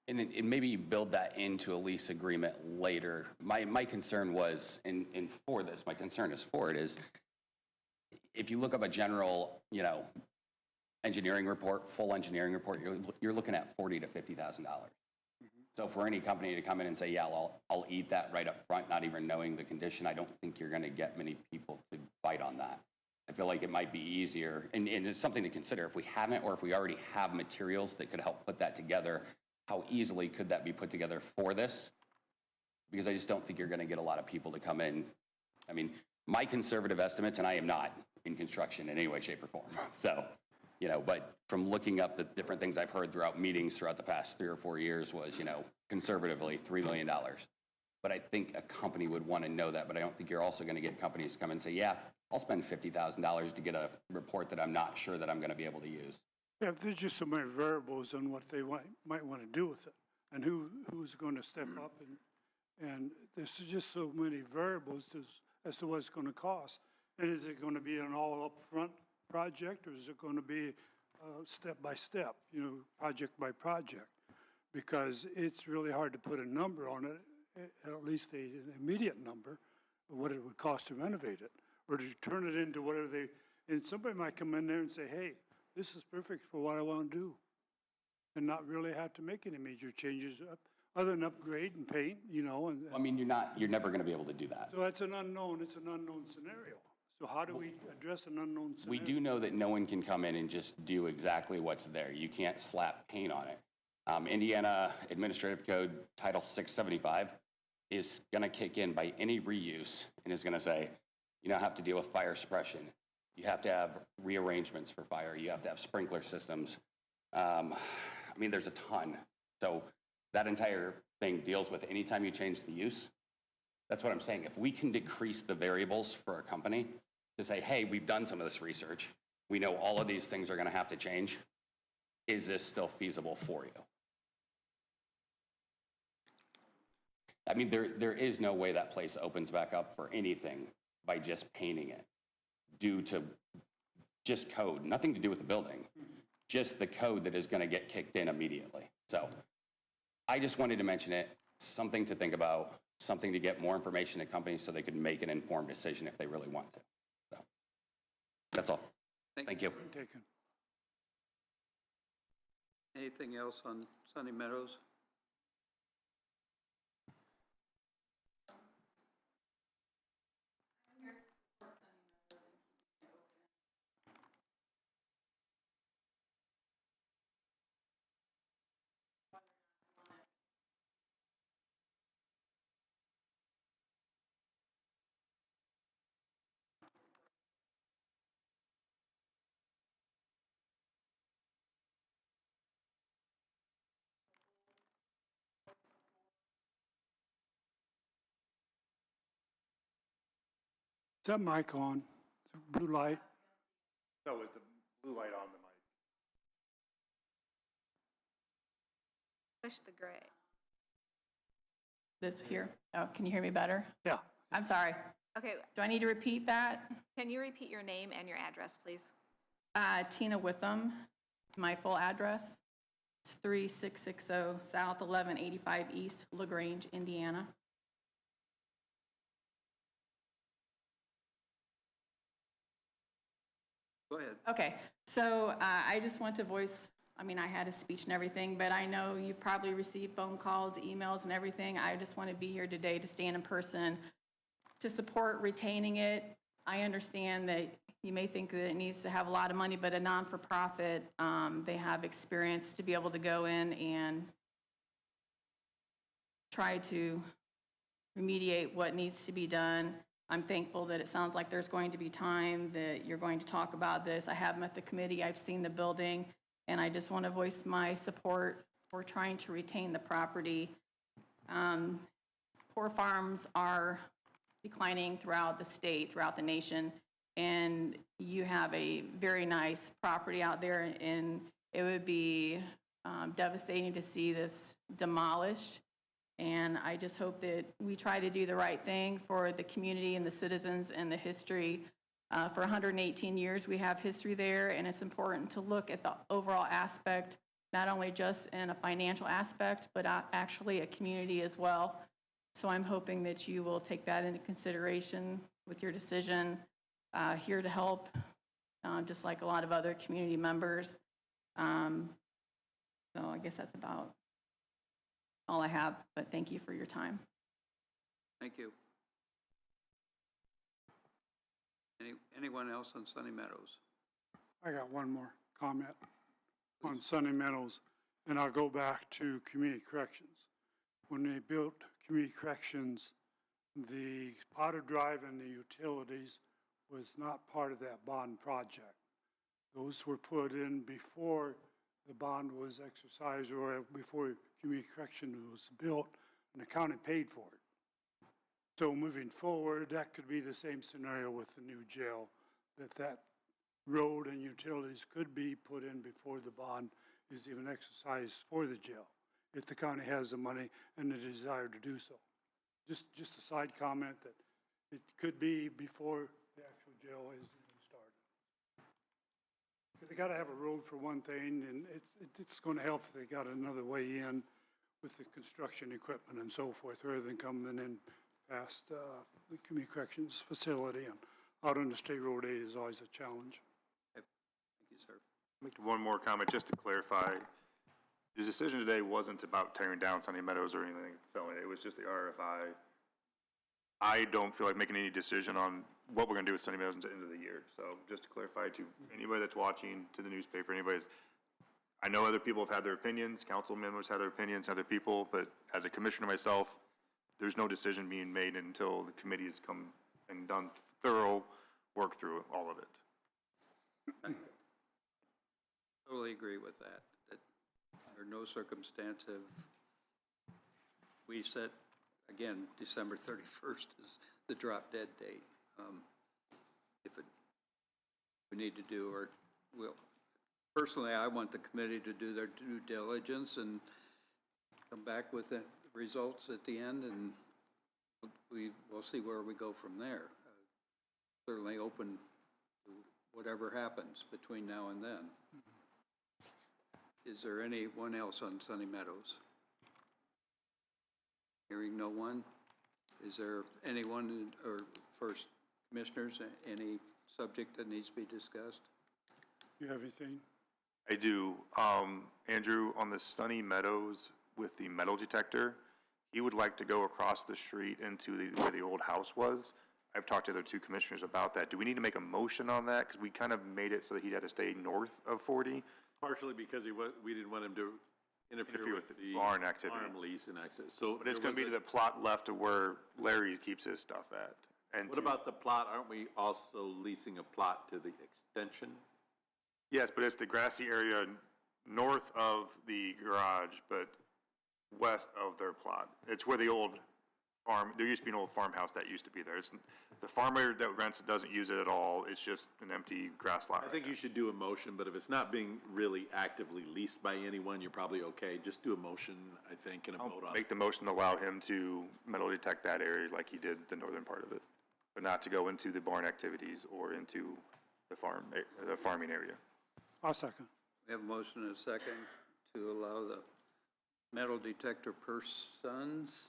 And maybe you build that into a lease agreement later. My concern was, and for this, my concern is for it is, if you look up a general, engineering report, full engineering report, you're looking at $40,000 to $50,000. So for any company to come in and say, yeah, I'll eat that right up front, not even knowing the condition, I don't think you're gonna get many people to bite on that. I feel like it might be easier, and it's something to consider. If we haven't, or if we already have materials that could help put that together, how easily could that be put together for this? Because I just don't think you're gonna get a lot of people to come in. I mean, my conservative estimates, and I am not in construction in any way, shape, or form, so, but from looking up the different things I've heard throughout meetings throughout the past 3 or 4 years was, conservatively, $3 million. But I think a company would want to know that, but I don't think you're also going to get companies to come and say, yeah, I'll spend $50,000 to get a report that I'm not sure that I'm going to be able to use. Yeah, there's just so many variables on what they might want to do with it, and who's going to step up, and there's just so many variables as to what it's going to cost. And is it going to be an all upfront project, or is it going to be step by step, project by project? Because it's really hard to put a number on it, at least an immediate number of what it would cost to renovate it, or to turn it into whatever and somebody might come in there and say, hey, this is perfect for what I want to do, and not really have to make any major changes other than upgrade and paint, I mean, you're never going to be able to do that. So it's an unknown scenario. So how do we address an unknown scenario? We do know that no one can come in and just do exactly what's there. You can't slap paint on it. Indiana Administrative Code Title 675 is going to kick in by any reuse and is going to say, have to deal with fire suppression. You have to have rearrangements for fire. You have to have sprinkler systems. There's a ton. So that entire thing deals with anytime you change the use. That's what I'm saying. If we can decrease the variables for a company to say, hey, we've done some of this research. We know all of these things are going to have to change. Is this still feasible for you? There is no way that place opens back up for anything by just painting it due to just code, nothing to do with the building, just the code that is going to get kicked in immediately. So I just wanted to mention it, something to think about, something to get more information to companies so they could make an informed decision if they really want to. So that's all. Thank you. Taken. Anything else on Sunny Meadows? Is that mic on? Blue light? No, is the blue light on the mic? Push the gray. This here. Oh, can you hear me better? Yeah. I'm sorry. Okay, Do I need to repeat that? can you repeat your name and your address, please? Tina Witham, my full address. It's 3660 South 1185 East, LaGrange, Indiana. Go ahead. Okay, so I just want to voice, I had a speech and everything, but I know you've probably received phone calls, emails and everything. I just want to be here today to stand in person to support retaining it. I understand that you may think that it needs to have a lot of money, but a non-for-profit, they have experience to be able to go in and try to remediate what needs to be done. I'm thankful that it sounds like there's going to be time that you're going to talk about this. I have met the committee, I've seen the building, and I just want to voice my support for trying to retain the property. Poor farms are declining throughout the state, throughout the nation, and you have a very nice property out there, and it would be devastating to see this demolished. And I just hope that we try to do the right thing for the community and the citizens and the history. For 118 years, we have history there, and it's important to look at the overall aspect, not only just in a financial aspect, but actually a community as well. So I'm hoping that you will take that into consideration with your decision. here to help, just like a lot of other community members. So I guess that's about all I have, but thank you for your time. Thank you. Anyone else on Sunny Meadows? I got one more comment on Sunny Meadows, and I'll go back to community corrections. When they built community corrections, the Potter Drive and the utilities was not part of that bond project. Those were put in before the bond was exercised or before community correction was built, and the county paid for it. So moving forward, that could be the same scenario with the new jail, that road and utilities could be put in before the bond is even exercised for the jail, if the county has the money and the desire to do so. Just a side comment that it could be before the actual jail is even started. Because they gotta have a road for one thing, and it's gonna help if they got another way in with the construction equipment and so forth, rather than coming in past the community corrections facility and out on the State Road 8 is always a challenge. Thank you, sir. Make one more comment just to clarify. The decision today wasn't about tearing down Sunny Meadows or anything, selling it. It was just the RFI. I don't feel like making any decision on what we're going to do with Sunny Meadows until the end of the year. So just to clarify to anybody that's watching, to the newspaper, I know other people have had their opinions, council members have their opinions, other people, but as a commissioner myself, there's no decision being made until the committee has come and done thorough work through all of it. Totally agree with that. That under no circumstance have we set, again, December 31st is the drop dead date. If it, we need to do, or we'll, personally, I want the committee to do their due diligence and come back with the results at the end, and we'll see where we go from there. Certainly open to whatever happens between now and then. Is there anyone else on Sunny Meadows? Hearing no one. Is there anyone, or first commissioners, any subject that needs to be discussed? You have anything? I do. Andrew, on the Sunny Meadows with the metal detector, he would like to go across the street into where the old house was. I've talked to the other two commissioners about that. Do we need to make a motion on that? Because we kind of made it so that he had to stay north of 40. Partially because we didn't want him to interfere with the barn activity. farm lease and access. So, but it's going to be to the plot left of where Larry keeps his stuff at. And what about the plot? Aren't we also leasing a plot to the extension? Yes, but it's the grassy area north of the garage, but west of their plot. It's where the old farm, there used to be an old farmhouse that used to be there. It's the farmer that rents it doesn't use it at all. It's just an empty grass lot. I think you should do a motion, but if it's not being really actively leased by anyone, you're probably okay. Just do a motion, I think, and a vote on it. Make the motion to allow him to metal detect that area like he did the northern part of it, but not to go into the barn activities or into the farming area. I'll second. We have a motion and a second to allow the metal detector persons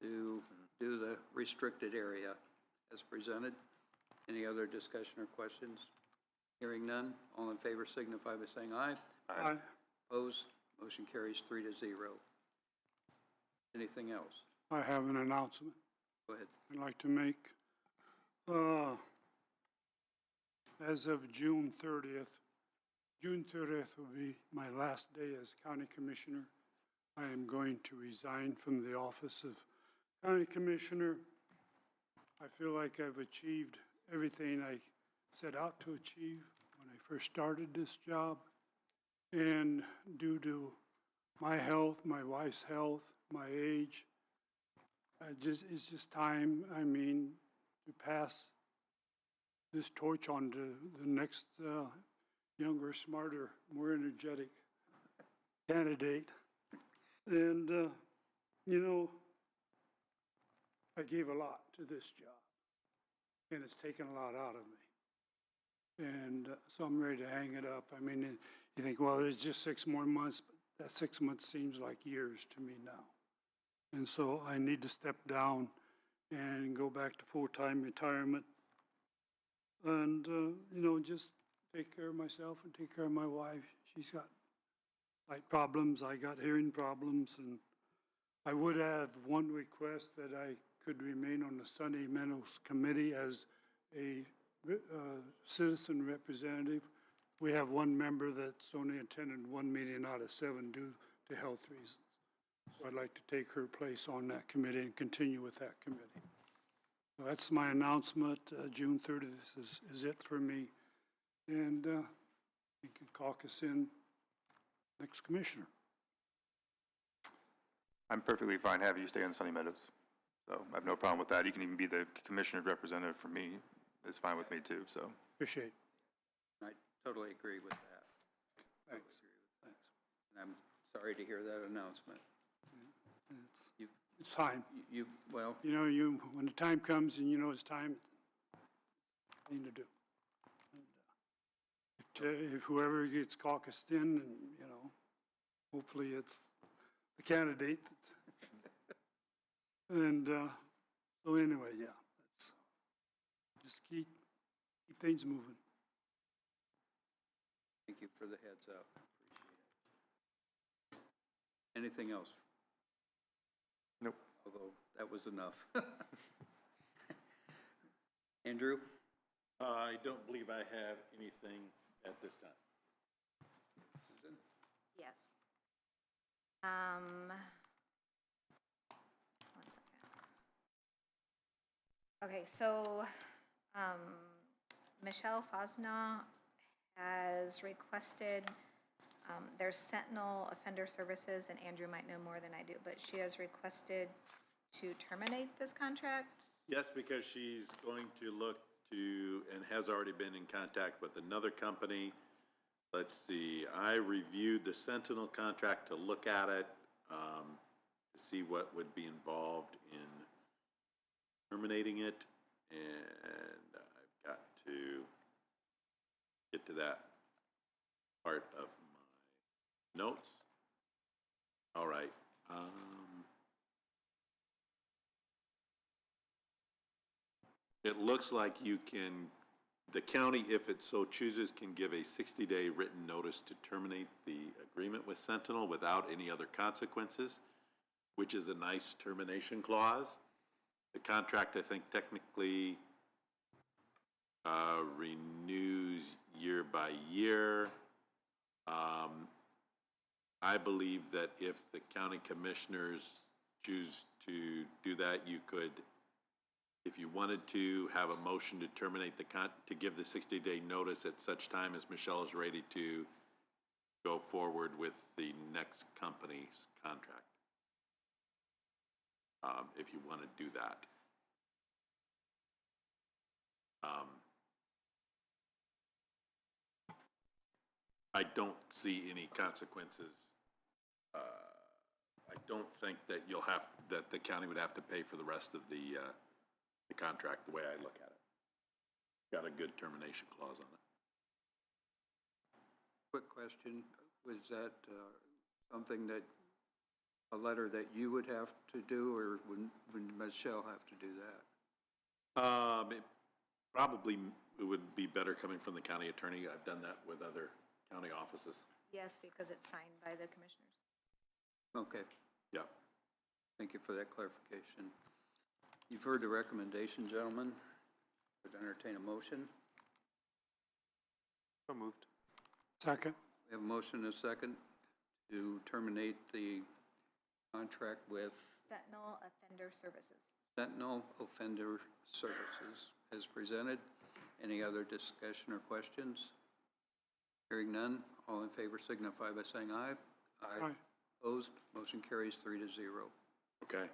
to do the restricted area as presented. Any other discussion or questions? Hearing none, all in favor signify by saying aye. Aye. Opposed? Motion carries 3-0. Anything else? I have an announcement Go ahead. I'd like to make. As of June 30th will be my last day as county commissioner. I am going to resign from the office of county commissioner. I feel like I've achieved everything I set out to achieve when I first started this job. And due to my health, my wife's health, my age, it's just time, to pass this torch on to the next younger, smarter, more energetic candidate. And, I gave a lot to this job, and it's taken a lot out of me. And so I'm ready to hang it up. You think, well, it's just 6 more months, but that 6 months seems like years to me now. And so I need to step down and go back to full-time retirement. and, just take care of myself and take care of my wife. She's got sight problems, I got hearing problems, and I would have one request that I could remain on the Sunny Meadows Committee as a citizen representative. We have one member that's only attended one meeting out of 7 due to health reasons. So I'd like to take her place on that committee and continue with that committee. So that's my announcement. June 30th is it for me. And you can caucus in next commissioner. I'm perfectly fine having you stay on Sunny Meadows. So I have no problem with that. You can even be the commissioner's representative for me. It's fine with me too, so. Appreciate. I totally agree with that. Thanks. Thanks. And I'm sorry to hear that announcement. It's time. Well. When the time comes and it's time, it's thing to do. And, if whoever gets caucused in, and, hopefully it's the candidate. And, so anyway, yeah, let's just keep things moving. Thank you for the heads up. Appreciate it. Anything else? Nope. Although that was enough. Andrew? I don't believe I have anything at this time. Susan? Yes. One second. Okay, so, Michelle Fosna has requested, there's Sentinel Offender Services, and Andrew might know more than I do, but she has requested to terminate this contract. Yes, because she's going to look to, and has already been in contact with another company. Let's see, I reviewed the Sentinel contract to look at it, to see what would be involved in terminating it, and I've got to get to that part of my notes. All right. It looks like the county, if it so chooses, can give a 60-day written notice to terminate the agreement with Sentinel without any other consequences, which is a nice termination clause. The contract, I think, technically renews year by year. I believe that if the county commissioners choose to do that, you could, if you wanted to, have a motion to terminate to give the 60-day notice at such time as Michelle is ready to go forward with the next company's contract. If you want to do that. I don't see any consequences. I don't think that that the county would have to pay for the rest of the contract, the way I look at it. Got a good termination clause on it. Quick question, was that something that, a letter that you would have to do, or would Michelle have to do that? It would be better coming from the county attorney. I've done that with other county offices. Yes, because it's signed by the commissioners. Okay. Yeah. Thank you for that clarification. You've heard the recommendation, gentlemen. Would entertain a motion. So moved. Second. We have a motion and a second to terminate the contract with Sentinel Offender Services. Sentinel Offender Services as presented. Any other discussion or questions? Hearing none, all in favor signify by saying aye. Aye. Opposed, motion carries 3-0. Okay.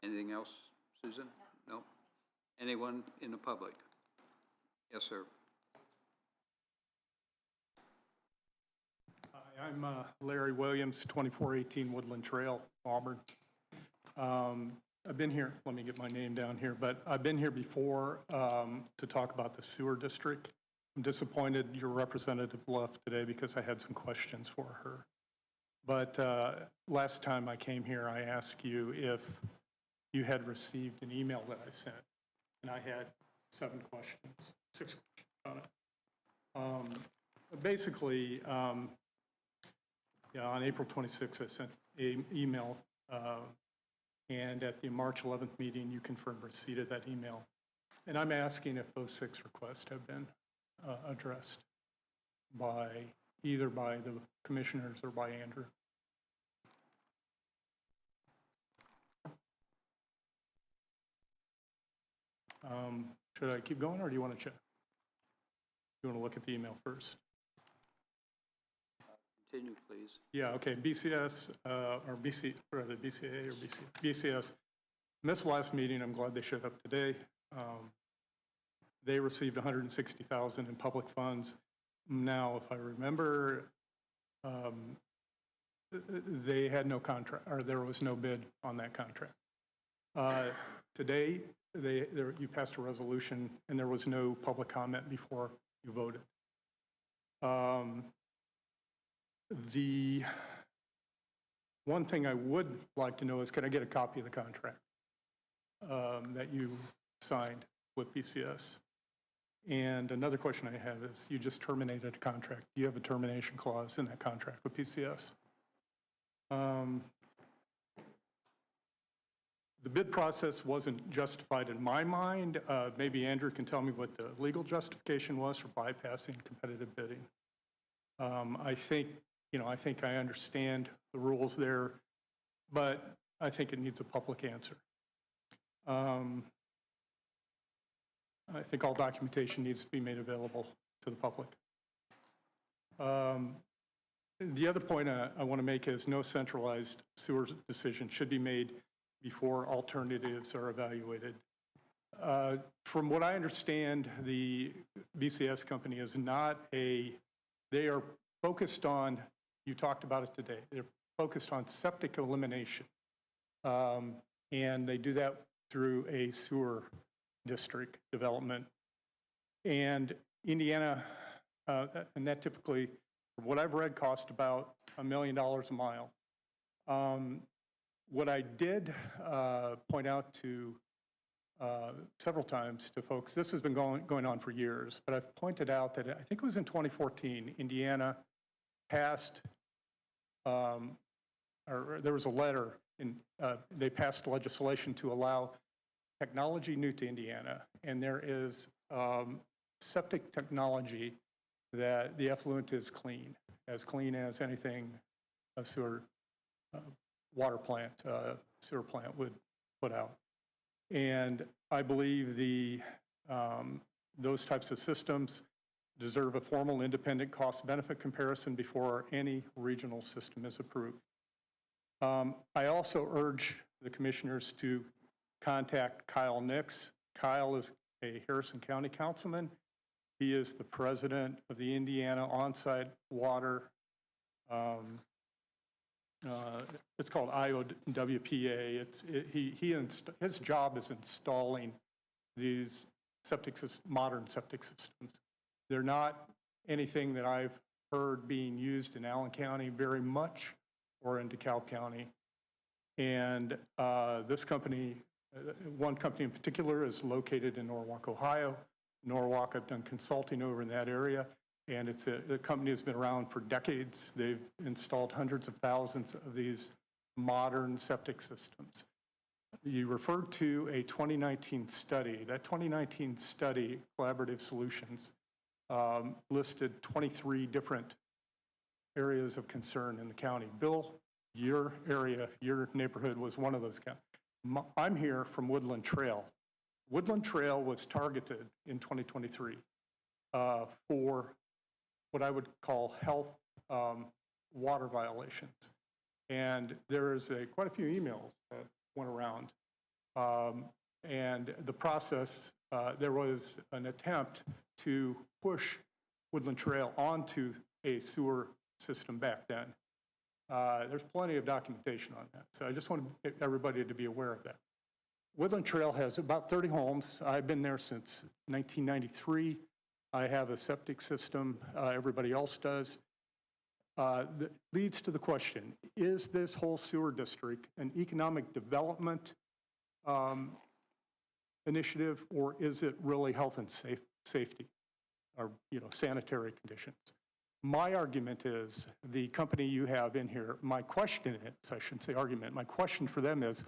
Anything else, Susan? No. Anyone in the public? Yes, sir. Hi, I'm Larry Williams, 2418 Woodland Trail, Auburn. I've been here, let me get my name down here, but I've been here before to talk about the sewer district. I'm disappointed your representative left today because I had some questions for her. But last time I came here, I asked you if you had received an email that I sent, and I had 6 questions on it. Basically, on April 26th, I sent an email, and at the March 11th meeting, you confirmed receipt of that email. And I'm asking if those 6 requests have been addressed either by the commissioners or by Andrew. Should I keep going, or do you want to check? You want to look at the email first? Continue, please. Yeah, okay, BCS, or BC, rather BCA or BCS. Missed the last meeting, I'm glad they showed up today. They received $160,000 in public funds. Now, if I remember, they had no contract, or there was no bid on that contract. Today, you passed a resolution, and there was no public comment before you voted. The one thing I would like to know is, can I get a copy of the contract that you signed with BCS? And another question I have is, you just terminated a contract. Do you have a termination clause in that contract with BCS? The bid process wasn't justified in my mind. Maybe Andrew can tell me what the legal justification was for bypassing competitive bidding. I think I understand the rules there, but I think it needs a public answer. I think all documentation needs to be made available to the public. The other point I want to make is no centralized sewer decision should be made before alternatives are evaluated. From what I understand, the BCS company is not they are focused on, you talked about it today, they're focused on septic elimination. And they do that through a sewer district development. And Indiana, and that typically, from what I've read, cost about $1 million a mile. What I did point out to several times to folks, this has been going on for years, but I've pointed out that I think it was in 2014, Indiana passed, or there was a letter, they passed legislation to allow technology new to Indiana, and there is septic technology that the effluent is as clean as anything a sewer water plant, sewer plant would put out. And I believe those types of systems deserve a formal independent cost-benefit comparison before any regional system is approved. I also urge the commissioners to contact Kyle Nix. Kyle is a Harrison County councilman. He is the president of the Indiana On-Site Water, it's called IOWPA. His job is installing these modern septic systems. They're not anything that I've heard being used in Allen County very much or in DeKalb County. And this company, one company in particular, is located in Norwalk, Ohio. Norwalk, I've done consulting over in that area, and the company has been around for decades. They've installed hundreds of thousands of these modern septic systems. You referred to a 2019 study. That 2019 study, Collaborative Solutions, listed 23 different areas of concern in the county. Bill, your area, your neighborhood was one of those counties. I'm here from Woodland Trail. Woodland Trail was targeted in 2023 for what I would call health water violations. And there's quite a few emails that went around. And the process, there was an attempt to push Woodland Trail onto a sewer system back then. There's plenty of documentation on that. So I just want everybody to be aware of that. Woodland Trail has about 30 homes. I've been there since 1993. I have a septic system. Everybody else does. That leads to the question, is this whole sewer district an economic development initiative, or is it really health and safety, or, sanitary conditions? My argument is, the company you have in here, my question is, I shouldn't say argument, my question for them is,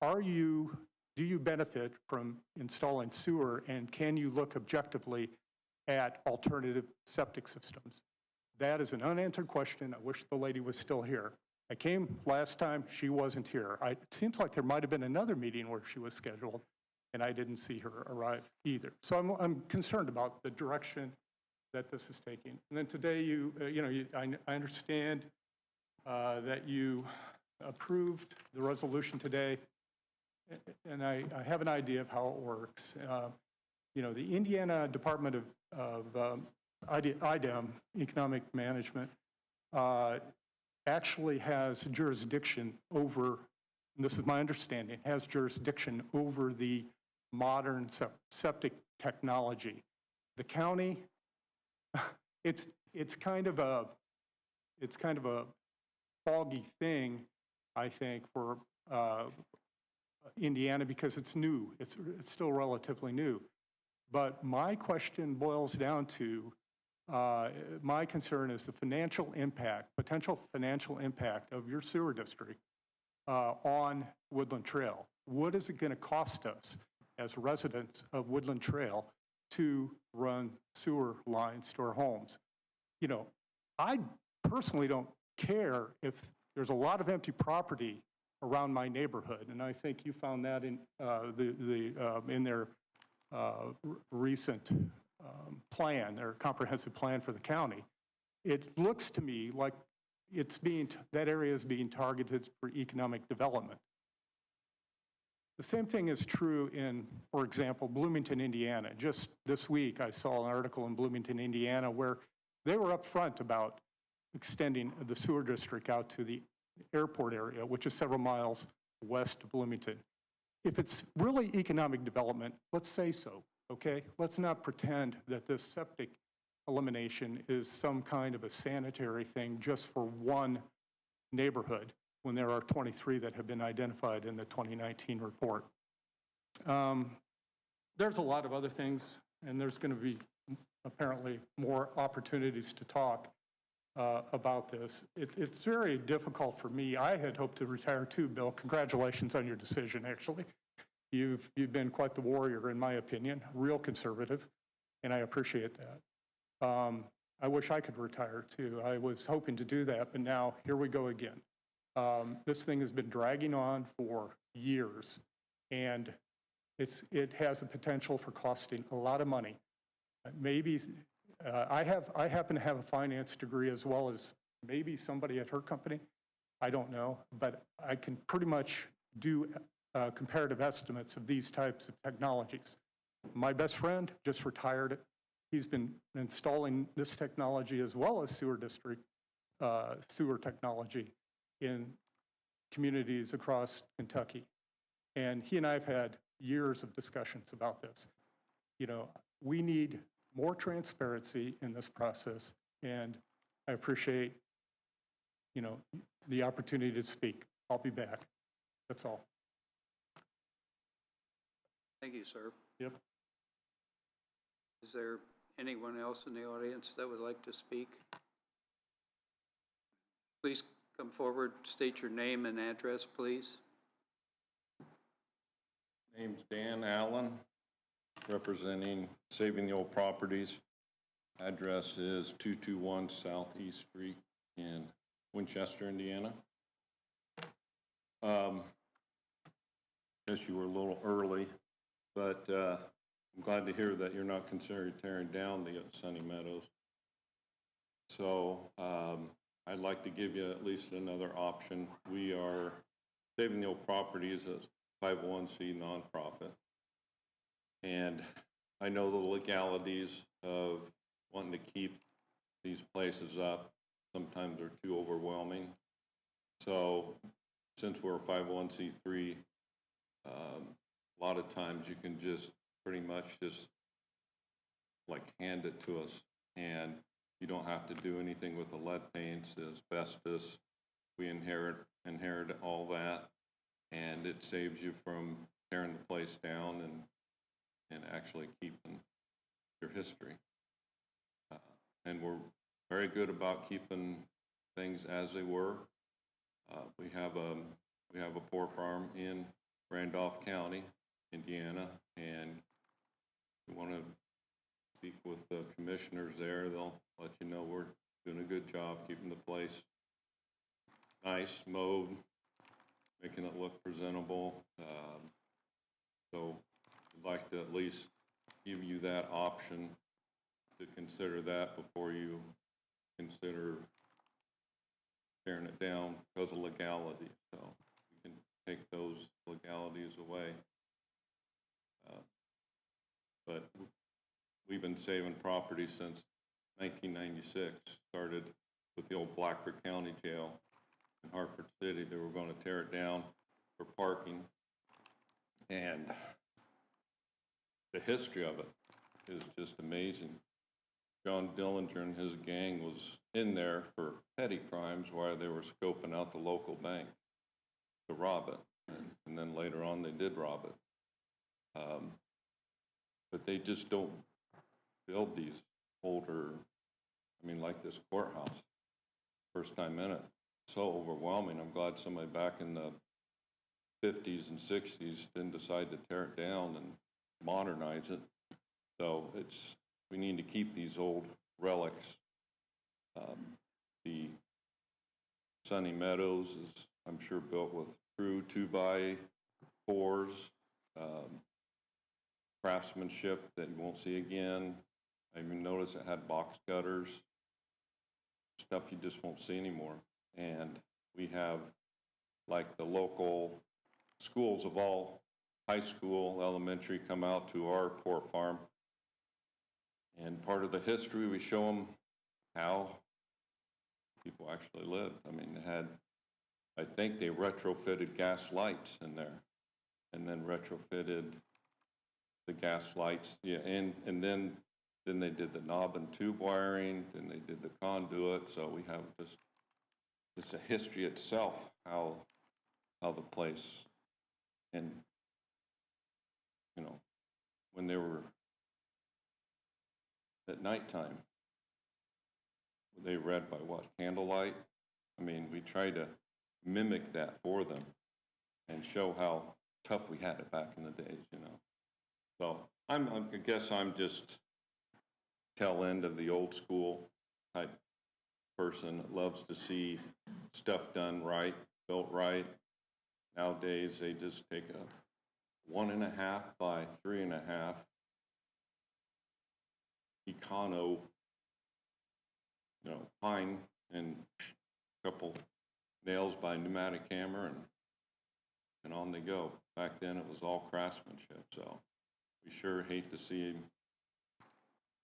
do you benefit from installing sewer, and can you look objectively at alternative septic systems? That is an unanswered question. I wish the lady was still here. I came last time, she wasn't here. It seems like there might have been another meeting where she was scheduled, and I didn't see her arrive either. So I'm concerned about the direction that this is taking. And then today, I understand that you approved the resolution today, and I have an idea of how it works. The Indiana Department of IDEM, Economic Management, actually has jurisdiction over, and this is my understanding, has jurisdiction over the modern septic technology. The county, it's kind of a foggy thing, I think, for Indiana, because it's new. It's still relatively new. But my question boils down to, my concern is the financial impact, potential financial impact of your sewer district on Woodland Trail. What is it going to cost us as residents of Woodland Trail to run sewer lines to our homes? I personally don't care if there's a lot of empty property around my neighborhood, and I think you found that in in their recent plan, their comprehensive plan for the county. It looks to me like that area is being targeted for economic development. The same thing is true in, for example, Bloomington, Indiana. Just this week, I saw an article in Bloomington, Indiana, where they were upfront about extending the sewer district out to the airport area, which is several miles west of Bloomington. If it's really economic development, let's say so, okay? Let's not pretend that this septic elimination is some kind of a sanitary thing just for one neighborhood, when there are 23 that have been identified in the 2019 report. There's a lot of other things, and there's going to be apparently more opportunities to talk about this. It's very difficult for me. I had hoped to retire too, Bill. Congratulations on your decision, actually. You've been quite the warrior, in my opinion, real conservative, and I appreciate that. I wish I could retire too. I was hoping to do that, but now here we go again. This thing has been dragging on for years, and it has a potential for costing a lot of money. Maybe I happen to have a finance degree as well as maybe somebody at her company. I don't know, but I can pretty much do comparative estimates of these types of technologies. My best friend just retired. He's been installing this technology as well as sewer technology in communities across Kentucky. And he and I have had years of discussions about this. We need more transparency in this process, and I appreciate, the opportunity to speak. I'll be back. That's all. Thank you, sir. Yep. Is there anyone else in the audience that would like to speak? Please come forward, state your name and address, please. Name's Dan Allen, representing Saving the Old Properties. Address is 221 Southeast Street in Winchester, Indiana. Guess you were a little early, but I'm glad to hear that you're not considering tearing down the Sunny Meadows. So I'd like to give you at least another option. We are Saving the Old Properties as a 501c nonprofit. And I know the legalities of wanting to keep these places up sometimes are too overwhelming. So since we're a 501c3, a lot of times you can just pretty much just like hand it to us, and you don't have to do anything with the lead paints, the asbestos. We inherit all that, and it saves you from tearing the place down and and actually keeping your history. And we're very good about keeping things as they were. We have a poor farm in Randolph County, Indiana, and we want to speak with the commissioners there. They'll let you know we're doing a good job keeping the place nice, mowed, making it look presentable. So I'd like to at least give you that option to consider that before you consider tearing it down because of legality. So we can take those legalities away. But we've been saving property since 1996. Started with the old Blackford County Jail in Hartford City. They were going to tear it down for parking. And the history of it is just amazing. John Dillinger and his gang was in there for petty crimes while they were scoping out the local bank to rob it. And then later on, they did rob it. But they just don't build these older, I mean, like this courthouse. First time in it, so overwhelming. I'm glad somebody back in the 50s and 60s didn't decide to tear it down and modernize it. So we need to keep these old relics. The Sunny Meadows is, I'm sure, built with true 2x4s, craftsmanship that you won't see again. I even noticed it had box cutters, stuff you just won't see anymore. And we have, like, the local schools of all, high school, elementary, come out to our poor farm. And part of the history, we show them how people actually lived. I mean, they had, I think they retrofitted gas lights in there, and then retrofitted the gas lights, yeah, and then they did the knob and tube wiring, then they did the conduit. So we have just, it's a history itself, how the place, and, you know, when they were at nighttime, they read by what, candlelight? I mean, we try to mimic that for them and show how tough we had it back in the days, you know. So I guess I'm just tail end of the old school type person that loves to see stuff done right, built right. Nowadays, they just take a 1.5 by 3.5 Econo, you know, pine and a couple nails by pneumatic hammer and on they go. Back then, it was all craftsmanship. So we sure hate to see him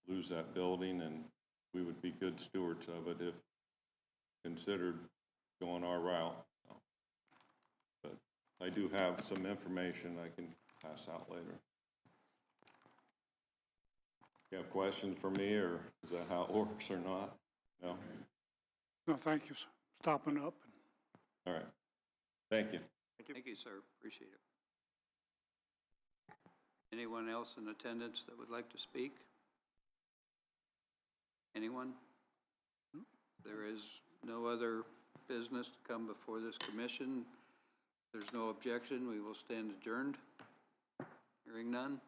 lose that building, and we would be good stewards of it if considered going our route. So, but I do have some information I can pass out later. You have questions for me, or is that how it works or not? No? No, thank you for stopping up. All right. Thank you. Thank you, sir. Appreciate it. Anyone else in attendance that would like to speak? Anyone? There is no other business to come before this commission. There's no objection. We will stand adjourned. Hearing none.